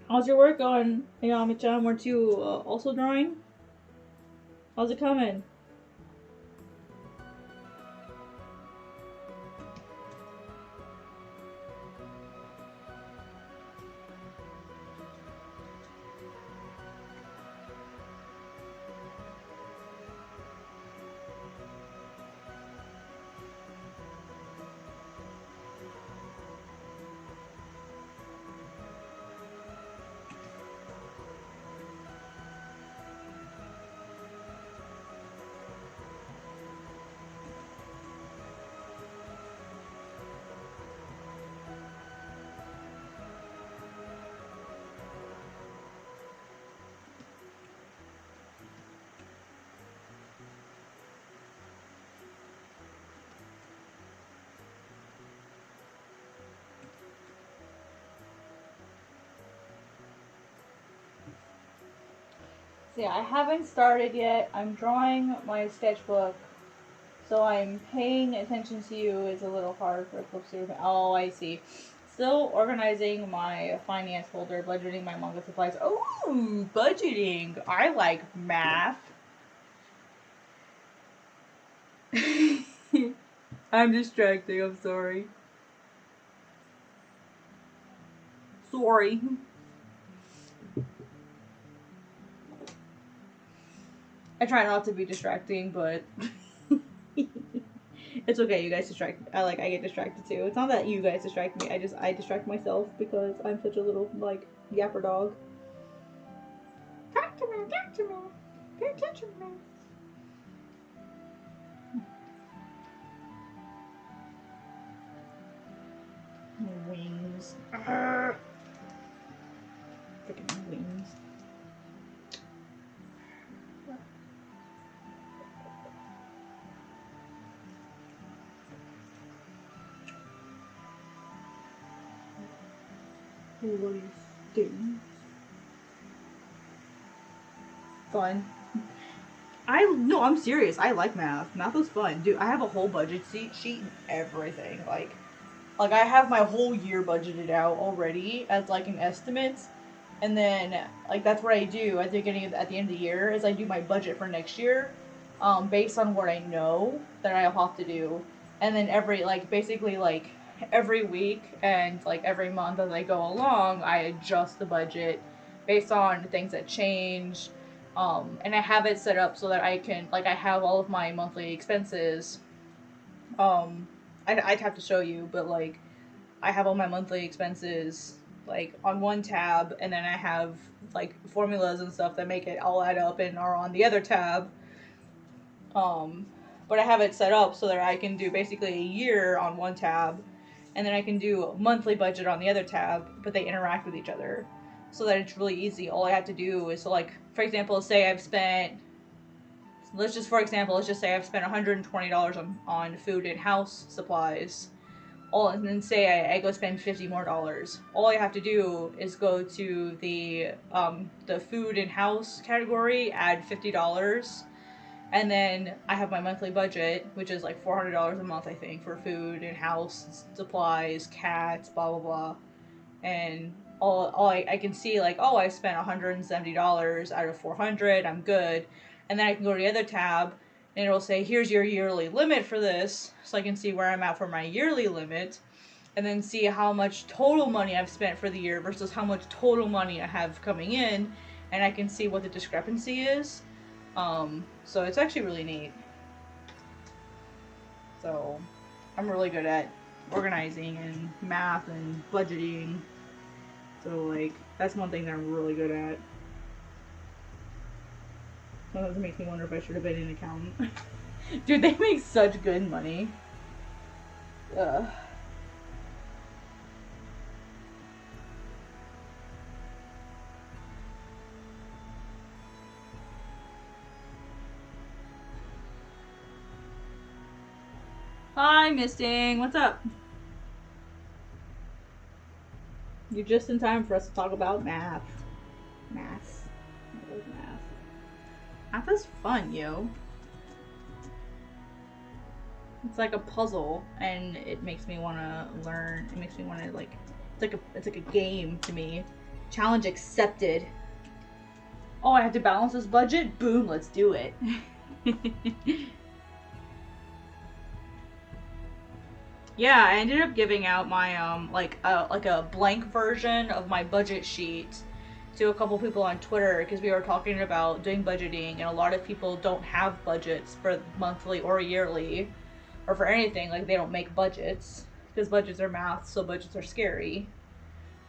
How's your work going, Ayami-chan? Weren't you also drawing? How's it coming? So yeah, I haven't started yet. I'm drawing my sketchbook, so I'm paying attention to you. It's a little hard for Eclipse to. Oh, I see. Still organizing my finance folder, budgeting my manga supplies. Oh, budgeting. I like math. I'm distracting. I'm sorry. Sorry. I try not to be distracting, but it's okay. You guys distract. I get distracted too. It's not that you guys distract me. I distract myself because I'm such a little like yapper dog. Talk to me. Talk to me. Pay attention to me. Wings. Freaking wings. What are you doing? Fun. I'm serious. I like math. Math was fun, dude. I have a whole budget sheet and everything. Like I have my whole year budgeted out already as like an estimate, and then like that's what I do at the beginning at the end of the year is I do my budget for next year, based on what I know that I'll have to do, and then every like basically like every week and like every month as I go along, I adjust the budget based on things that change. And I have it set up so that I can like I have all of my monthly expenses I'd have to show you, but like I have all my monthly expenses like on one tab, and then I have like formulas and stuff that make it all add up and are on the other tab. Um, but I have it set up so that I can do basically a year on one tab, and then I can do a monthly budget on the other tab, but they interact with each other. So that it's really easy. All I have to do is, so like, for example, say I've spent, let's just say I've spent $120 on food and house supplies. And then say I go spend $50 more. All I have to do is go to the food and house category, add $50, and then I have my monthly budget, which is like $400 a month, I think, for food and house supplies, cats, blah blah blah. And I can see, like, oh, I spent $170 out of 400. I'm good. And then I can go to the other tab, and it'll say, here's your yearly limit for this, so I can see where I'm at for my yearly limit, and then see how much total money I've spent for the year versus how much total money I have coming in, and I can see what the discrepancy is. So it's actually really neat. So I'm really good at organizing and math and budgeting. So like that's one thing that I'm really good at. Sometimes it makes me wonder if I should have been an accountant. Dude, they make such good money. Ugh. Hi, Misting. What's up? You're just in time for us to talk about math. Math. I love math. Math is fun, yo. It's like a puzzle, and it makes me want to learn. It makes me want to like. It's like a game to me. Challenge accepted. Oh, I have to balance this budget. Boom, let's do it. Yeah, I ended up giving out my like a blank version of my budget sheet to a couple people on Twitter because we were talking about doing budgeting, and a lot of people don't have budgets for monthly or yearly or for anything. Like, they don't make budgets because budgets are math, so budgets are scary.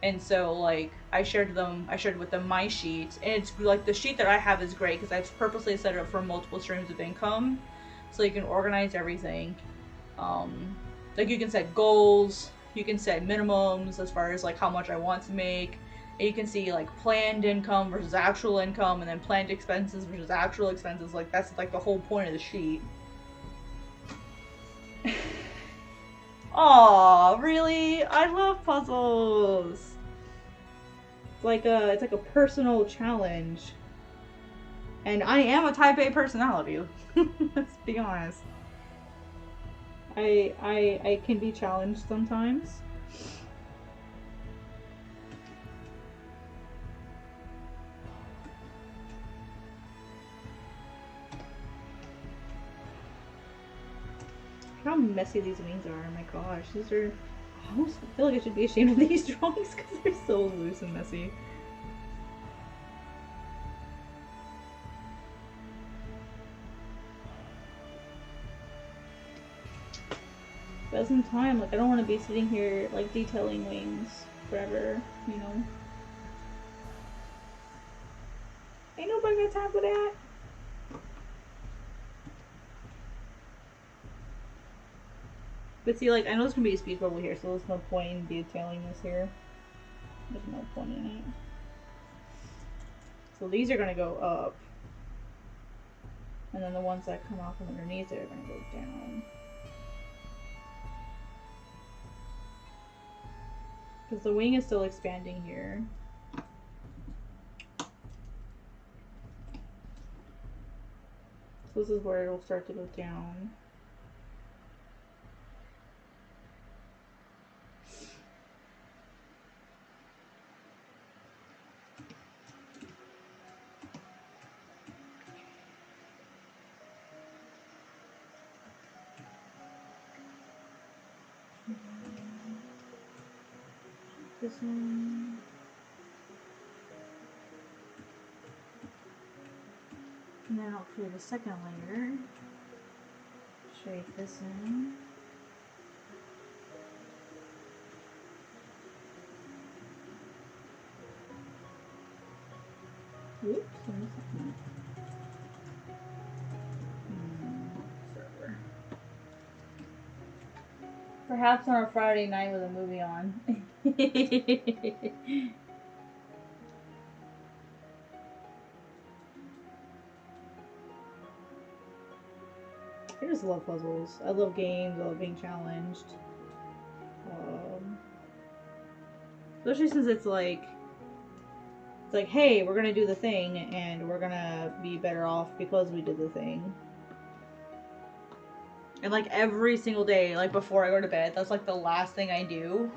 And so like I shared with them my sheet, and it's like the sheet that I have is great because I've purposely set it up for multiple streams of income, so you can organize everything. Um, like, you can set goals, you can set minimums as far as like how much I want to make, and you can see like planned income versus actual income, and then planned expenses versus actual expenses. Like, that's like the whole point of the sheet. Aw, really? I love puzzles. It's like a personal challenge. And I am a type A personality. Let's be honest. I can be challenged sometimes. How messy these wings are! Oh my gosh, these are. I almost feel like I should be ashamed of these drawings because they're so loose and messy. But at some time, like, I don't want to be sitting here like detailing wings forever, you know. Ain't nobody got time for that. But see, like, I know there's gonna be a speed bubble here, so there's no point in detailing this here. There's no point in it. So these are gonna go up. And then the ones that come off from underneath it are gonna go down. Because the wing is still expanding here. So this is where it will start to go down. This one. And then I'll create a second layer. Shade this in. Oops, I missed that. Server. Perhaps on a Friday night with a movie on. I just love puzzles. I love games. I love being challenged. Especially since it's like, hey, we're gonna do the thing, and we're gonna be better off because we did the thing. And like every single day, like before I go to bed, that's like the last thing I do.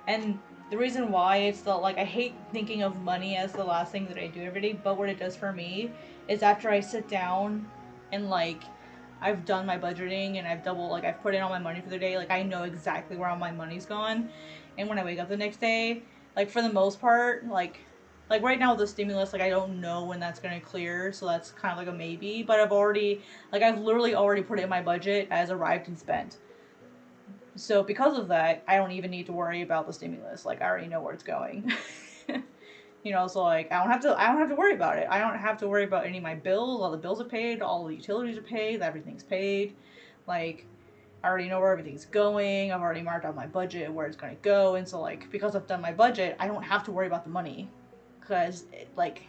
And the reason why it's the like I hate thinking of money as the last thing that I do every day, but what it does for me is after I sit down and like I've done my budgeting and I've put in all my money for the day, like I know exactly where all my money's gone. And when I wake up the next day, like for the most part, like right now with the stimulus, like I don't know when that's gonna clear, so that's kind of like a maybe. But I've literally already put it in my budget as arrived and spent. So because of that, I don't even need to worry about the stimulus. Like I already know where it's going. So like I don't have to worry about it. I don't have to worry about any of my bills. All the bills are paid, all the utilities are paid, everything's paid. Like I already know where everything's going. I've already marked out my budget where it's going to go, and so like because I've done my budget, I don't have to worry about the money because like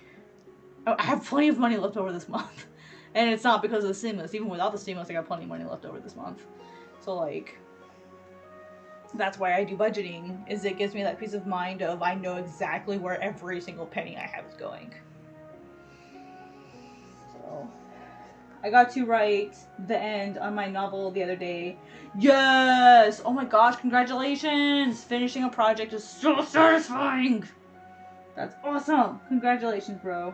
I have plenty of money left over this month. And it's not because of the stimulus. Even without the stimulus, I got plenty of money left over this month. So like that's why I do budgeting, is it gives me that peace of mind of I know exactly where every single penny I have is going. So I got to write the end on my novel the other day. Yes! Oh my gosh, congratulations! Finishing a project is so satisfying! That's awesome! Congratulations, bro.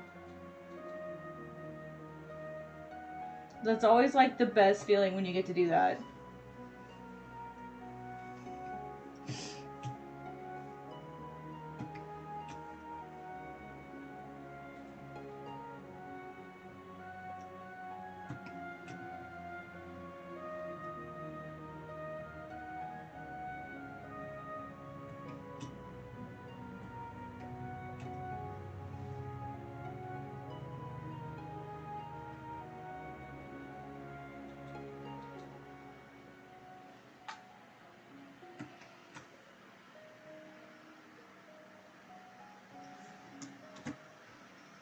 That's always like the best feeling when you get to do that.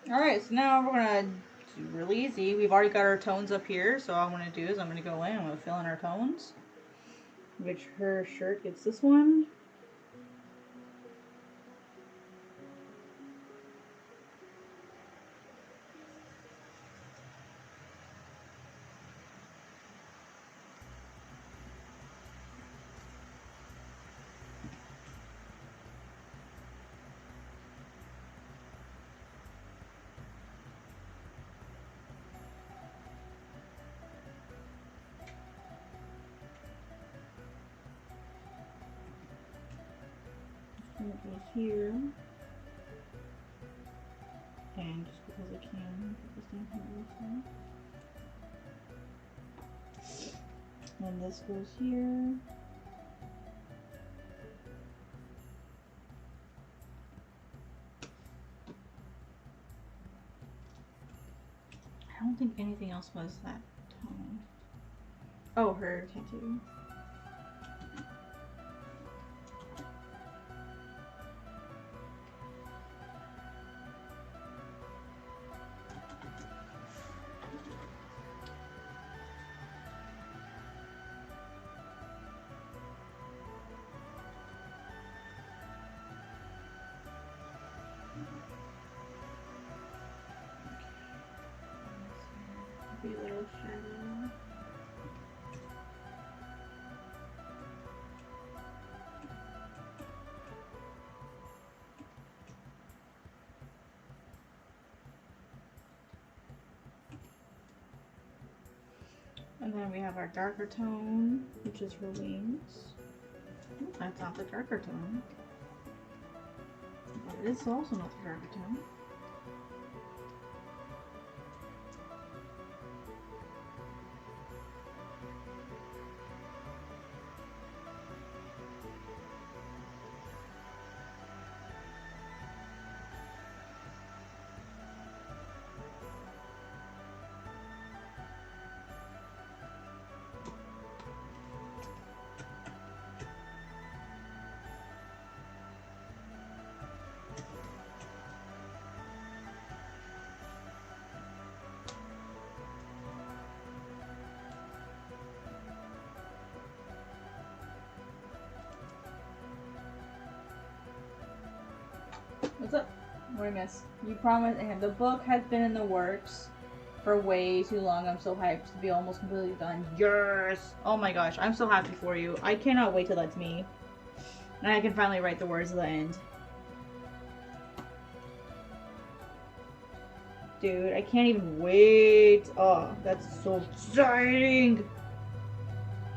Alright, so now we're gonna do really easy. We've already got our tones up here, so all I'm gonna do is I'm gonna go in and I'm gonna fill in our tones. Which her shirt gets this one. And it goes here. And just because I can, put this down here also. And this goes here. I don't think anything else was that tone. Oh, her tattoo. Be a little shadow. And then we have our darker tone, which is her wings. Oh, that's not the darker tone. But it is also not the darker tone. What's up? What did I miss? You promised, and the book has been in the works for way too long. I'm so hyped to be almost completely done. Yes! Oh my gosh, I'm so happy for you. I cannot wait till that's me. And I can finally write the words at the end. Dude, I can't even wait. Oh, that's so exciting.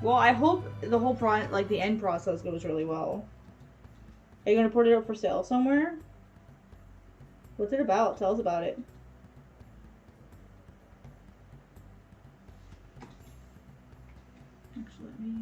Well, I hope the whole the end process goes really well. Are you gonna put it up for sale somewhere? What's it about? Tell us about it. Actually, let me.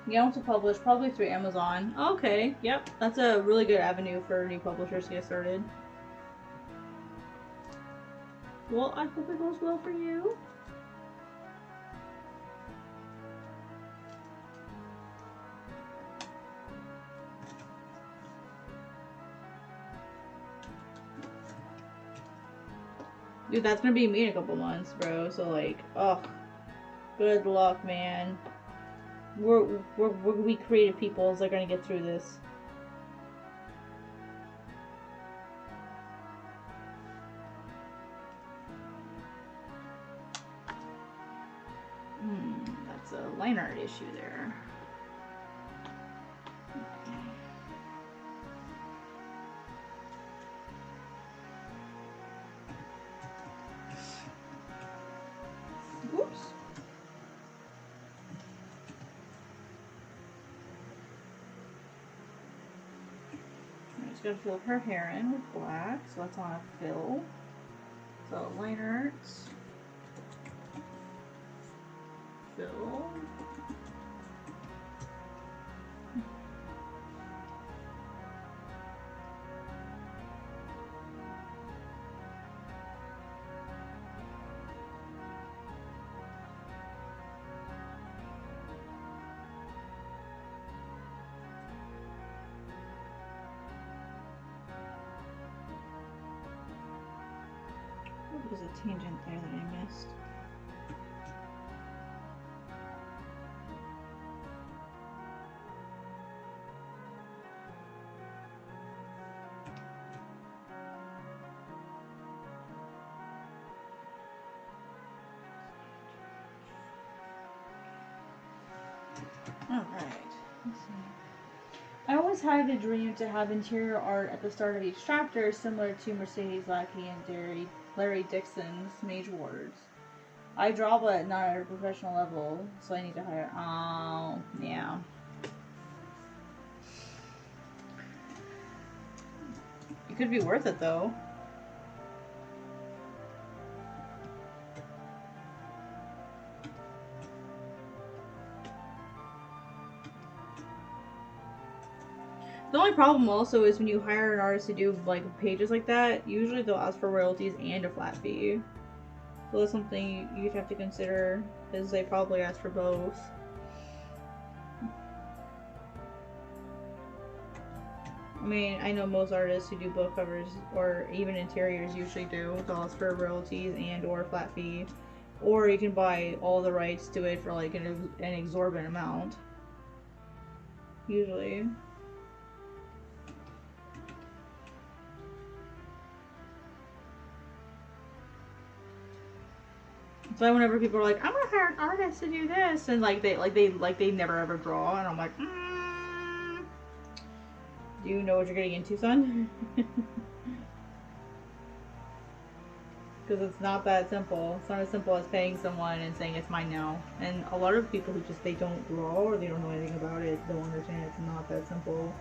You want to publish probably through Amazon. Okay, yep, that's a really good avenue for new publishers to get started. Well, I hope it goes well for you. Dude, that's gonna be me in a couple months, bro. So like, oh, good luck, man. We creative peoples are gonna get through this. That's a line art issue there. Oops. I'm just gonna fill her hair in with black, so that's on a fill. So line arts. Fill. There's a tangent there that I missed. Alright. Let's see. I always had a dream to have interior art at the start of each chapter, similar to Mercedes Lackey and Larry Dixon's Mage Wars. I draw, but not at a professional level, so I need to hire. Oh, yeah. It could be worth it, though. The only problem also is when you hire an artist to do like pages like that, usually they'll ask for royalties and a flat fee. So that's something you'd have to consider, because they probably ask for both. I mean, I know most artists who do book covers or even interiors usually do. They'll ask for royalties and or a flat fee. Or you can buy all the rights to it for like an exorbitant amount. Usually. So whenever people are like, I'm gonna hire an artist to do this, and they never ever draw, and I'm like, do you know what you're getting into, son? Because it's not that simple. It's not as simple as paying someone and saying it's mine now. And a lot of people who just they don't draw or they don't know anything about it don't understand it's not that simple.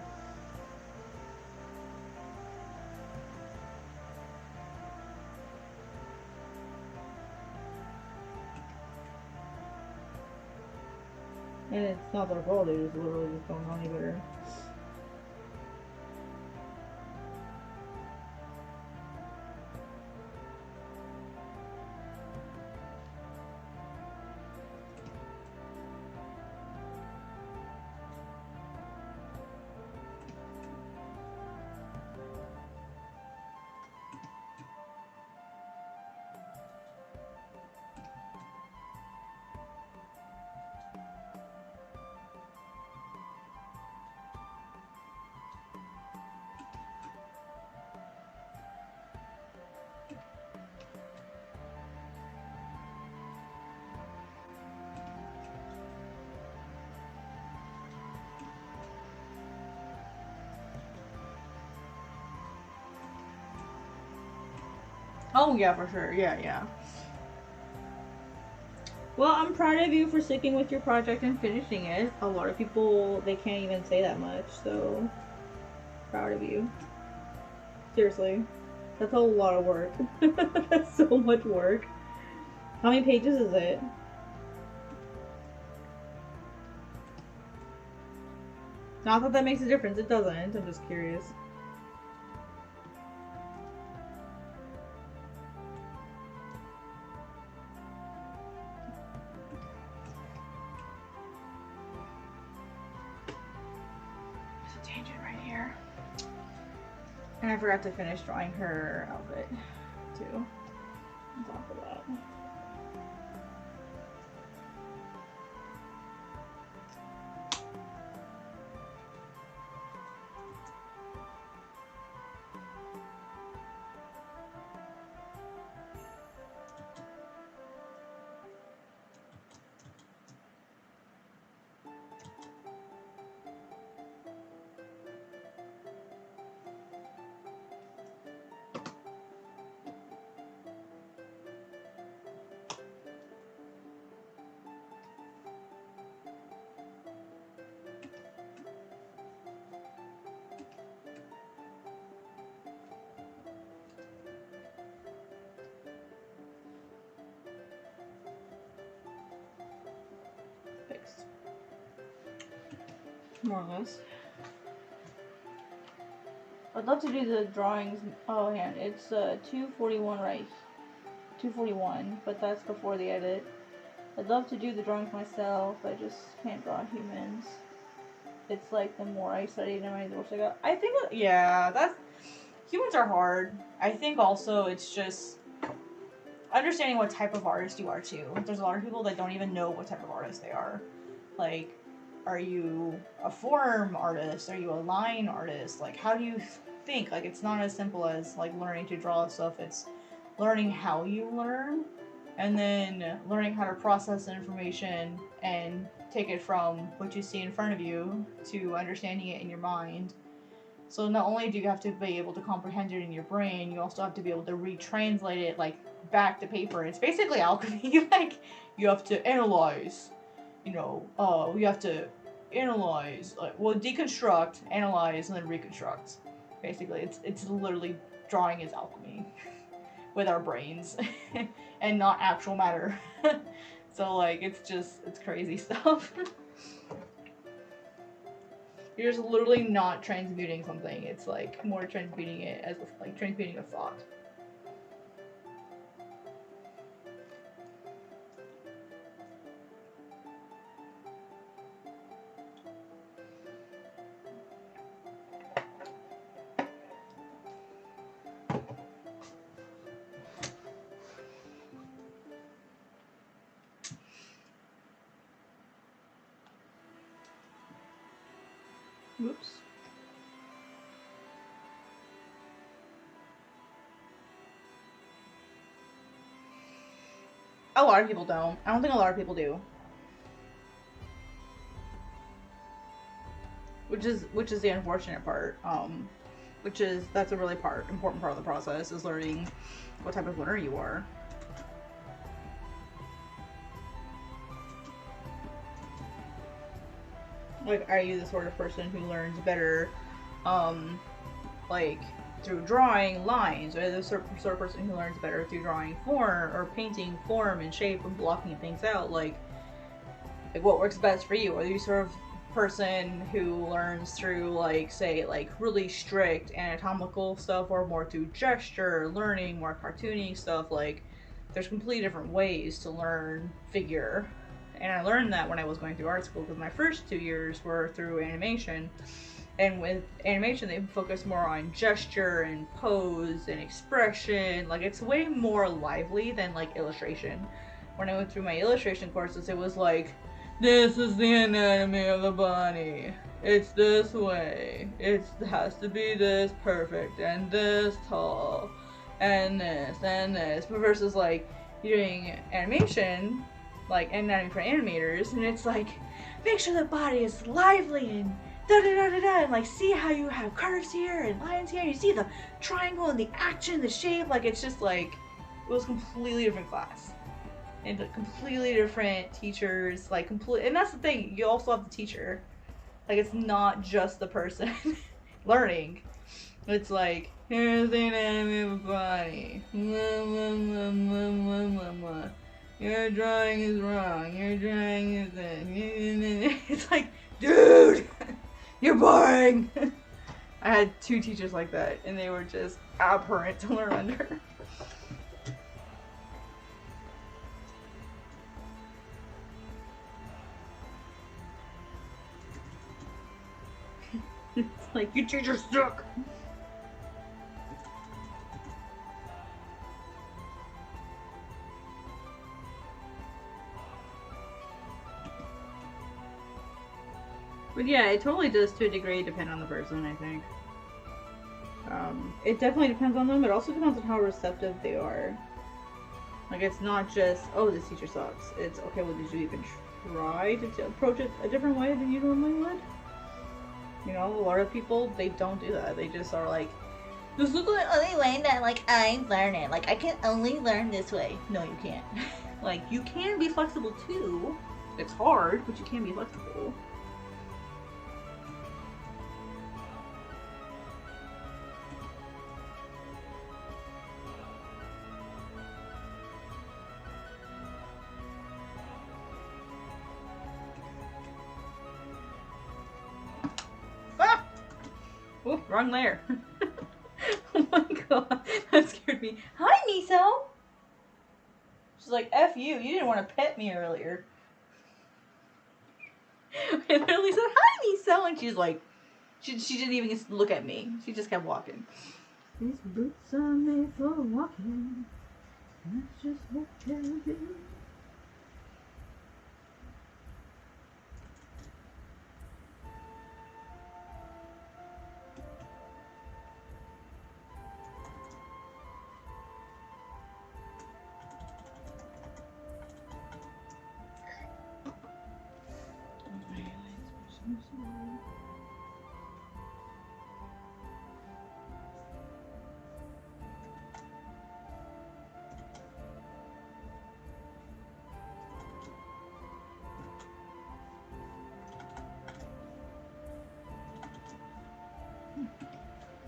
And it's not their fault, they just literally just don't know any better. Oh yeah, for sure. Yeah, yeah. Well, I'm proud of you for sticking with your project and finishing it. A lot of people, they can't even say that much, so proud of you. Seriously. That's a lot of work. That's so much work. How many pages is it? Not that that makes a difference. It doesn't. I'm just curious. There's a tangent right here. And I forgot to finish drawing her outfit, too. On top of that. Fixed. More or less. I'd love to do the drawings. Oh, man, it's 241 right. 241, but that's before the edit. I'd love to do the drawings myself. I just can't draw humans. It's like the more I study, the more the worse I got. I think, yeah, that's humans are hard. I think also it's just understanding what type of artist you are too. There's a lot of people that don't even know what type of artist they are. Like, are you a form artist? Are you a line artist? Like, how do you think? Like, it's not as simple as like learning to draw stuff. It's learning how you learn, and then learning how to process information and take it from what you see in front of you to understanding it in your mind. So not only do you have to be able to comprehend it in your brain, you also have to be able to retranslate it like back to paper. It's basically alchemy. Like, you have to analyze, you have to analyze, deconstruct, analyze, and then reconstruct. Basically, it's literally drawing is alchemy with our brains and not actual matter. So like, it's crazy stuff. You're just literally not transmuting something. It's like more transmuting it as like transmuting a thought. Whoops. A lot of people don't. I don't think a lot of people do. Which is the unfortunate part. That's a really important part of the process, is learning what type of learner you are. Like, are you the sort of person who learns better, like through drawing lines, or the sort of person who learns better through drawing form or painting form and shape and blocking things out? Like what works best for you? Are you sort of person who learns through, like, say, like really strict anatomical stuff, or more through gesture learning, more cartoony stuff? Like, there's completely different ways to learn figure. And I learned that when I was going through art school, because my first 2 years were through animation. And with animation, they focus more on gesture and pose and expression. Like, it's way more lively than like illustration. When I went through my illustration courses, it was like, this is the anatomy of the body. It's this way. It has to be this perfect and this tall and this and this. But versus, like, you're doing animation, like anatomy for animators, and it's like, make sure the body is lively and da da da da da, and like, see how you have curves here and lines here. You see the triangle and the action, the shape. Like, it's just like, it was a completely different class. And completely different teachers, like, and that's the thing, you also have the teacher. Like, it's not just the person learning. It's like, here's the anatomy of a body. Your drawing is wrong. Your drawing is this. It's like, dude, you're boring. I had 2 teachers like that, and they were just abhorrent to learn under. It's like, you teachers suck. But yeah, it totally does, to a degree, depend on the person, I think. It definitely depends on them, but it also depends on how receptive they are. Like, it's not just, oh, this teacher sucks. It's, okay, well, did you even try to approach it a different way than you normally would? You know, a lot of people, they don't do that. They just are like, this is the only way that, like, I learn it. Like, I can only learn this way. No, you can't. Like, you can be flexible too. It's hard, but you can be flexible. Oh, wrong layer. Oh my god, that scared me. Hi, Miso! She's like, F you, you didn't want to pet me earlier. I literally said, hi, Miso! And she's like, she didn't even look at me. She just kept walking. These boots are made for walking. That's just what they do.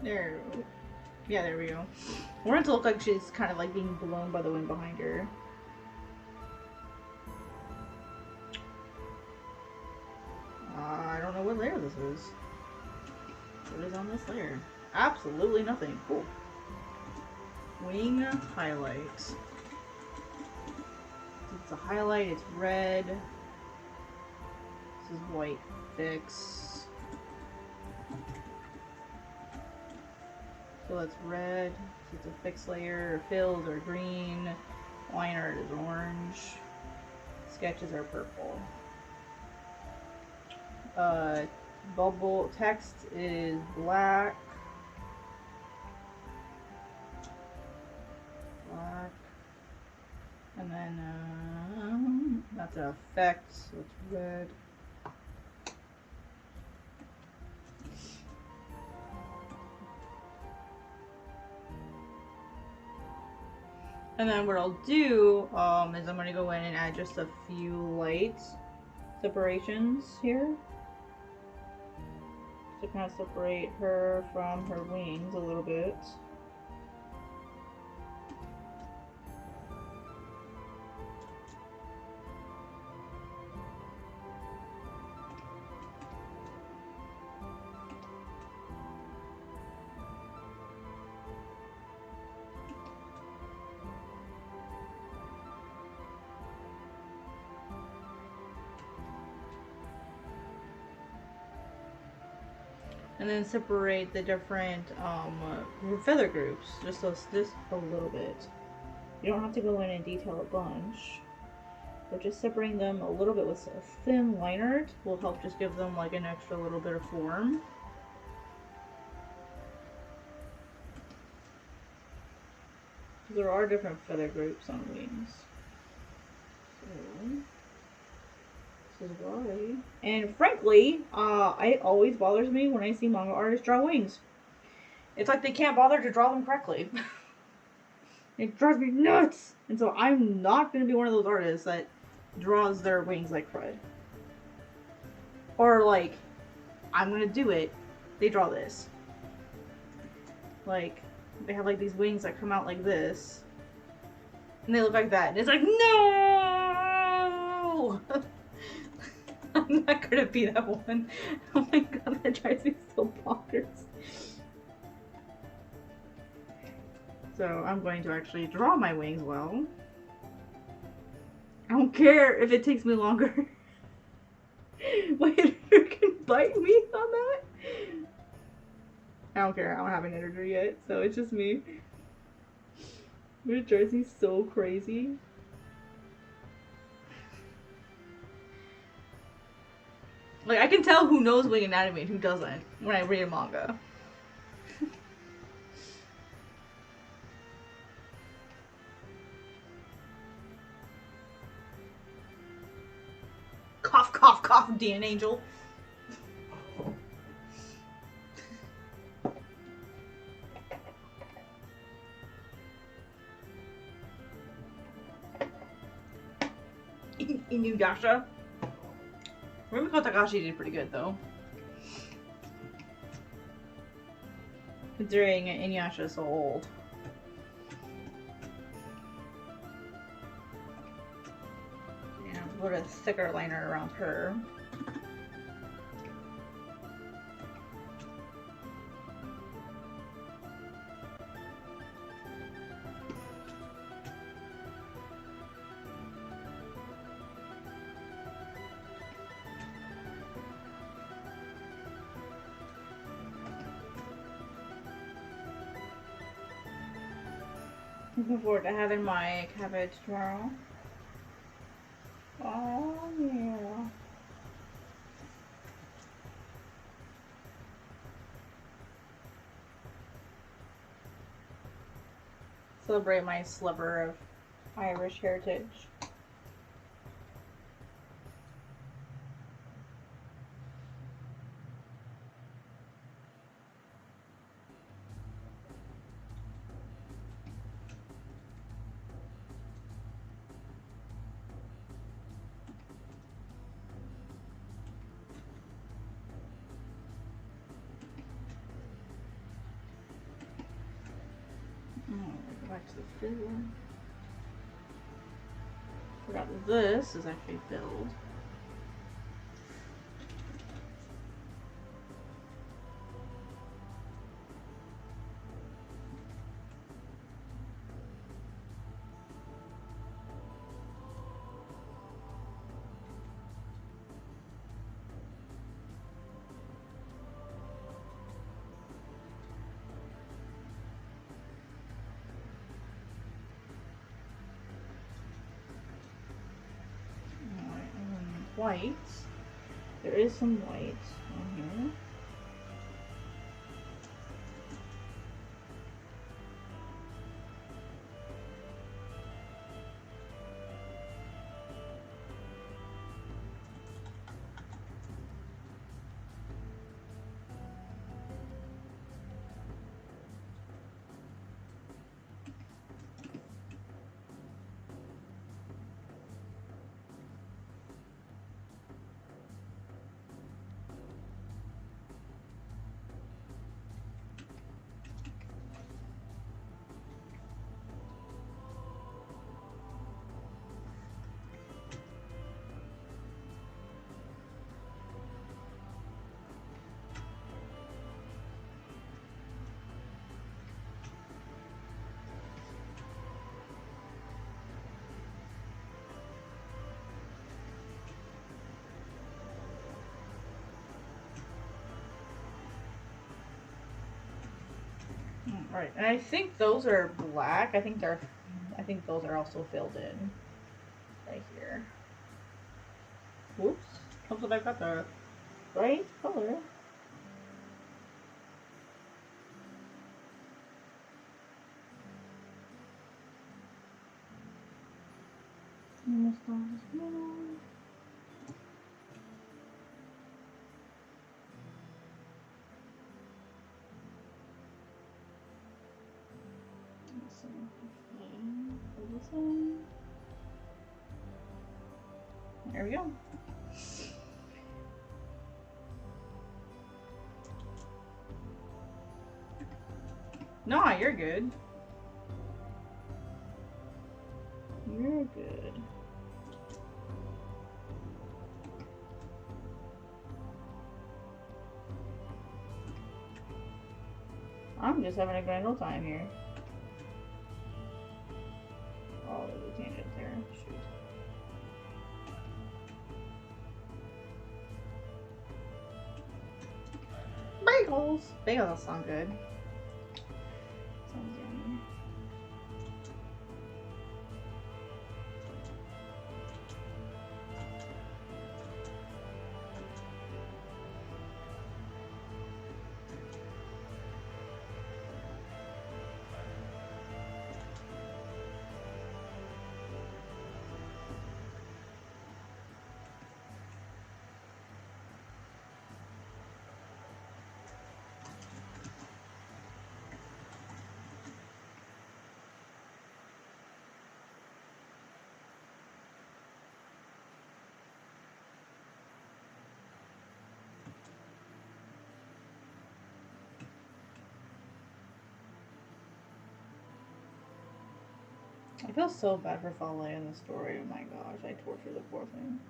There. Yeah, there we go. I want it to look like she's kind of like being blown by the wind behind her. I don't know what layer this is. What is on this layer? Absolutely nothing. Cool. Wing highlights. It's a highlight, it's red. This is white fix. So that's red. So it's a fixed layer, or filled, or green. Line art is orange. Sketches are purple. Bubble text is black. Black. And then that's an effect, so it's red. And then what I'll do is I'm going to go in and add just a few light separations here to kind of separate her from her wings a little bit. And then separate the different feather groups, just a little bit. You don't have to go in and detail a bunch, but just separating them a little bit with a thin liner art will help just give them like an extra little bit of form. There are different feather groups on wings. So, this is why. And frankly, it always bothers me when I see manga artists draw wings. It's like they can't bother to draw them correctly. It drives me nuts! And so I'm not going to be one of those artists that draws their wings like Fred. Or like, I'm going to do it, they draw this. Like, they have like these wings that come out like this. And they look like that. And it's like, no! I'm not going to be that one. Oh my god, that drives me so bonkers. So I'm going to actually draw my wings well. I don't care if it takes me longer. My editor can bite me on that. I don't care. I don't have an editor yet, so it's just me. It drives me so crazy. Like, I can tell who knows wing anatomy and who doesn't when I read a manga. Cough, cough, cough, Dan Angel. Inuyasha. Rumiko Takahashi did pretty good though. Considering Inuyasha is so old. Yeah, put a thicker liner around her. Looking forward to having my cabbage tomorrow. Oh yeah. Celebrate my sliver of Irish heritage. Back to the fill. Forgot that this is actually filled. White. There is some white on here. Right, and I think those are black. I think those are also filled in right here. Whoops. Hope that I've got the right color. There we go. No, you're good. You're good. I'm just having a grand old time here. Oh, there's a tangent there. Shoot. Bagels! Bagels sound good. Sounds yummy. I feel so bad for Fale in the story. Oh my gosh, I torture the poor thing.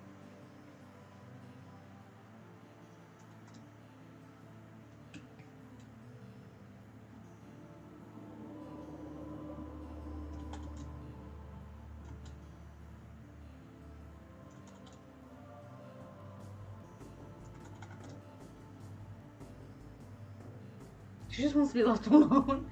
She just wants to be left alone.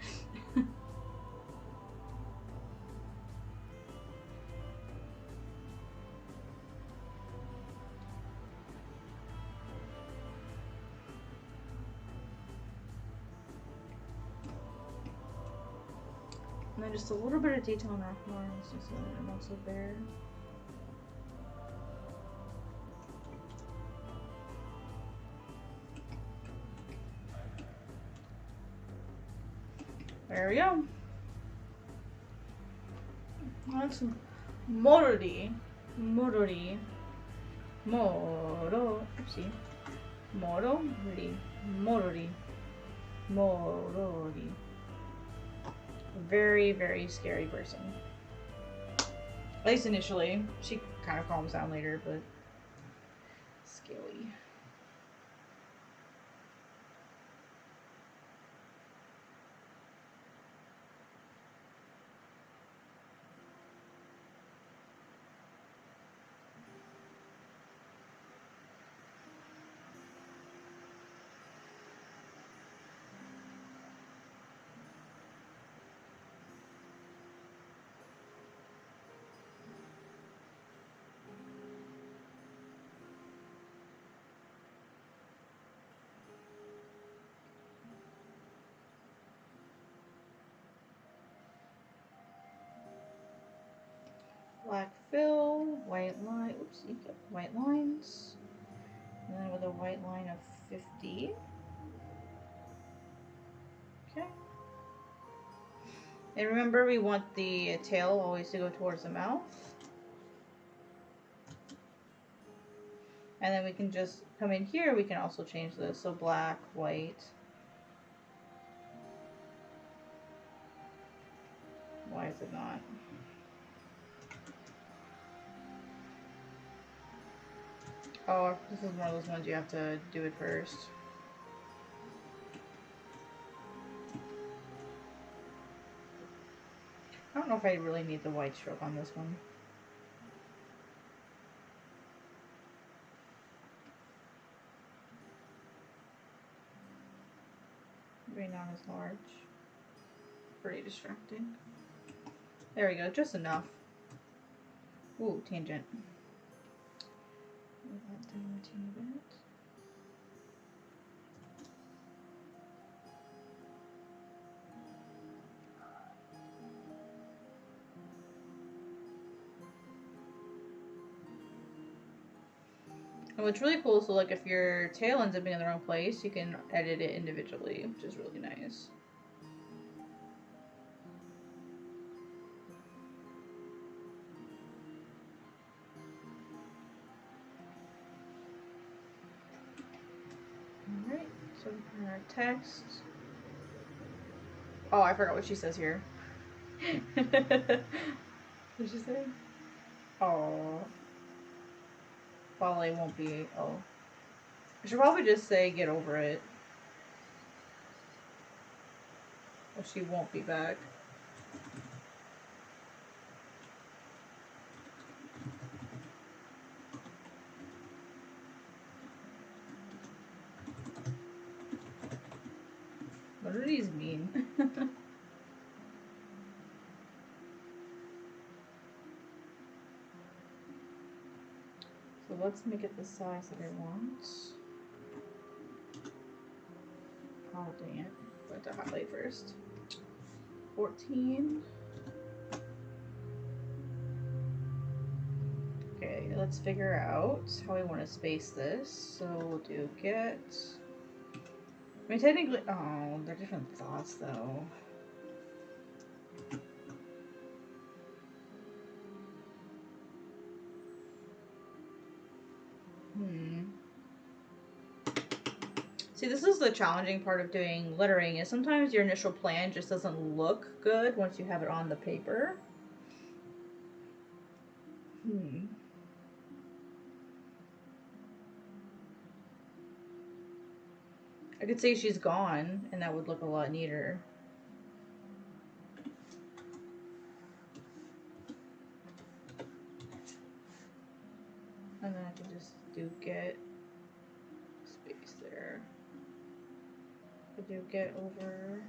And then just a little bit of detail on her horns, just so that it looks so bare. There we go. That's Morori. Morori. Moro. Oopsie. Morori. Morori. Morori. Very, very scary person. At least initially. She kind of calms down later, but scary. Black fill, white line. Oops, you got white lines. And then with a white line of 50. Okay. And remember, we want the tail always to go towards the mouth. And then we can just come in here. We can also change this. So black, white. Why is it not? Oh, this is one of those ones you have to do it first. I don't know if I really need the white stroke on this one. Maybe not as large. pretty distracting. There we go, just enough. Ooh, tangent. Move that down a teeny bit. And what's really cool, so like if your tail ends up being in the wrong place, you can edit it individually, which is really nice. Alright, so for our text. Oh, I forgot what she says here. What did she say? Oh. Wale won't be. Oh. I should probably just say get over it. Or she won't be back. What do these mean? So let's make it the size that I want. Oh, dang it. I have to highlight first. 14. Okay, let's figure out how we want to space this. So we'll do get. I mean, technically. Oh, they're different thoughts though. See, this is the challenging part of doing lettering, is sometimes your initial plan just doesn't look good once you have it on the paper. I could say she's gone, and that would look a lot neater. And then I can just do get space there. I do get over.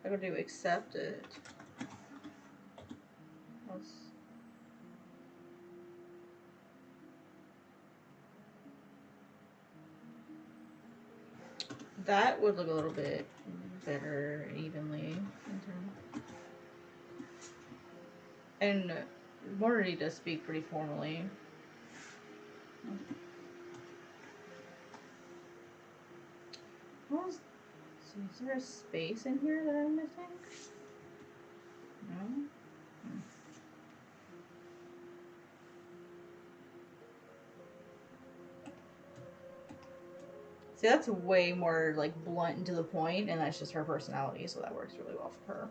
I could do accept it. Let's. That would look a little bit better evenly. And Morty does speak pretty formally. What was, so is there a space in here that I'm missing? No? See, that's way more like blunt and to the point, and that's just her personality, so that works really well for her.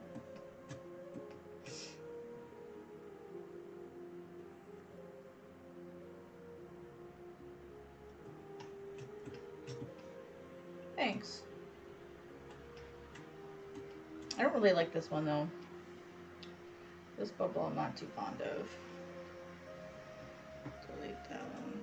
Thanks. I don't really like this one though. This bubble I'm not too fond of. Delete that one.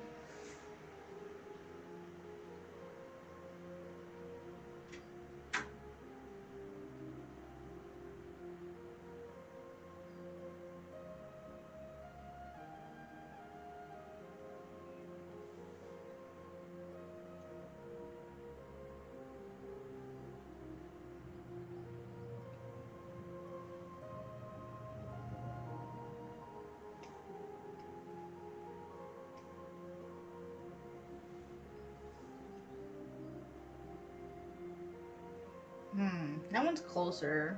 That one's closer.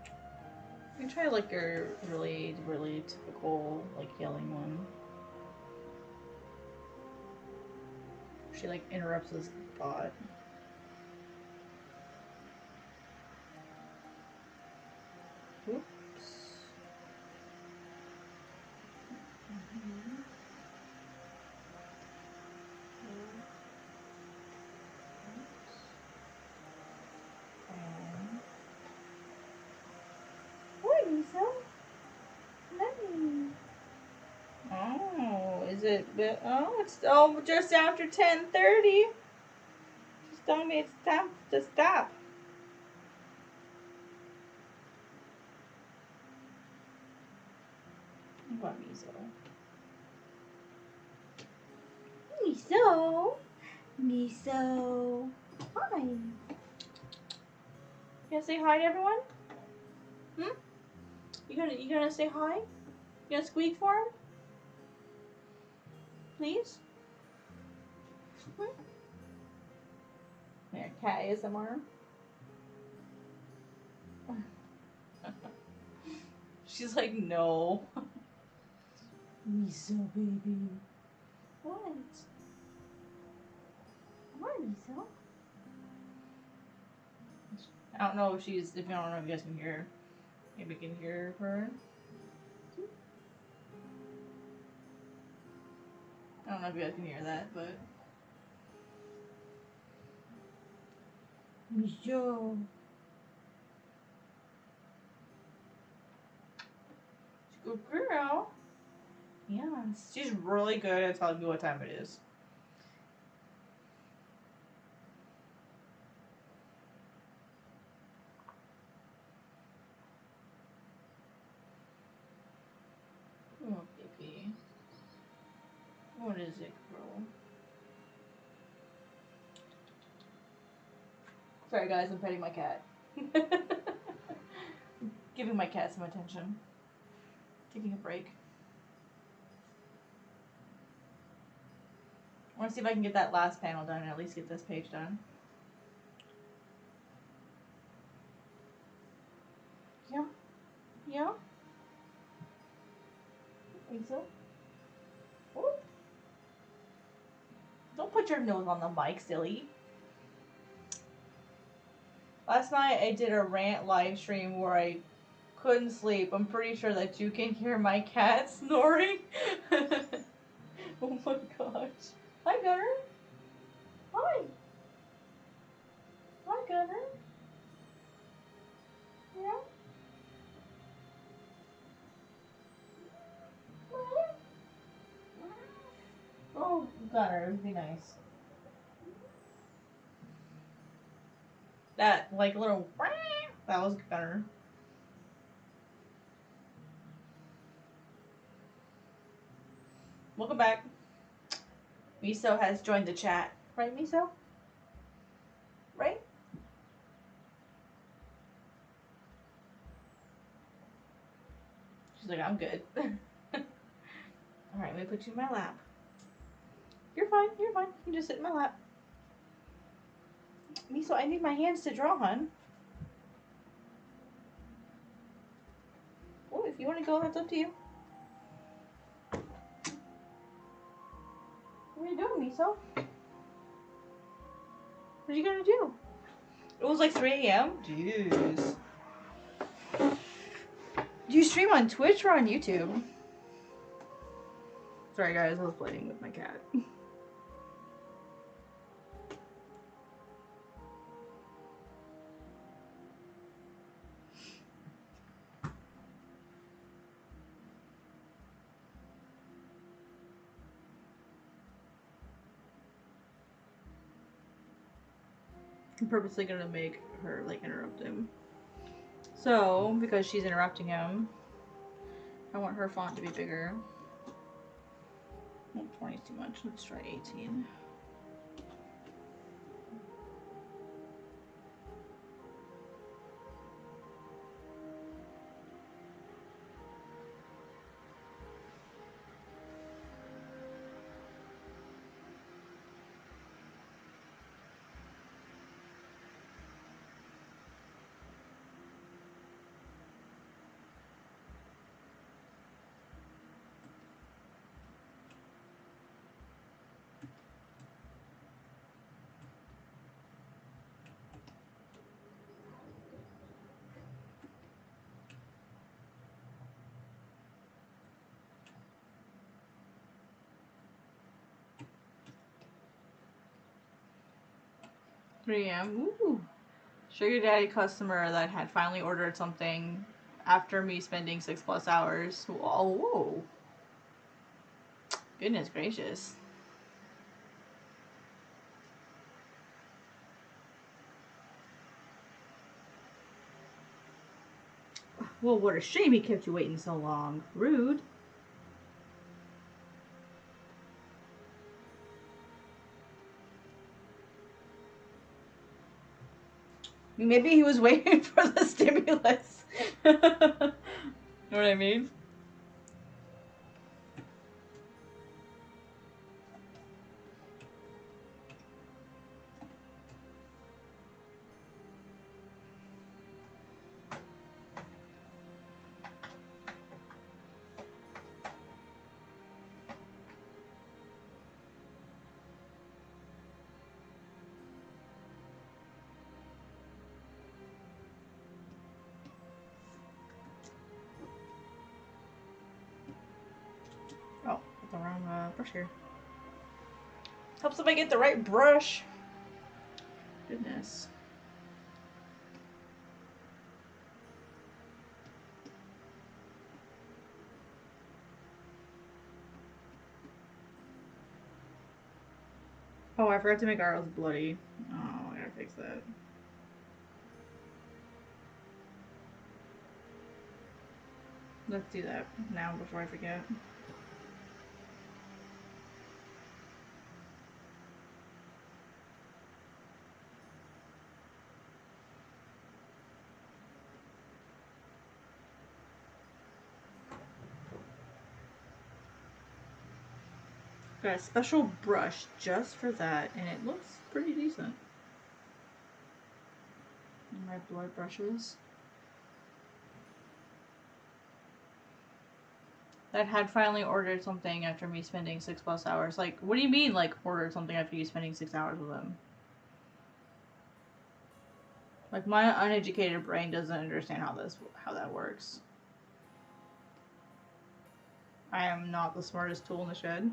You can try like your really, really typical like yelling one. She like interrupts his thought. Oops. Oh, is it? Oh, it's just after 10:30. Just told me it's time to stop. What, Miso? Miso? Miso. Hi. You gonna say hi to everyone? Hmm? You gonna say hi? You gonna squeak for him? Please? Hmm? There, cat ASMR. She's like, no. Miso, baby. What? What, Miso? I don't know if she's, if I don't know if you guys can hear her. Maybe you can hear her. I don't know if you guys can hear that, but. Miso. Good girl. Yes. She's really good at telling me what time it is. Oh, baby. What is it, girl? Sorry, guys, I'm petting my cat. Giving my cat some attention. Taking a break. I want to see if I can get that last panel done and at least get this page done. Yeah? Yeah? Think so? Ooh. Don't put your nose on the mic, silly. Last night I did a rant live stream where I couldn't sleep. I'm pretty sure that you can hear my cat snoring. Oh my gosh. Hi, Gunner. Hi. Hi, Gunner. Yeah? Oh, Gunner, it would be nice. That, like, little... That was Gunner. Welcome back. Miso has joined the chat. Right, Miso? Right? She's like, I'm good. Alright, let me put you in my lap. You're fine, you're fine. You can just sit in my lap. Miso, I need my hands to draw, hun. Oh, if you want to go, that's up to you. What are you doing, Miso? What are you gonna do? It was like 3 a.m.? Jeez. Do you stream on Twitch or on YouTube? Sorry guys, I was playing with my cat. 'm purposely gonna make her like interrupt him. So, because she's interrupting him, I want her font to be bigger. Oh, 20 is too much. Let's try 18. Ooh. Sugar Daddy customer that had finally ordered something after me spending 6+ hours. Oh, goodness gracious. Well, what a shame he kept you waiting so long. Rude. Maybe he was waiting for the stimulus. Know what I mean? Oh, got the wrong brush here. Helps if I get the right brush. Goodness. Oh, I forgot to make ours bloody. Oh, I gotta fix that. Let's do that now before I forget. Got a special brush just for that, and it looks pretty decent. And my blood brushes. That had finally ordered something after me spending 6+ hours. Like, what do you mean, like, ordered something after you spending 6 hours with him? Like, my uneducated brain doesn't understand how that works. I am not the smartest tool in the shed.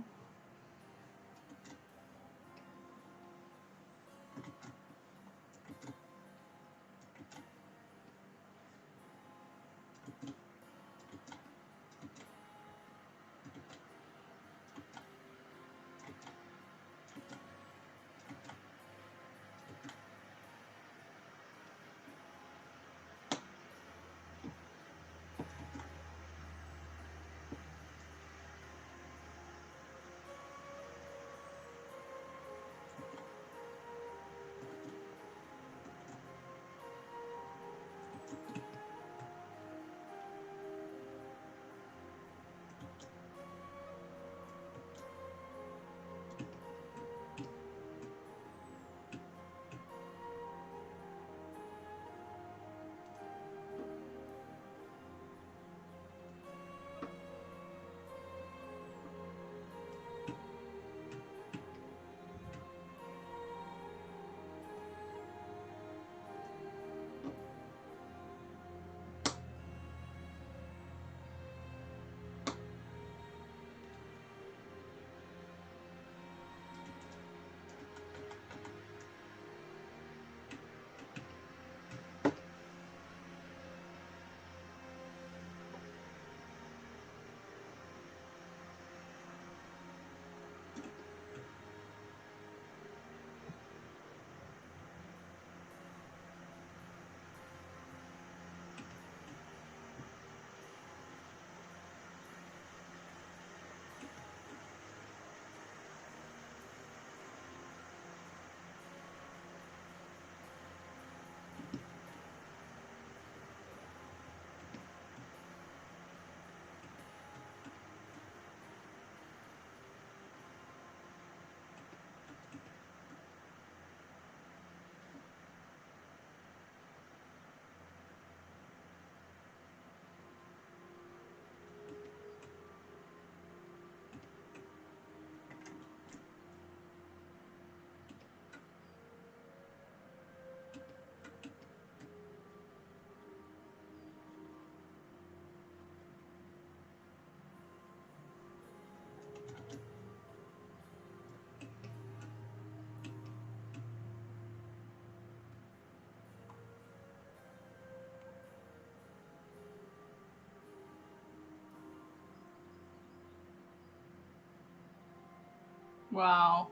Wow.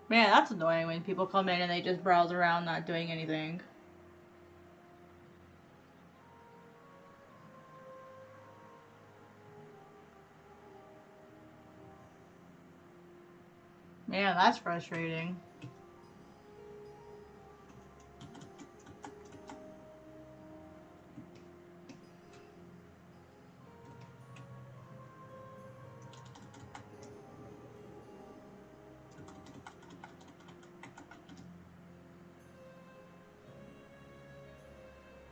Man, that's annoying when people come in and they just browse around not doing anything. Man, that's frustrating.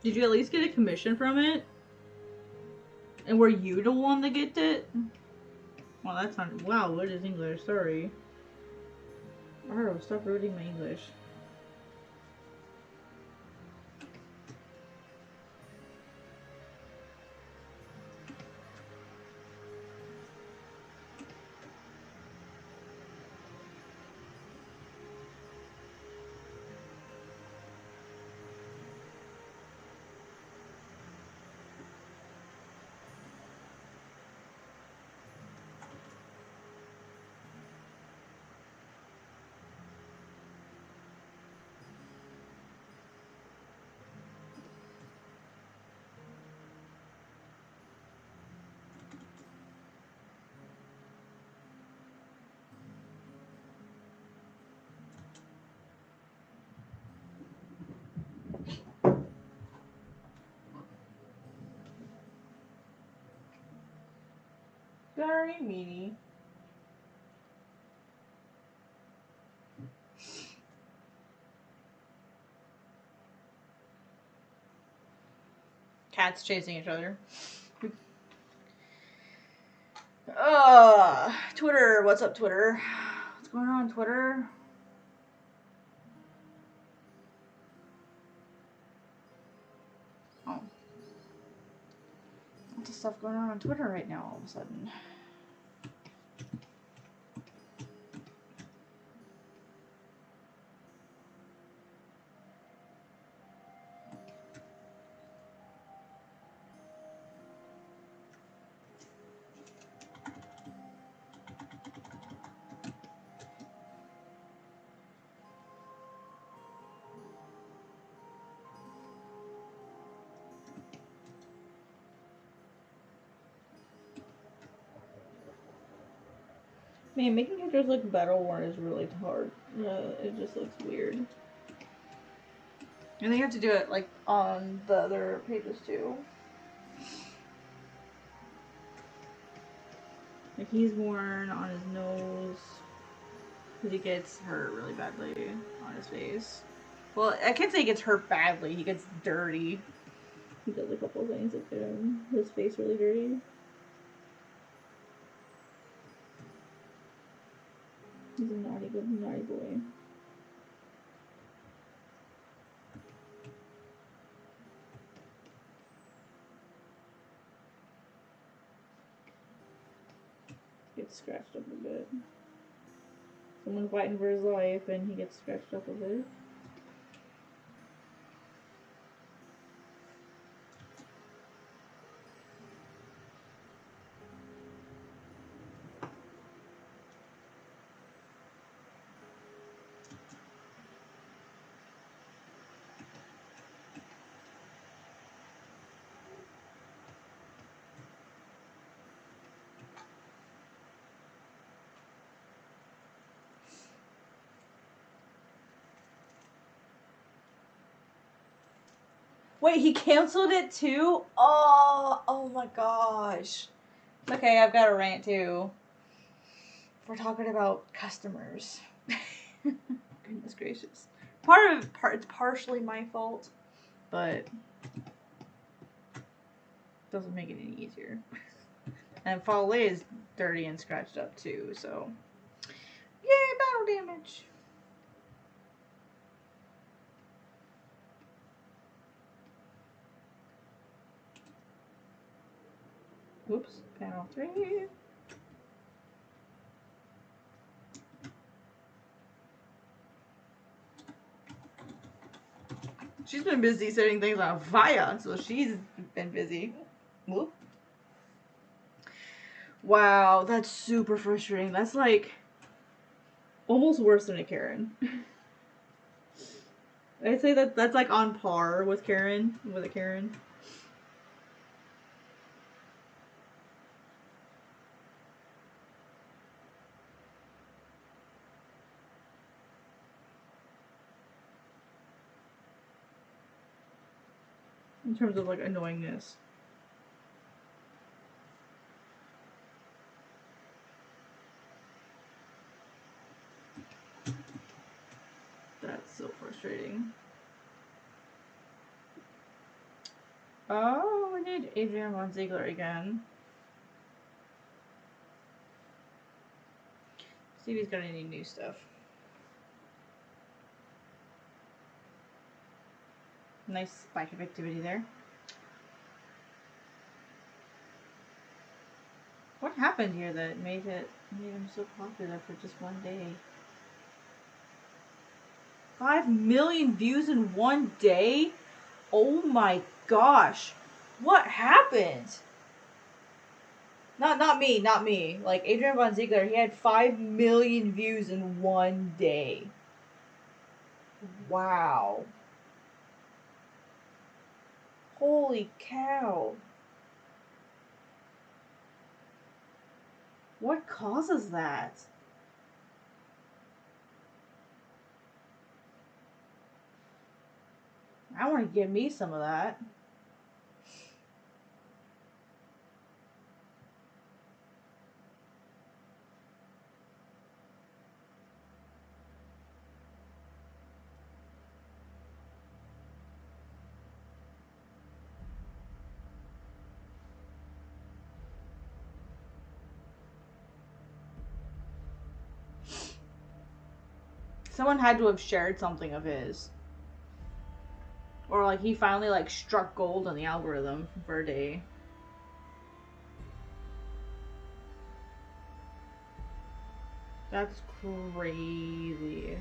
Did you at least get a commission from it? And were you the one that get it? Well, that's not. Wow, what is English? Sorry. Arrow, stop ruining my English. Sorry, meanie. Cats chasing each other. Twitter. What's up, Twitter? What's going on, Twitter? Oh. Lots of stuff going on Twitter right now all of a sudden. Man, making characters look battle worn is really hard. It just looks weird. And they have to do it like on the other pages too. Like he's worn on his nose because he gets hurt really badly on his face. Well, I can't say he gets hurt badly. He gets dirty. He does a couple things that get his face really dirty. He's a naughty boy. Gets scratched up a bit. Someone's fighting for his life and he gets scratched up a bit. Wait, he canceled it too? Oh my gosh. Okay, I've got a rant too. We're talking about customers. Goodness gracious. It's partially my fault, but doesn't make it any easier. And Fall is dirty and scratched up too, so yay, battle damage. Oops, panel 3. She's been busy setting things on fire, so she's been busy. Whoop. Wow, that's super frustrating. That's like almost worse than a Karen. I'd say that's like on par with Karen, with a Karen. In terms of like annoyingness. That's so frustrating. Oh, we need Adrian Von Ziegler again. See if he's got any new stuff. Nice spike of activity there. What happened here that made him so popular for just one day? 5 million views in one day? Oh my gosh. What happened? Not me. Like Adrian Von Ziegler, he had 5 million views in one day. Wow. Holy cow. What causes that? I want to give me some of that. Someone had to have shared something of his. Or like he finally like struck gold on the algorithm for a day. That's crazy.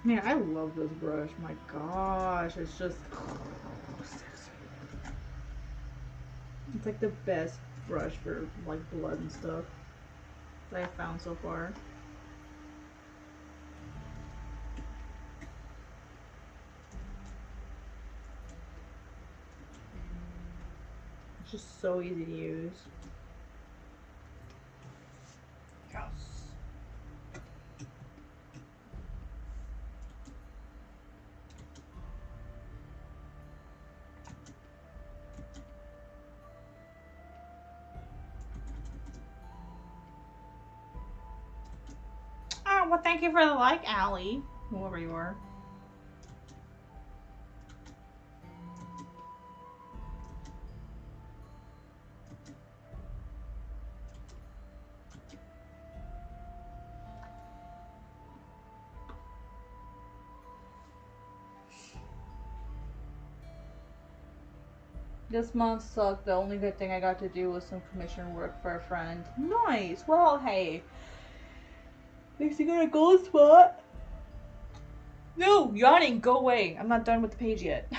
Man, I love this brush. My gosh, it's just it's like the best brush for like blood and stuff that I've found so far. It's just so easy to use. Yes. Oh, well, thank you for the like, Allie. Whoever you are. This month sucked. The only good thing I got to do was some commission work for a friend. Nice. Well, hey. At least you got a gold spot. No, yawning. Go away. I'm not done with the page yet.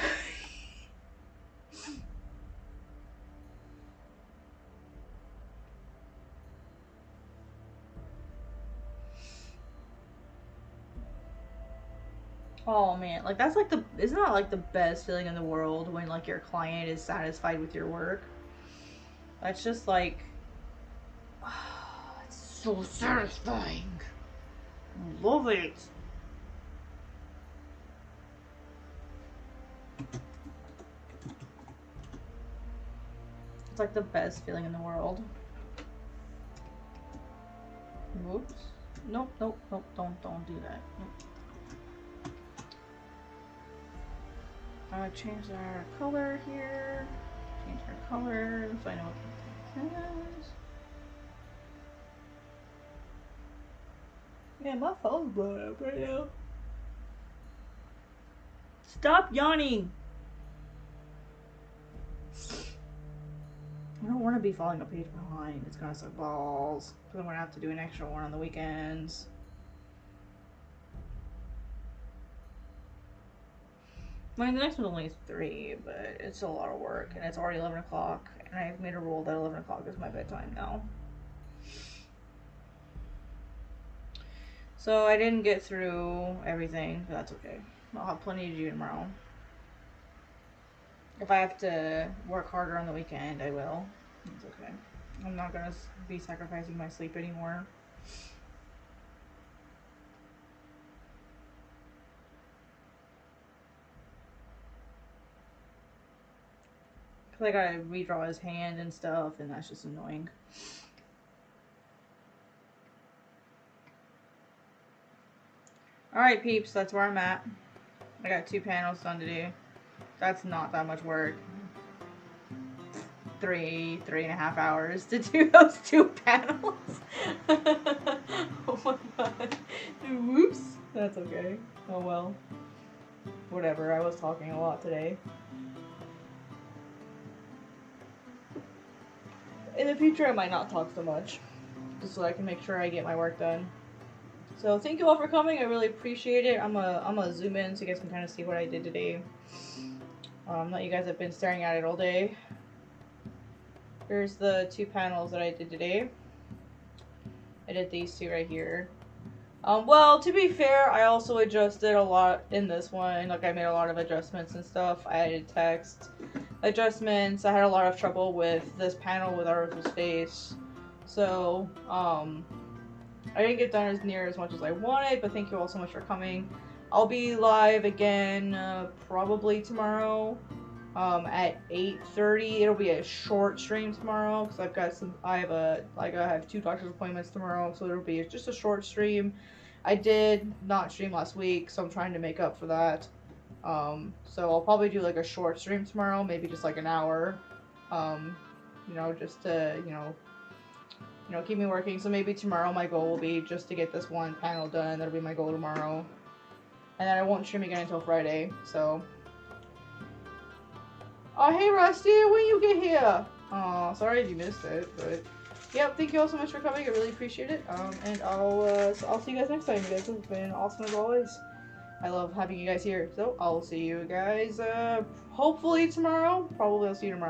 Oh man, like that's like the isn't that like the best feeling in the world when like your client is satisfied with your work? That's just like it's so satisfying. I love it. It's like the best feeling in the world. Whoops. Nope, nope, nope. Don't do that. Nope. I'm gonna change our color here. Change our color so I know what it says. Yeah, my phone's blowing up right now. Stop yawning! I don't want to be falling a page behind. It's gonna suck balls. Because I'm gonna have to do an extra one on the weekends. I mean, the next one only is 3, but it's still a lot of work. And it's already 11 o'clock. And I've made a rule that 11 o'clock is my bedtime now. So I didn't get through everything, but that's okay. I'll have plenty to do tomorrow. If I have to work harder on the weekend, I will. It's okay. I'm not gonna be sacrificing my sleep anymore. Cause I gotta redraw his hand and stuff, and that's just annoying. Alright, peeps, that's where I'm at. I got 2 panels done to do. That's not that much work. 3.5 hours to do those 2 panels. Oh my god. Whoops. That's okay. Oh well. Whatever, I was talking a lot today. In the future, I might not talk so much. Just so I can make sure I get my work done. So thank you all for coming. I really appreciate it. I'm gonna zoom in so you guys can kind of see what I did today. That you guys have been staring at it all day. Here's the 2 panels that I did today. I did these 2 right here. Well, to be fair, I also adjusted a lot in this one. Like, I made a lot of adjustments and stuff. I added text adjustments. I had a lot of trouble with this panel with Arthur's face. So, I didn't get done as near as much as I wanted, but thank you all so much for coming. I'll be live again probably tomorrow at 8:30. It'll be a short stream tomorrow because I have 2 doctor's appointments tomorrow, so it'll be just a short stream. I did not stream last week, so I'm trying to make up for that. So I'll probably do like a short stream tomorrow, maybe just like an hour. You know, just to keep me working. So maybe tomorrow my goal will be just to get this 1 panel done. That'll be my goal tomorrow. And then I won't stream again until Friday, so. Oh, hey Rusty, when you get here? Oh, sorry if you missed it, but. Yep, thank you all so much for coming. I really appreciate it. And I'll see you guys next time. You guys have been awesome as always. I love having you guys here. So I'll see you guys hopefully tomorrow. Probably I'll see you tomorrow.